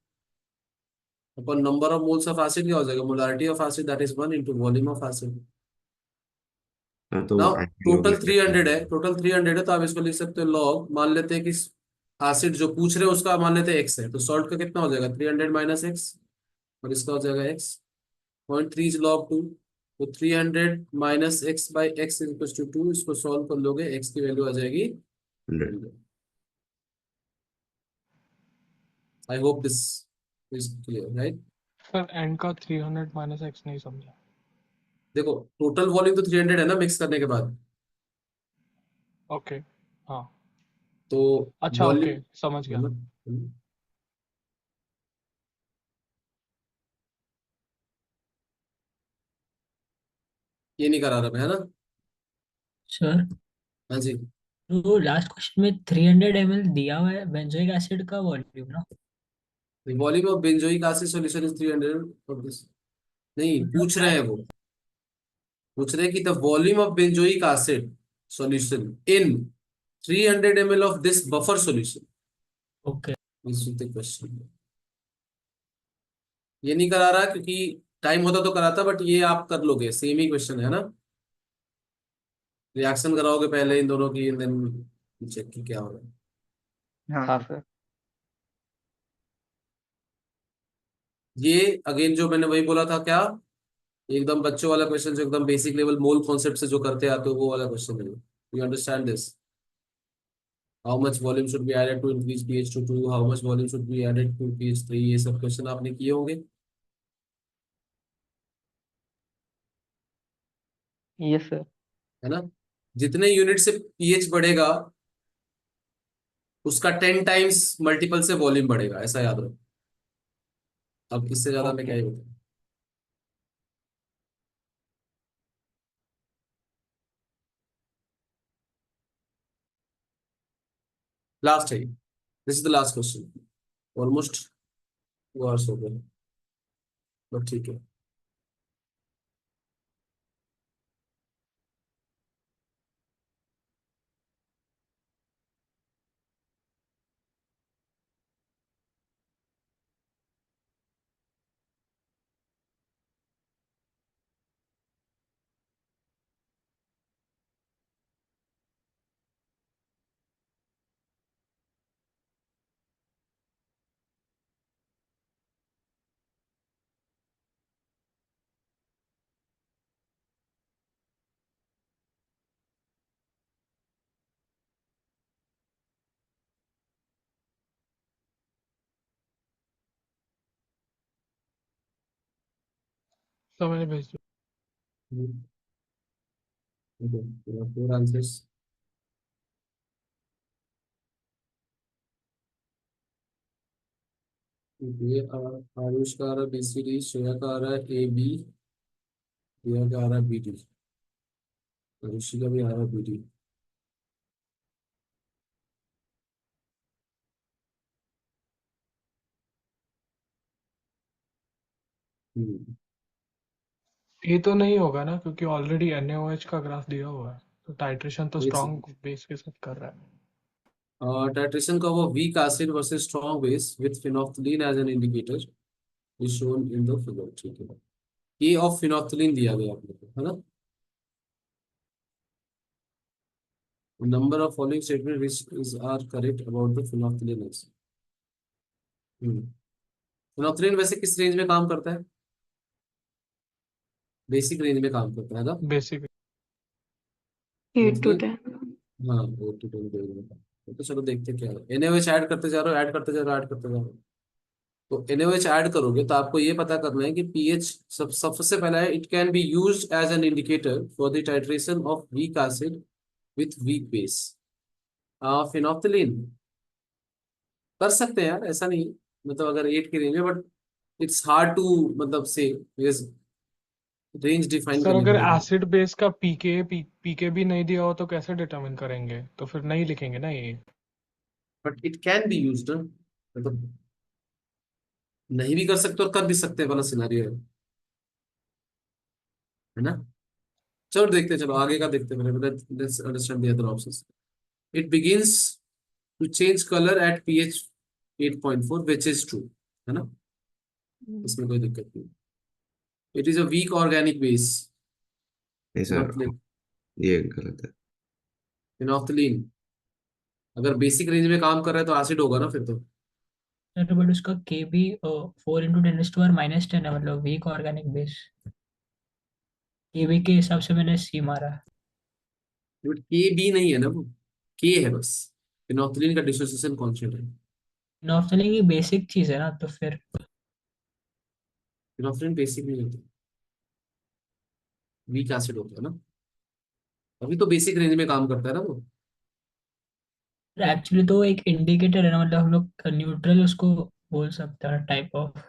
upon number of moles of acid. क्या हो जाएगा, molarity of acid that is 1 into volume of acid. हाँ, तो now एंटीलोगी total से 300 है, टोटल 300 है, तो आप इसको लिख सकते हो लॉग, मान लेते हैं कि एसिड जो पूछ रहे हैं उसका मान लेते हैं एक्स है, तो सॉल्ट का कितना हो जाएगा 300 माइनस एक्स, और इसका हो जाएगा एक्स। 0.3 इज लॉग 2, तो 300 minus X by X is equal to 2। इसको सॉल्व कर लोगे, एक्स की वैल्यू आ जाएगी 100। 100। I hope this is clear, right. Sir and का 300 माइनस एक्स नहीं समझा। देखो टोटल वॉल्यूम तो 300 है ना मिक्स करने के बाद, ओके। हाँ। तो अच्छा, वॉल्यूम, ओके, समझ है गया। ना। ये नहीं करा रहा मैं, है ना। सर हाँ जी, तो लास्ट क्वेश्चन में 300 ml दिया हुआ है बेंजोइक एसिड का वॉल्यूम ना। Volume of benzoic acid solution is 300। नहीं, मतलब पूछ रहे हैं वो, पूछ रहे हैं कि the volume of benzoic acid solution in 300 ml of this buffer solution okay. Is the question. ये नहीं करा रहा क्योंकि टाइम होता तो कराता, बट ये आप कर लोगे, सेम ही क्वेश्चन है ना। रिएक्शन कराओगे पहले इन दोनों की, देन चेक की क्या हो रहा है। हाँ हाँ सर। सर। ये अगेन जो मैंने वही बोला था क्या, एकदम बच्चों वाला क्वेश्चन, जो एकदम बेसिक लेवल मोल कॉन्सेप्ट से जो करते आते हो वो वाला क्वेश्चन है। You understand this, how much volume should be added to increase pH to 2, how much volume should be added to pH 3, ये सब क्वेश्चन आपने किए होंगे, यस सर। है ना। जितने यूनिट से पीएच बढ़ेगा उसका 10 टाइम्स मल्टीपल से वॉल्यूम बढ़ेगा, ऐसा याद रखो। अब इससे ज्यादा मैं क्या ओके। ही बताऊं। लास्ट है, this is the last question. Almost 2 hours हो गए, बट ठीक है। तो मैंने भेज दिया। Four answers. ये आयुष का आ रहा है BCD, श्रेया का आ रहा है AB, प्रिया का आ रहा है BD, ऋषि का भी आ रहा है BD। हम्म, ये तो नहीं होगा ना, क्योंकि ऑलरेडी NaOH का ग्राफ दिया हुआ है, तो टाइट्रेशन तो ये स्ट्रॉन्ग बेस के साथ कर रहा है। titration का वो weak acid versus strong base with phenolphthalein as an indicator is shown in the figure। ठीक है, ये ऑफ phenolphthalein दिया गया आप लोग को, है ना। Number of following statement which is are correct about the phenolphthalein is। phenolphthalein वैसे किस रेंज में काम करता है? बेसिक रेंज में काम करता है ना। Basic 8 to phenolphthalein 10। हाँ 8 to 10 रेंज में काम करता है। तो चलो देखते हैं क्या है। NaOH ऐड करते जा रहे हो, ऐड करते जा रहे हो, ऐड करते जा रहे हो। तो NaOH ऐड करोगे तो आपको ये पता करना है कि pH सबसे पहला है, it can be used as an indicator for the titration of weak acid with weak base. Phenolphthalein कर सकते हैं यार, ऐसा नहीं, मतलब अगर 8 की रेंज में, बट इट्स हार्ड टू मतलब से रेंज डिफाइन सर, करनी अगर पड़ेगी। एसिड बेस का पीके भी नहीं दिया हो तो कैसे डिटरमिन करेंगे? तो फिर नहीं लिखेंगे ना ये। But it can be used, मतलब नहीं भी कर सकते और कर भी सकते हैं वाला सिनेरियो है ना। चलो देखते हैं, चलो आगे का देखते हैं, let's understand the other options. It begins to change colour at pH 8.4 which is true, है ना, इसमें कोई दिक्कत नहीं। It is a weak organic base. नहीं सर, ये गलत है। फिनोफ्थलीन अगर बेसिक रेंज में काम कर रहा है तो एसिड होगा ना फिर तो। सर बट उसका के भी 4 × 10⁻⁻10 है, मतलब वीक ऑर्गेनिक बेस। के के हिसाब से मैंने सी मारा। बट Kb नहीं है ना, वो K है बस। फिनोफ्थलीन का डिसोसिएशन कांस्टेंट है। नॉर्मली की बेसिक चीज है ना, तो फिर फिनोफ्थलीन बेसिक नहीं होता, वीक एसिड होता है ना, अभी तो बेसिक रेंज में काम करता है ना वो। एक्चुअली तो एक इंडिकेटर है ना, मतलब हम लोग न्यूट्रल उसको बोल सकते हैं, टाइप ऑफ।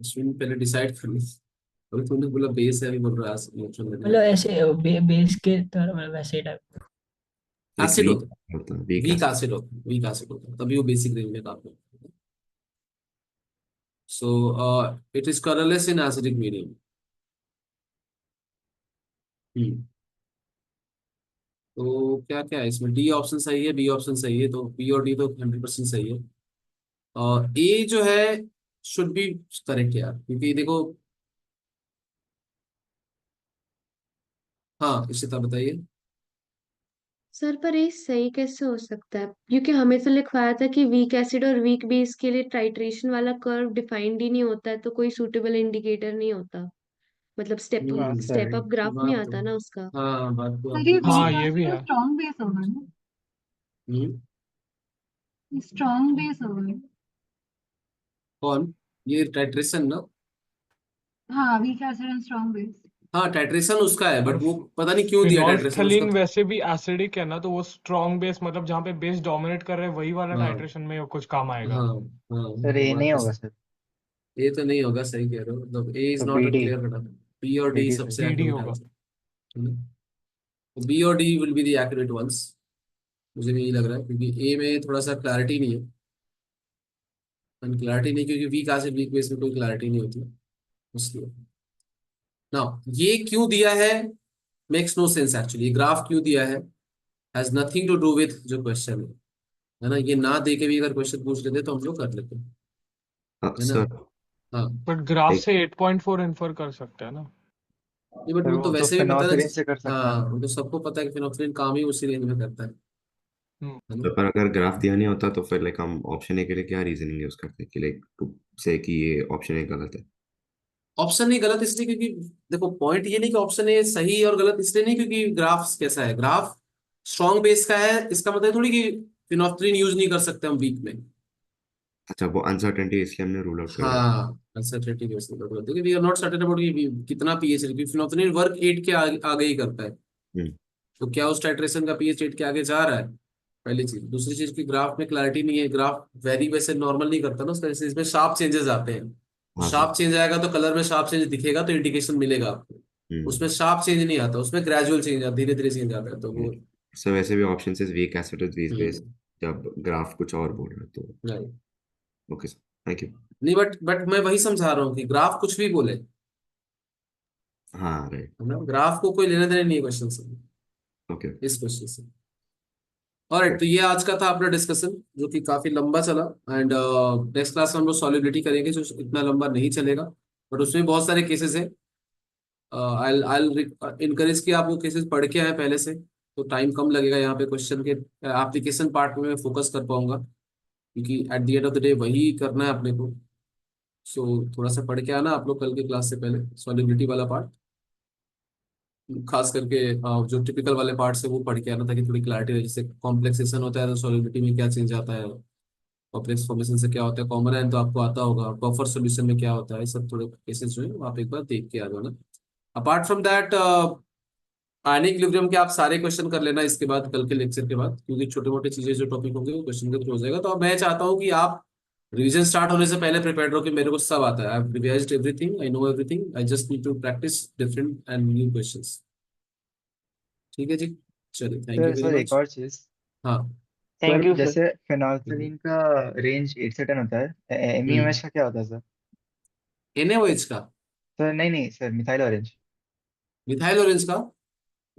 स्विन पहले डिसाइड कर ली, अभी तूने बोला बेस है, अभी बोल रहा है मतलब ऐसे बेस के तरह, मतलब वैसे टाइप। एक एसिड वीक होता होता है, है, वीक वीक एसिड। एसिड होता है, वीक एसिड होता है, तभी वो बेसिक रेंज में काम करता है। So it is colourless in acidic medium. हम्म तो क्या क्या है इसमें? डी ऑप्शन सही है, बी ऑप्शन सही है, तो बी और डी तो 100% सही है। और ए जो है शुड बी करेक्ट यार, क्योंकि देखो, हाँ इशिता बताइए। सर पर ये सही कैसे हो सकता है? क्योंकि हमें तो लिखवाया था कि वीक एसिड और वीक बेस के लिए टाइट्रेशन वाला कर्व डिफाइंड ही नहीं होता है, तो कोई सूटेबल इंडिकेटर नहीं होता, मतलब हम्म स्टेप अप ग्राफ नहीं बात तो, आता ना उसका। हाँ बात तो सर आपकी ये भी हाँ, सही। वीक ये भी एसिड और है। स्ट्रॉन्ग बेस होगा ना? हम्म स्ट्रॉन्ग बेस होगा। कौन? ये टाइट्रेशन ना। हाँ, week acid and strong base. हाँ टाइट्रेशन उसका है, और बट वो पता नहीं क्यों दिया टाइट्रेशन उसका। फिनोल्फ्थलीन वैसे भी एसिडिक है ना, तो वो स्ट्रॉन्ग बेस, मतलब जहाँ पे बेस डोमिनेट कर रहे हैं वही वाला हाँ टाइट्रेशन में कुछ काम हाँ आएगा। हाँ, सर वो ये बात नहीं तो होगा सर। ये तो नहीं होगा, सही कह रहे हो, मतलब ए इज तो not a BD, clear cut. B और डी BD सही। सबसे बीडी एक्यूरेट होगा। आंसर है ना। तो बी और D will be the accurate ones, मुझे भी यही लग रहा है, क्योंकि ए में थोड़ा सा क्लैरिटी नहीं है। क्लैरिटी नहीं, क्योंकि वीक एसिड वीक बेस में कोई क्लैरिटी नहीं होती इसलिए। ना ये क्यों दिया है, makes no sense actually. Graph क्यों दिया है has nothing to do with जो क्वेश्चन है ना। ये ना दे के भी अगर क्वेश्चन पूछ लेते तो हम लोग कर लेते, हाँ है ना। सर, हाँ बट ग्राफ एक से 8.4 इन्फर कर सकते हैं ना। ये, बट सर वो तो वो तो वैसे भी पता है फिनोफ्थलीन से कर ना। सकते हैं हाँ ना। वो तो सबको पता है कि फिनोफ्थलीन काम ही उसी रेंज में करता हम्म। है ना। तो पर अगर ग्राफ दिया नहीं होता तो फिर लाइक हम ऑप्शन ए के लिए क्या रीजनिंग यूज करते हैं कि लाइक टू से कि ये ऑप्शन ए गलत है। ऑप्शन नहीं गलत इसलिए क्योंकि देखो, पॉइंट ये नहीं कि ऑप्शन ए सही और गलत इसलिए नहीं क्योंकि ग्राफ कैसा है। ग्राफ स्ट्रॉन्ग बेस का है, इसका मतलब थोड़ी कि फिनोफ्थलीन यूज नहीं कर सकते हम वीक में। अच्छा, वो अनसर्टेनिटी इसलिए हमने रूल आउट कर दिया। हाँ अनसर्टेनिटी कैसे देखिए, we are not certain about कितना पीएच है, क्योंकि फिनोल्फिनिन वर्क 8 के आगे ही करता है। हम्म तो क्या उस टाइट्रेशन का पीएच 8 के आगे जा रहा है, पहली चीज। दूसरी चीज की ग्राफ में क्लैरिटी नहीं है, ग्राफ वेरी वैसे नॉर्मल नहीं करता ना, उसका इसमें शार्प चेंजेस आते हैं। हाँ सर। शार्प चेंज आएगा तो कलर में शार्प चेंज दिखेगा तो इंडिकेशन मिलेगा आपको। उसमें शार्प चेंज नहीं आता, उसमें ग्रेजुअल चेंज आता, धीरे धीरे चेंज आता है, तो वो सर वैसे भी option is weak acid weak base, hmm, जब ग्राफ कुछ और बोल रहा है तो। नहीं ओके सर, थैंक यू। नहीं, बट मैं वही समझा रहा हूँ कि ग्राफ कुछ भी बोले, हाँ राइट। है ना, ग्राफ को कोई लेना देना नहीं है क्वेश्चन से, ओके। इस क्वेश्चन से। और तो ये आज का था अपना डिस्कशन, जो कि काफी लंबा चला। एंड नेक्स्ट क्लास में हम लोग सॉलिबिलिटी करेंगे, जो इतना लंबा नहीं चलेगा, बट उसमें बहुत सारे केसेस है। आई आई इनकरेज कि आप वो केसेस पढ़ के आए पहले से, तो टाइम कम लगेगा यहाँ पे, क्वेश्चन के एप्लीकेशन पार्ट में मैं फोकस कर पाऊंगा, क्योंकि eight the end of the day वही करना है अपने को। सो थोड़ा सा पढ़ के आना आप लोग कल के क्लास से पहले, सॉलिबिलिटी वाला पार्ट, खास करके जो टिपिकल वाले पार्ट से वो पढ़ के आना, ताकि थोड़ी क्लैरिटी रहे। जैसे कॉम्प्लेक्सेशन होता है तो सॉलिबिलिटी में क्या चेंज आता है, कॉम्प्लेक्स फॉर्मेशन से क्या होता है, कॉमन आयन तो आपको आता होगा, बफर सॉल्यूशन में क्या होता है, सब थोड़े केसेस जो है वो आप एक बार देख के आ जाना। Apart from that ionic equilibrium के आप सारे क्वेश्चन कर लेना इसके बाद, कल के लेक्चर के बाद, क्योंकि छोटे मोटे चीजें जो टॉपिक होंगे वो क्वेश्चन के थ्रू हो जाएगा। तो अब मैं चाहता हूँ कि आप रिवीजन स्टार्ट होने से पहले प्रिपेयर्ड रहो कि मेरे को सब आता है, I have revised everything, I know everything, I just need to practice different and new questions. ठीक है जी, चलिए, thank you sir very sir एक मच। और चीज। हाँ। Thank sir you sir. जैसे फेनोल्फिनीन का रेंज 8 से 10 होता है, एमईएमएच का क्या होता है सर? NaOH का, सर नहीं नहीं sir, methyl orange. Methyl orange का,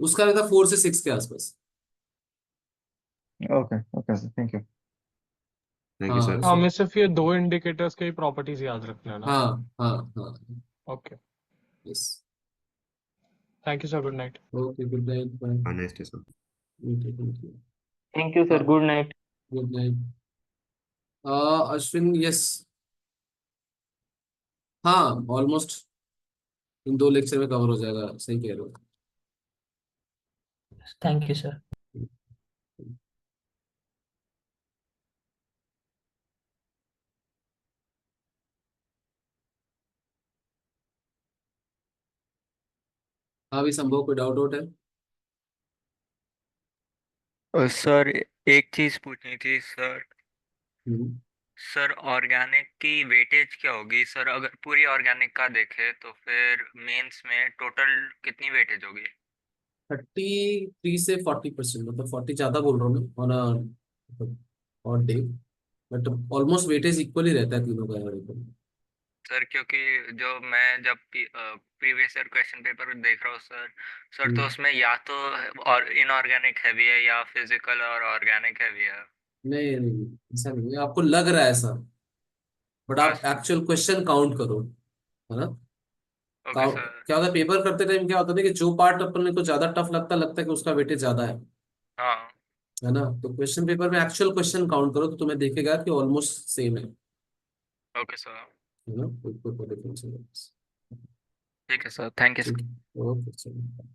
उसका रहता 4 से 6 के आसपास। Okay okay sir, thank you. Thank you हाँ सर। हमें सिर्फ ये दो इंडिकेटर्स के ही प्रॉपर्टीज याद रखना है ना? हाँ हाँ हाँ, okay, yes. Thank you sir, good night. Okay, good night, bye. हाँ नेक्स्ट है sir. Thank you sir, good night. Good night. Ashwin, yes, हाँ, ऑलमोस्ट इन 2 लेक्चर में कवर हो जाएगा, सही कह रहे हो। Thank you sir. हाँ भी, संभव कोई डाउट आउट है? सर एक चीज पूछनी थी सर। हम्म। सर ऑर्गेनिक की वेटेज क्या होगी सर, अगर पूरी ऑर्गेनिक का देखें तो फिर मेंस में टोटल कितनी वेटेज होगी? 33 से 40%, मतलब 40 ज्यादा बोल रहा हूँ मैं, on on day, but almost weightage equal ही रहता है तीनों का यार, एकदम। सर क्योंकि जो मैं जब प्रीवियस ईयर क्वेश्चन पेपर देख रहा हूँ सर तो उसमें या तो और इनऑर्गेनिक हैवी है या फिजिकल और ऑर्गेनिक हैवी है। नहीं नहीं, ऐसा नहीं है, आपको लग रहा है ऐसा, बट हाँ आप एक्चुअल क्वेश्चन काउंट करो, है ना। Okay sir. क्या होता है, पेपर करते टाइम क्या होता है कि जो पार्ट अपन को ज्यादा टफ लगता है कि उसका वेटेज ज्यादा हाँ है ना। तो क्वेश्चन पेपर में एक्चुअल क्वेश्चन काउंट करो तो तुम्हें देखेगा कि ऑलमोस्ट सेम ओके सर। है ना, कोई कोई डिफरेंस नहीं है। ठीक है सर, थैंक यू सर। ठीक है, ओके, चलो।